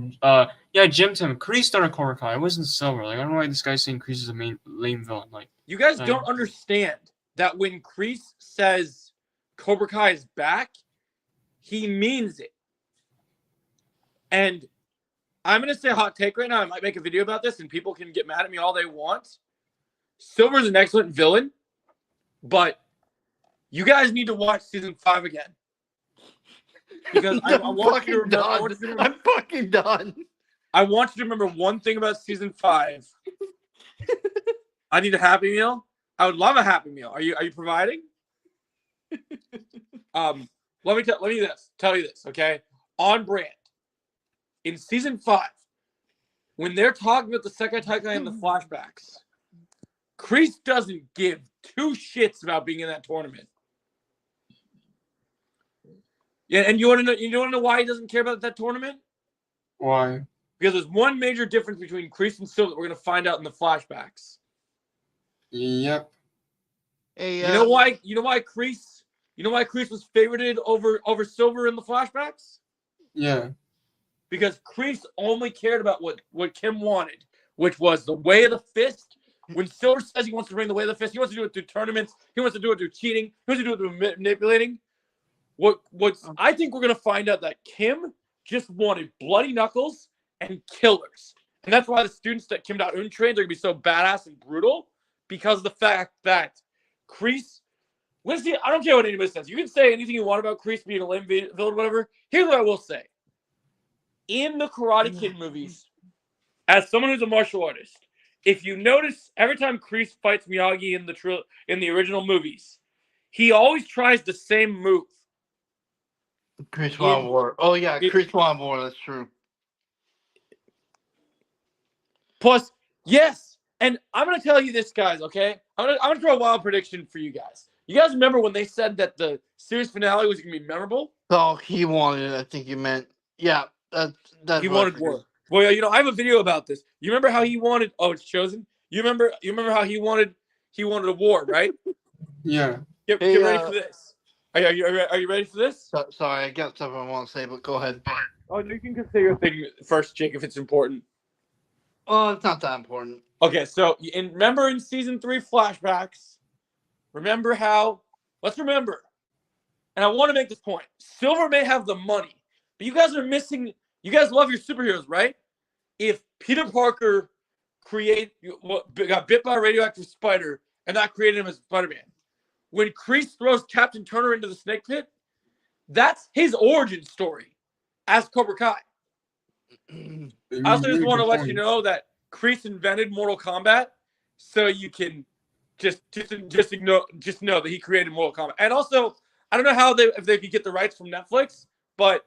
Yeah, Jim Tim. Kreese started Cobra Kai. It wasn't Silver. Like, I don't know why this guy's saying Kreese is a main lame villain. Like, you guys don't understand that when Kreese says Cobra Kai is back, he means it. And I'm gonna say a hot take right now. I might make a video about this, and people can get mad at me all they want. Silver's an excellent villain, but you guys need to watch season 5 again. Because I want you to remember. I'm fucking done. I want you to remember one thing about season 5. I need a Happy Meal. I would love a Happy Meal. Are you providing? Let me tell you this, okay? On brand. In season 5, when they're talking about the Sekai Taikai and the flashbacks, Kreese doesn't give 2 shits about being in that tournament. Yeah, and you want to know why he doesn't care about that tournament? Why? Because there's one major difference between Kreese and Silver that we're going to find out in the flashbacks. Yep. Hey, you know why Kreese was favorited over Silver in the flashbacks? Yeah. Because Kreese only cared about what Kim wanted, which was the way of the fist. When Silver says he wants to bring the way of the fist, he wants to do it through tournaments. He wants to do it through cheating. He wants to do it through manipulating. I think we're going to find out that Kim just wanted bloody knuckles and killers. And that's why the students that Kim Da-eun trains are going to be so badass and brutal, because of the fact that Kreese, I don't care what anybody says. You can say anything you want about Kreese being a lame villain, whatever. Here's what I will say. In the Karate Kid movies, as someone who's a martial artist, if you notice, every time Kreese fights Miyagi in the original movies, he always tries the same move. Chris Von War. Oh yeah, Chris Von War. That's true. Plus, yes, and I'm gonna tell you this, guys. Okay, I'm gonna throw a wild prediction for you guys. You guys remember when they said that the series finale was gonna be memorable? Oh, he wanted it. I think you meant. Yeah, that's he wanted war. Well, I have a video about this. You remember how he wanted? Oh, it's chosen. You remember how he wanted a war, right? Yeah. Get ready for this. Are you ready for this? Sorry, I got something I want to say, but go ahead. Oh, you can say your thing first, Jake, if it's important. Oh, it's not that important. Okay, so remember in season 3 flashbacks, let's remember, and I want to make this point. Silver may have the money, but you guys love your superheroes, right? If Peter Parker got bit by a radioactive spider and that created him as Spider-Man, when Kreese throws Captain Turner into the snake pit, that's his origin story as Cobra Kai. I also just want to let you know that Kreese invented Mortal Kombat, so you can just know that he created Mortal Kombat. And also, I don't know if they could get the rights from Netflix, but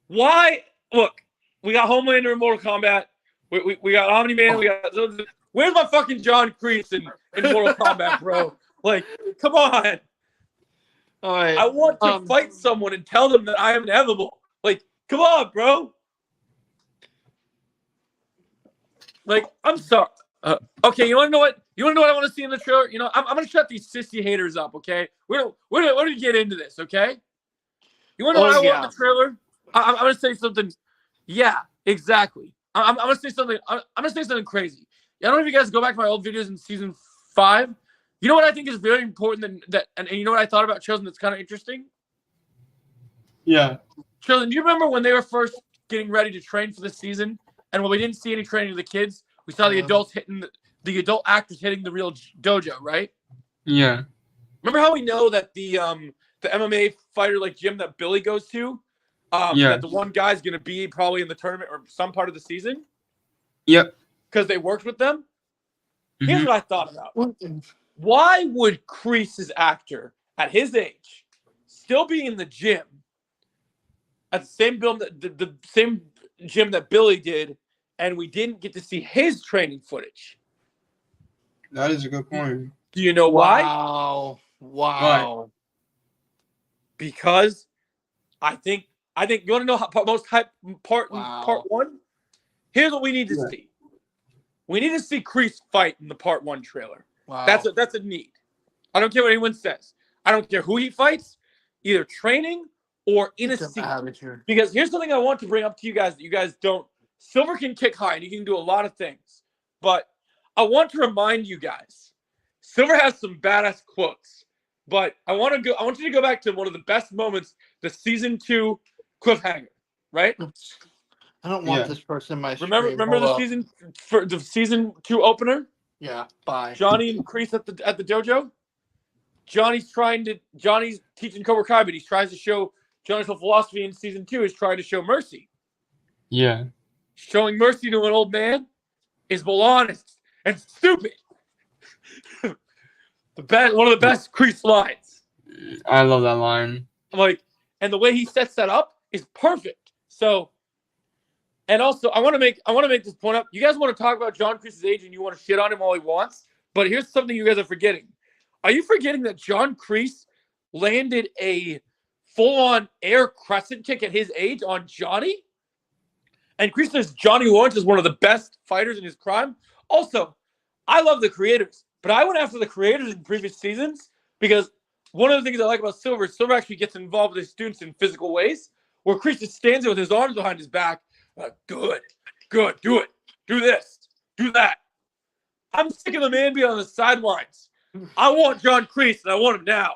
why? Look, we got Homelander in Mortal Kombat. We got Omni-Man. Where's my fucking John Kreese in Mortal Kombat, bro? Like, come on. All right. I want to fight someone and tell them that I am inevitable. Like, come on, bro. Like, I'm sorry. Okay, you want to know what? You want to know what I want to see in the trailer? I'm gonna shut these sissy haters up. Okay, we're gonna get into this. Okay. You want to know what I want in the trailer? I'm gonna say something. Yeah, exactly. I'm gonna say something. I'm gonna say something crazy. I don't know if you guys go back to my old videos in season 5. You know what I think is very important and you know what I thought about Chosen that's kind of interesting? Yeah. Chosen, do you remember when they were first getting ready to train for this season? And when we didn't see any training of the kids, we saw the adults hitting the adult actors hitting the real dojo, right? Yeah. Remember how we know that the MMA fighter like gym that Billy goes to, that the one guy's gonna be probably in the tournament or some part of the season? Yep. Because they worked with them. Here's what I thought about. Why would Kreese's actor at his age still be in the gym at the same the same gym that Billy did, and we didn't get to see his training footage? That is a good point. Do you know why? Wow. Why? Because I think you want to know how most hype part 1? Here's what we need to see. We need to see Kreese fight in the part 1 trailer. Wow. That's a need. I don't care what anyone says. I don't care who he fights, either training or in a scene. Because here's something I want to bring up to you guys that you guys don't. Silver can kick high and he can do a lot of things. But I want to remind you guys, Silver has some badass quotes. But I want you to go back to one of the best moments, the season 2 cliffhanger, right? I don't want this person in my stream. Remember the season 2 opener? Yeah, bye. Johnny and Kreese at the dojo. Johnny's teaching Cobra Kai, but he tries to show Johnny's whole philosophy in season 2 is trying to show mercy. Yeah. Showing mercy to an old man is honest and stupid. One of the best Kreese lines. I love that line. And the way he sets that up is perfect. So, and also I want to make this point up. You guys want to talk about John Kreese's age and you want to shit on him all he wants, but here's something you guys are forgetting. Are you forgetting that John Kreese landed a full-on air crescent kick at his age on Johnny? And Kreese says Johnny Lawrence is one of the best fighters in his prime. Also, I love the creators, but I went after the creators in previous seasons because one of the things I like about Silver is Silver actually gets involved with his students in physical ways, where Kreese just stands there with his arms behind his back. Good, do it, do this, do that. I'm sick of the man being on the sidelines. I want John Kreese, and I want him now.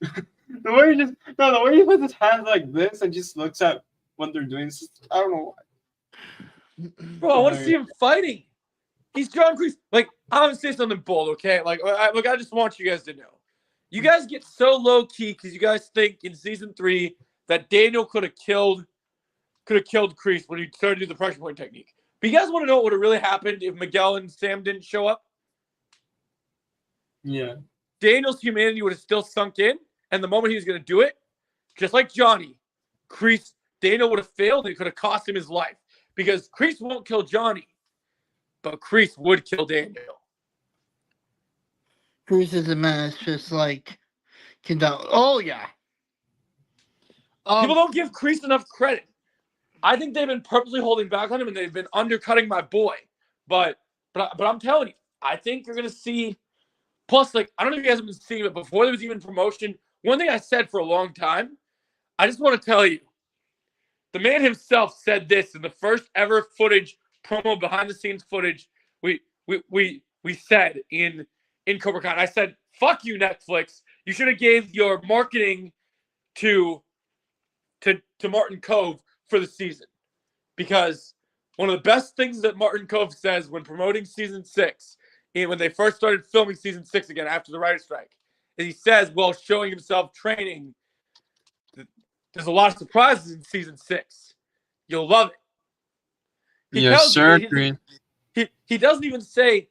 The way he puts his hands like this and just looks at what they're doing, I don't know why. Bro, I want to see him fighting. He's John Kreese. Like, I'm gonna say something bold, okay? Like, I just want you guys to know. You guys get so low key because you guys think in season 3 that Daniel could have killed Kreese when he started to do the pressure point technique. But you guys want to know what would have really happened if Miguel and Sam didn't show up? Yeah. Daniel's humanity would have still sunk in, and the moment he was going to do it, just like Johnny, Daniel would have failed, and it could have cost him his life. Because Kreese won't kill Johnny, but Kreese would kill Daniel. Kreese is a menace, just like Oh yeah. People don't give Kreese enough credit. I think they've been purposely holding back on him, and they've been undercutting my boy. But I'm telling you, I think you're gonna see. Plus, like, I don't know if you guys have been seeing it before there was even promotion. One thing I said for a long time, I just want to tell you, the man himself said this in the first ever footage promo, behind the scenes footage. We said in Cobra Kai. I said, "Fuck you, Netflix. You should have gave your marketing to Martin Cove for the season, because one of the best things that Martin Cove says when promoting season 6, when they first started filming season 6 again after the writer's strike, is he says, while showing himself training, there's a lot of surprises in season 6. You'll love it. Yes, sir. He doesn't even say,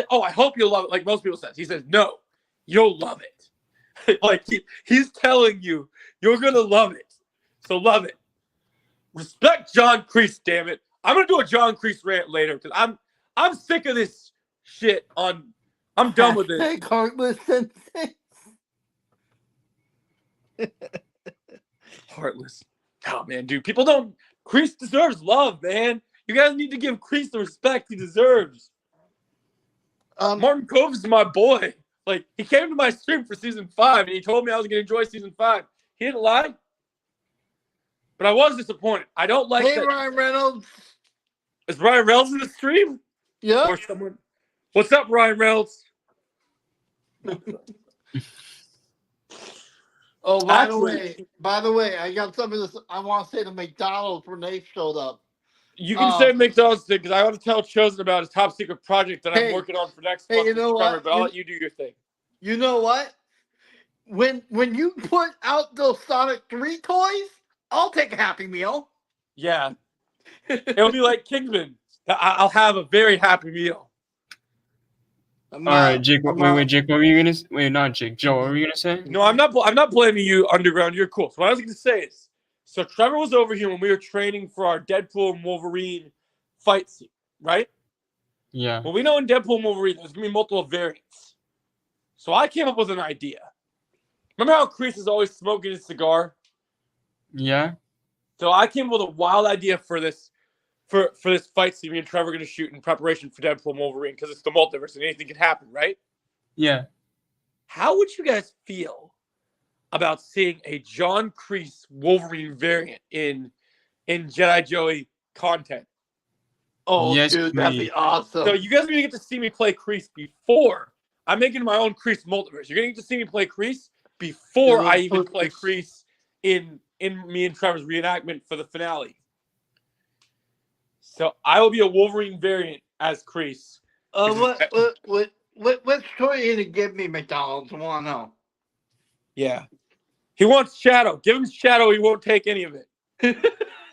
oh, I hope you'll love it, like most people say. He says, no, you'll love it. Like, he's telling you, you're going to love it. So love it. Respect John Kreese, damn it. I'm going to do a John Kreese rant later, because I'm sick of this shit on. I'm done with this. Heartless sensei. Heartless. Oh, man, dude. People don't. Kreese deserves love, man. You guys need to give Kreese the respect he deserves. Martin Cove is my boy. Like, he came to my stream for season 5, and he told me I was going to enjoy season 5. He didn't lie. But I was disappointed. I don't like that. Ryan Reynolds. Is Ryan Reynolds in the stream? Yeah. Or someone? What's up, Ryan Reynolds? Oh, by the way, I got something I want to say to McDonald's when they showed up. You can say McDonald's thing, because I want to tell Chosen about his top secret project that I'm working on for next month. You know what? But I'll let you do your thing. You know what? When you put out those Sonic 3 toys, I'll take a Happy Meal. Yeah. It'll be like Kingman. I'll have a very happy meal. All right, Jake. Wait, Jake. What were you gonna? Wait, not Jake. Joe. What were you gonna say? No, I'm not blaming you, Underground. You're cool. So what I was gonna say is, so Trevor was over here when we were training for our Deadpool and Wolverine fight scene, right? Yeah. Well, we know in Deadpool and Wolverine there's gonna be multiple variants. So I came up with an idea. Remember how Kreese is always smoking his cigar? Yeah. So I came up with a wild idea for this fight scene me and Trevor are going to shoot in preparation for Deadpool and Wolverine, because it's the multiverse and anything can happen, right? Yeah. How would you guys feel about seeing a John Kreese Wolverine variant in Jedi Joey content? Oh, yes, dude, that'd be awesome. So you guys are going to get to see me play Kreese before I'm making my own Kreese multiverse. You're going to get to see me play Kreese before I even play Kreese in me and Trevor's reenactment for the finale. So I will be a Wolverine variant as Kreese. What story are you gonna give me, McDonald's? I want to know. Yeah, he wants Shadow. Give him Shadow. He won't take any of it.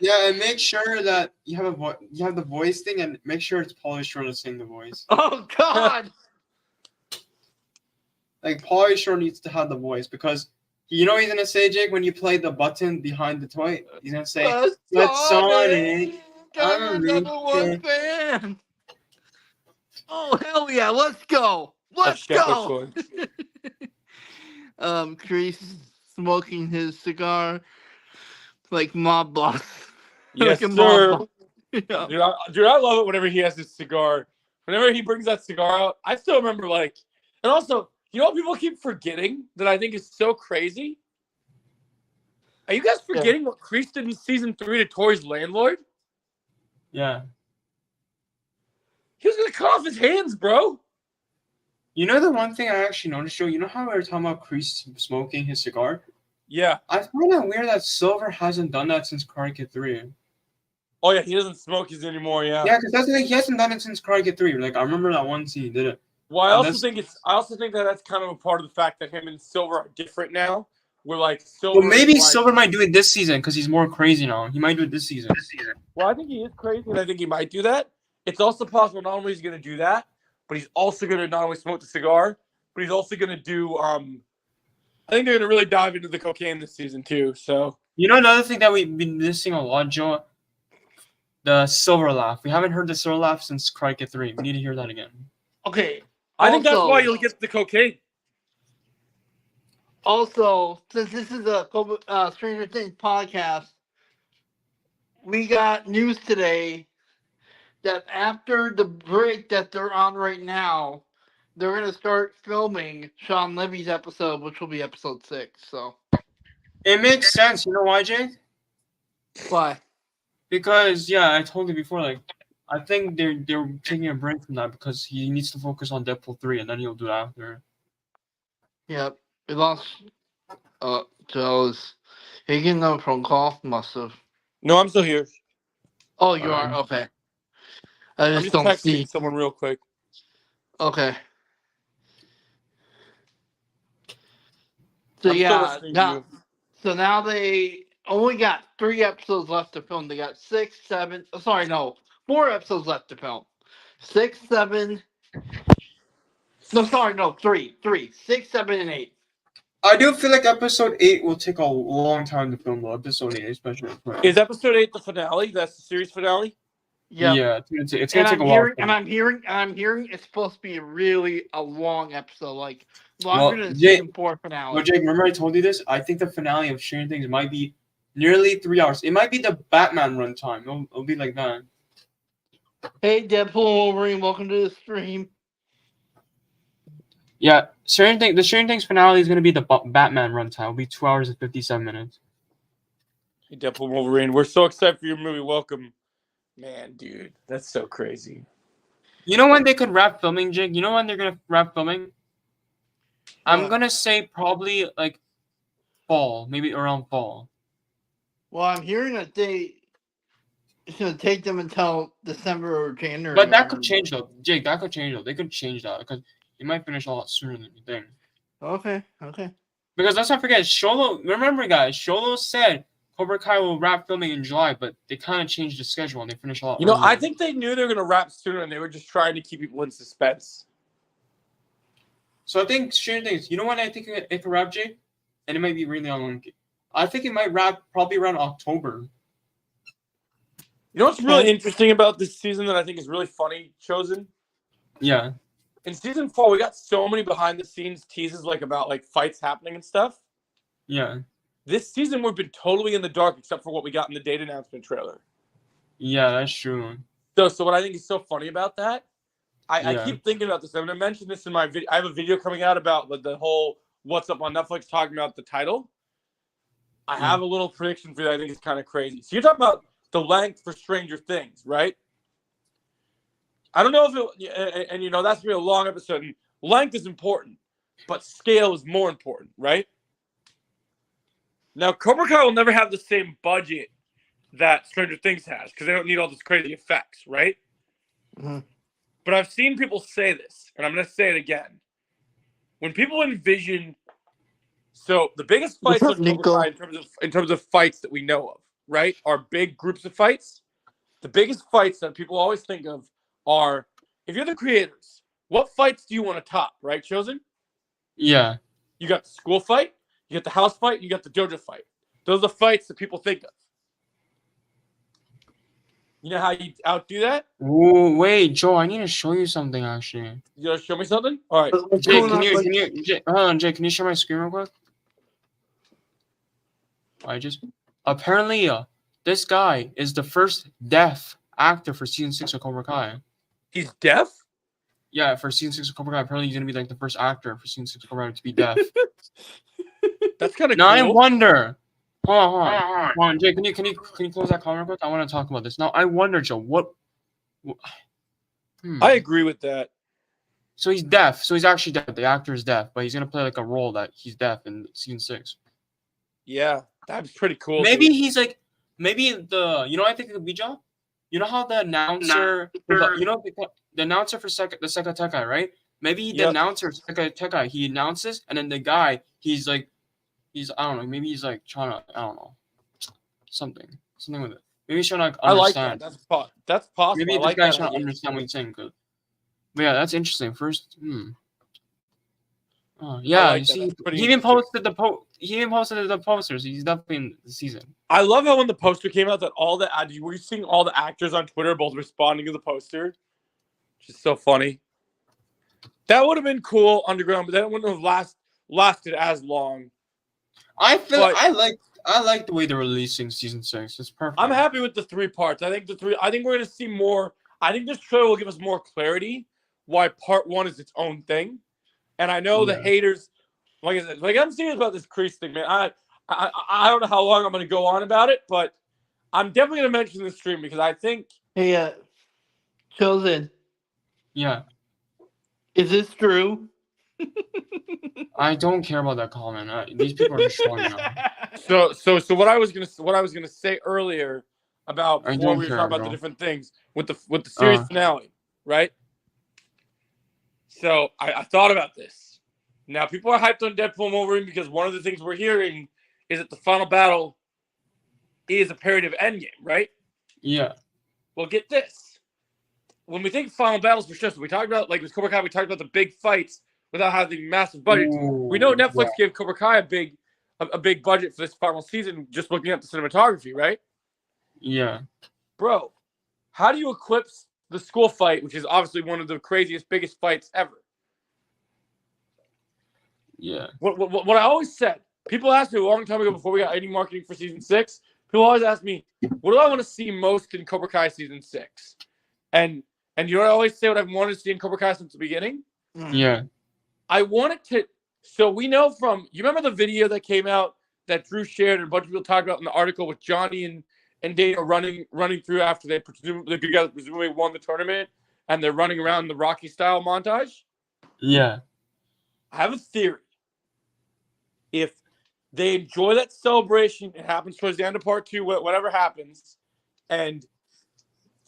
Yeah, and make sure that you have the voice thing, and make sure it's Pauly Shore to sing the voice. Oh God! Like, Pauly Shore needs to have the voice, because you know what he's gonna say, Jake, when you play the button behind the toy? He's gonna say, "Let's Sonic." I'm a number one fan. Oh hell yeah! Let's go! Let's go! Kreese smoking his cigar like mob boss. Yes, like sir. Yeah. Dude, I love it whenever he has his cigar. Whenever he brings that cigar out, I still remember, like, and also, you know what people keep forgetting that I think is so crazy? Are you guys forgetting what Kreese did in season 3 to Tori's landlord? Yeah. He was gonna cut off his hands, bro. You know the one thing I actually noticed, Joe? You know how we were talking about Kreese smoking his cigar? Yeah. I find it weird that Silver hasn't done that since Karate Kid 3. Oh yeah, he doesn't smoke his anymore. Yeah. Yeah, because that's the thing. He hasn't done it since Karate Kid 3. Like I remember that one scene he did it. Well, I And also think that that's kind of a part of the fact that him and Silver are different now. We're like Silver. Well, maybe is like, Silver might do it this season because he's more crazy now. He might do it this season. Well, I think he is crazy, and I think he might do that. It's also possible not only is he going to do that, but he's also going to not only smoke the cigar, but he's also going to do. I think they're going to really dive into the cocaine this season too. So You know another thing that we've been missing a lot, Joe? The Silver laugh. We haven't heard the Silver laugh since Karate Kid 3. We need to hear that again. Okay. I think that's Also- why you'll get the cocaine. Also, since this is a Stranger Things podcast, we got news today that after the break that they're on right now, they're going to start filming Sean Levy's episode, which will be episode 6. So, It makes sense. You know why, Jay? why? Because yeah, I told you before. Like, I think they're taking a break from that because he needs to focus on Deadpool 3, and then he'll do it after. Yep. We lost. Joe's. He getting a phone call? Must have. No, I'm still here. Oh, you are? Okay. I I'm just just don't texting see. someone real quick. Okay. So I'm still yeah, listening to you. now they only got 3 episodes left to film. They got 6, 7. Sorry, no, 4 episodes left to film. 6, 7. No, sorry, no, 3, 6, 7, and 8. I do feel like episode 8 will take a long time to film, though. Episode 8, especially. Is episode 8 the finale? That's the series finale. Yep. Yeah, it's And gonna take a I'm while. hearing, and I'm hearing it's supposed to be really a long episode, like longer than season 4 finale. Well, Jake, remember I told you this? I think the finale of Stranger Things might be nearly 3 hours. It might be the Batman runtime. It'll be like that. Hey, Deadpool Wolverine, welcome to the stream. Yeah, the Stranger Things finale is gonna be the Batman runtime. It'll be 2 hours and 57 minutes. Hey, Deadpool Wolverine, we're so excited for your movie. Welcome, man, dude. That's so crazy. You know when they could wrap filming, Jake? You know when they're gonna wrap filming? I'm What? gonna say probably like fall, maybe around fall. Well, I'm hearing that it's going to take them until December or January. But that could change though, Jake. That could change though. They could change that because it might finish a lot sooner than you think. Okay. Because let's not forget, Sholo. Remember, guys, Sholo said Cobra Kai will wrap filming in July, but they kind of changed the schedule and they finished a lot. You know, earlier. I think they knew they were going to wrap sooner, and they were just trying to keep people in suspense. So. I think Stranger Things. You know when I think it could wrap, Jake, and it might be really long. I think it might wrap probably around October. You know what's really interesting about this season that I think is really funny, Chosen? Yeah. In season 4, we got so many behind-the-scenes teases about fights happening and stuff. Yeah. This season, we've been totally in the dark except for what we got in the date announcement trailer. Yeah, that's true. So what I think is so funny about that, I keep thinking about this. I'm going to mention this in my video. I have a video coming out about the whole What's Up on Netflix talking about the title. I have a little prediction for you that I think is kind of crazy. So you're talking about the length for Stranger Things, right? I don't know if it, and that's going to be a long episode. And length is important, but scale is more important, right? Now, Cobra Kai will never have the same budget that Stranger Things has because they don't need all those crazy effects, right? Mm-hmm. But I've seen people say this, and I'm going to say it again. When people envision, so the biggest fights on Cobra Kai in terms of fights that we know of, right, are big groups of fights. The biggest fights that people always think of are, if you're the creators, what fights do you want to top, right, Chosen? Yeah. You got the school fight, you got the house fight, you got the dojo fight. Those are the fights that people think of. You know how you outdo that? Oh wait, Joe, I need to show you something actually. You gonna show me something? All right. Jake, hold on, Jake, can you share my screen real quick? Apparently, this guy is the first deaf actor for season 6 of Cobra Kai. He's deaf? Yeah, for season 6 of Cobra Kai, apparently he's gonna be like the first actor for season 6 of Cobra Kai to be deaf. That's kind of now cool. I wonder. Hold on, Jake, can you close that comment real quick? I want to talk about this. Now I wonder, Joe, what I agree with that. So he's deaf. So he's actually deaf. The actor is deaf, but he's gonna play like a role that he's deaf in season 6. Yeah, that's pretty cool. Maybe he's like, maybe the, I think it could be, Joe? You know how the announcer, the announcer for the Seka Tekai, right? Maybe the announcer Seka Tekai, he announces, and then the guy, he's I don't know, maybe he's like trying to, I don't know, something with it. Maybe he's trying to understand. I like that. That's possible. Maybe I this like guy's that trying to idea. understand what he's saying. But yeah, that's interesting. First, yeah, like you that. see, That's pretty he even interesting. posted the posters. He's definitely in the season. I love how when the poster came out that were you seeing all the actors on Twitter both responding to the poster? Which is so funny. That would have been cool underground, but then it wouldn't have lasted as long. I like the way they're releasing season 6. It's perfect. I'm happy with the 3 parts. I think we're gonna see more. I think this trailer will give us more clarity why part 1 is its own thing. And I know the haters, like I said, I'm serious about this Kreese thing, man. I don't know how long I'm gonna go on about it, but I'm definitely gonna mention this stream because I think. Hey, Chosen. Yeah. Is this true? I don't care about that comment. These people are just showing now. So what I was gonna say earlier about before we were talking about the different things with the series finale, right? So I thought about this. Now people are hyped on Deadpool and Wolverine because one of the things we're hearing is that the final battle is a parody of Endgame, right? Yeah. Well, get this. When we think final battles for shows, we talked about like with Cobra Kai, we talked about the big fights without having massive budgets. We know Netflix gave Cobra Kai a big budget for this final season, just looking at the cinematography, right? Yeah. Bro, how do you eclipse the school fight, which is obviously one of the craziest, biggest fights ever? Yeah. What I always said, people asked me a long time ago before we got any marketing for season 6, people always ask me, what do I want to see most in Cobra Kai season 6? And you know what I always say what I've wanted to see in Cobra Kai since the beginning? Yeah. I wanted to. So we know from, you remember the video that came out that Drew shared and a bunch of people talked about in the article with Johnny and Dana running through after the good guys presumably won the tournament and they're running around the Rocky style montage? Yeah. I have a theory. If they enjoy that celebration, it happens towards the end of part 2, whatever happens, and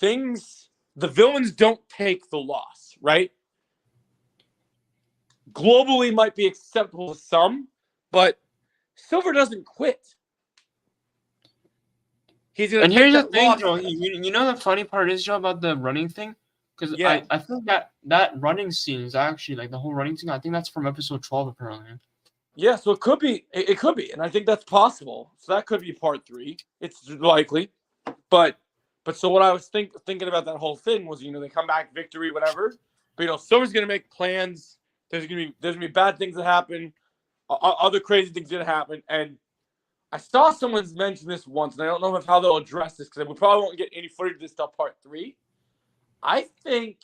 the villains don't take the loss, right? Globally might be acceptable to some, but Silver doesn't quit. He's gonna. And here's the thing, loss. Joe. You know the funny part is, Joe, about the running thing, because I think that running scene is actually like the whole running scene. I think that's from episode 12 apparently. Yeah, so it could be. It could be, and I think that's possible. So that could be part 3. It's likely, but so what I was thinking about that whole thing was, they come back victory, whatever. But Silver's gonna make plans. There's gonna be bad things that happen, other crazy things that happen, and I saw someone's mention this once, and I don't know how they'll address this because we probably won't get any footage of this till part 3. I think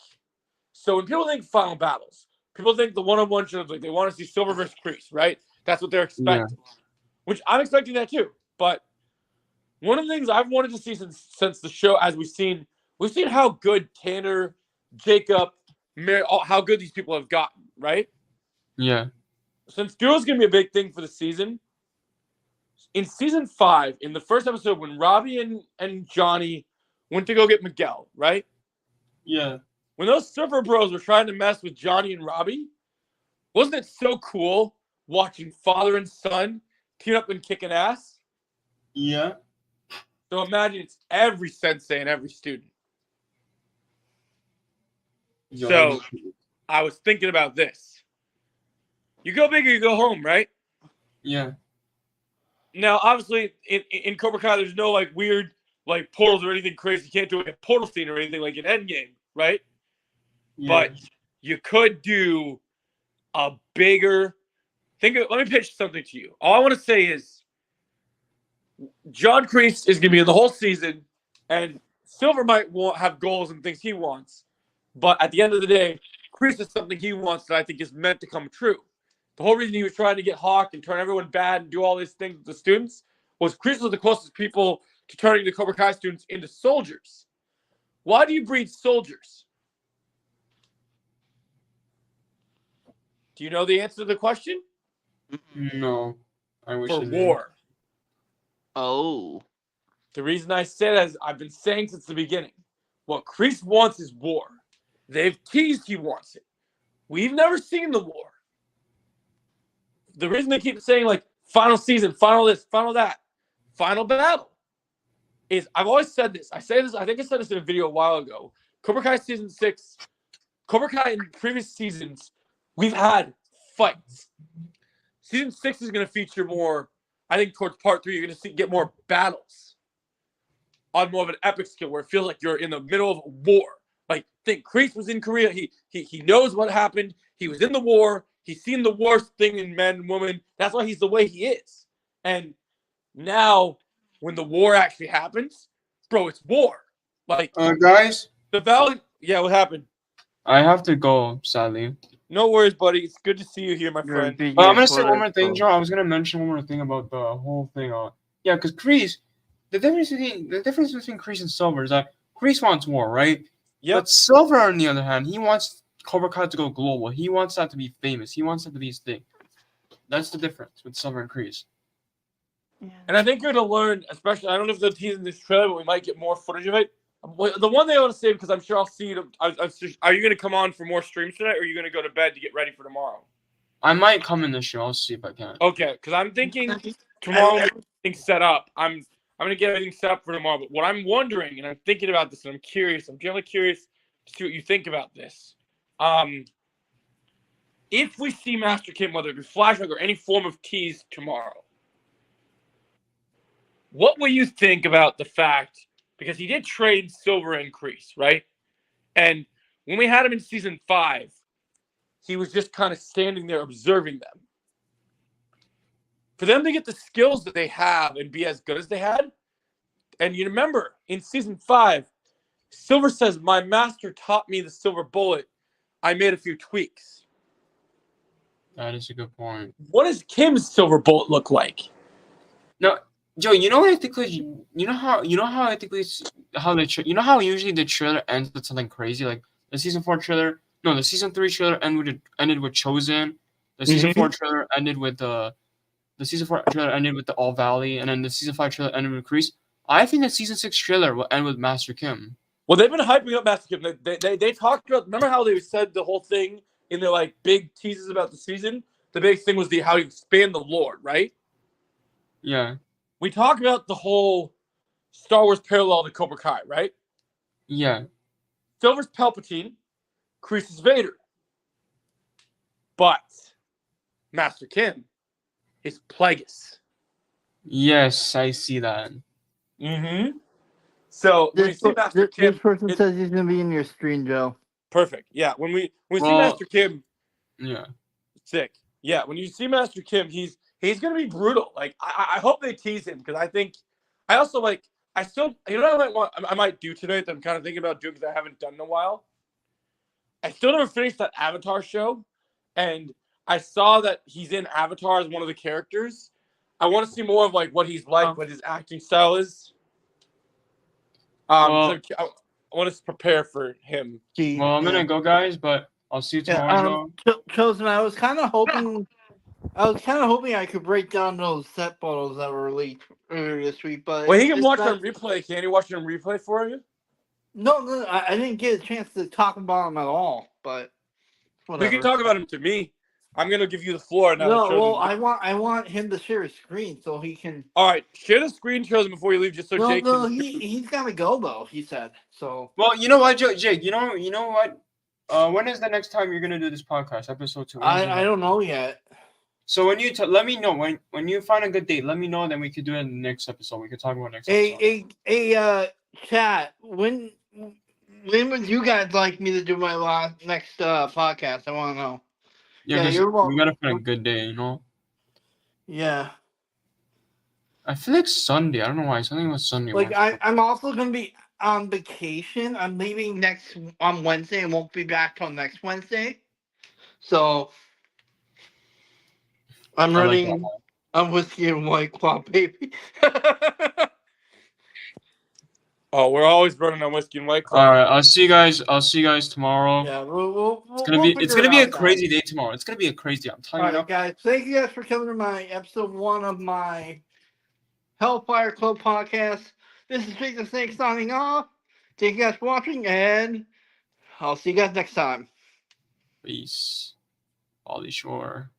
so. When people think final battles, people think the one-on-one shows, like they want to see Silver versus Kreese, right? That's what they're expecting, which I'm expecting that too. But one of the things I've wanted to see since the show, as we've seen how good Tanner, Jacob, how good these people have gotten, right? Yeah. Since duo's gonna be a big thing for the season. In season 5, in the first episode, when Robbie and Johnny went to go get Miguel, right? Yeah. When those surfer bros were trying to mess with Johnny and Robbie, wasn't it so cool watching father and son team up and kicking ass? Yeah. So imagine it's every sensei and every student. So I was thinking about this. You go big or you go home, right? Yeah. Now, obviously, in Cobra Kai, there's no like weird like portals or anything crazy. You can't do a portal scene or anything like in Endgame, right? Yeah. But you could do a bigger. Let me pitch something to you. All I want to say is, John Kreese is going to be in the whole season, and Silver might have goals and things he wants, but at the end of the day, Kreese is something he wants that I think is meant to come true. The whole reason he was trying to get Hawk and turn everyone bad and do all these things with the students was Kreese was the closest people to turning the Cobra Kai students into soldiers. Why do you breed soldiers? Do you know the answer to the question? No. I wish For war. Oh. The reason I say that is I've been saying since the beginning. What Kreese wants is war. They've teased he wants it. We've never seen the war. The reason they keep saying, like, final season, final this, final that, final battle, is I've always said this. I think I said this in a video a while ago. Cobra Kai Season 6, Cobra Kai in previous seasons, we've had fights. Season 6 is going to feature more, I think towards part 3, you're going to get more battles on more of an epic scale where it feels like you're in the middle of a war. Like, think Kreese was in Korea. He knows what happened. He was in the war. He's seen the worst thing in men and women. That's why he's the way he is. And now, when the war actually happens, bro, it's war. Like, guys, the Valley. Yeah, what happened? I have to go, sadly. No worries, buddy. It's good to see you here, my friend. I'm gonna say one more thing, Joe. I was gonna mention one more thing about the whole thing. Yeah, because Kreese, the difference between Kreese and Silver is that Kreese wants war, right? Yep. But Silver, on the other hand, he wants Cobra Kai to go global. He wants that to be famous. He wants that to be his thing. That's the difference with Silver and Kreese. And I think you're going to learn, especially, I don't know if they're teasing this trailer, but we might get more footage of it. The one thing I want to say, because I'm sure I'll see you, are you going to come on for more streams tonight, or are you going to go to bed to get ready for tomorrow? I might come in this show. I'll see if I can. Okay, because I'm thinking tomorrow everything's set up. I'm going to get everything set up for tomorrow. But what I'm wondering, and I'm thinking about this, and I'm curious, I'm generally curious to see what you think about this. If we see Master Kim, whether it be flashback or any form of tease tomorrow, what will you think about the fact, because he did trade Silver and Kreese, right? And when we had him in season 5, he was just kind of standing there observing them. For them to get the skills that they have and be as good as they had, and you remember, in season 5, Silver says, my master taught me the silver bullet. I made a few tweaks. That is a good point. What does Kim's silver bullet look like? No, Joe, you know what I think? You know how I think you know how usually the trailer ends with something crazy, like the season 4 trailer. No, the season 3 trailer ended with Chosen. The season 4 trailer ended with the season 4 trailer ended with the All Valley, and then the season 5 trailer ended with Kreese. I think the season 6 trailer will end with Master Kim. Well, they've been hyping up Master Kim. They talked about. Remember how they said the whole thing in their like big teases about the season? The big thing was how you expand the lore, right? Yeah. We talked about the whole Star Wars parallel to Cobra Kai, right? Yeah. Silver's Palpatine, Kreese is Vader. But Master Kim is Plagueis. Yes, I see that. Mm-hmm. So when you see Master Kim, this person says he's gonna be in your stream, Joe. Perfect. Yeah. When we see Master Kim, yeah, sick. Yeah. When you see Master Kim, he's gonna be brutal. Like I hope they tease him, because I also like. I still, I might do tonight that I'm kind of thinking about doing, because I haven't done in a while. I still never finished that Avatar show, and I saw that he's in Avatar as one of the characters. I want to see more of like what he's like, what his acting style is. I want to prepare for him. Well, I'm gonna go, guys, but I'll see you tomorrow. Chosen, I was kind of hoping I could break down those set photos that were leaked earlier this week, but well, he can watch on replay. Can he watch it on replay for you? No, I didn't get a chance to talk about them at all. But whatever. We can talk about him to me. I'm gonna give you the floor now. No, well, I want him to share his screen so he can. All right, share the screen, Chosen, before you leave, just so Jake. No, he's gotta go though. He said so. Well, you know what, Jake? You know what? When is the next time you're gonna do this podcast, episode 2? I don't know yet. So when you let me know when you find a good date, let me know. Then we could do it in the next episode. We could talk about next episode. Chat. When would you guys like me to do my next podcast? I want to know. Yeah, we gotta find a good day, you know. Yeah. I feel like Sunday. I don't know why. Something was Sunday. Like I'm also gonna be on vacation. I'm leaving on Wednesday and won't be back till next Wednesday. So I'm running on Whiskey and White Claw, baby. Oh, we're always running on Whiskey and White Claw. All right, I'll see you guys tomorrow. Yeah, it's gonna be a crazy day tomorrow. It's gonna be a crazy day. I'm telling you. All right, guys. Thank you guys for coming to my episode 1 of my Hellfire Club podcast. This is Big the Snake signing off. Thank you guys for watching, and I'll see you guys next time. Peace. Pauly Shore.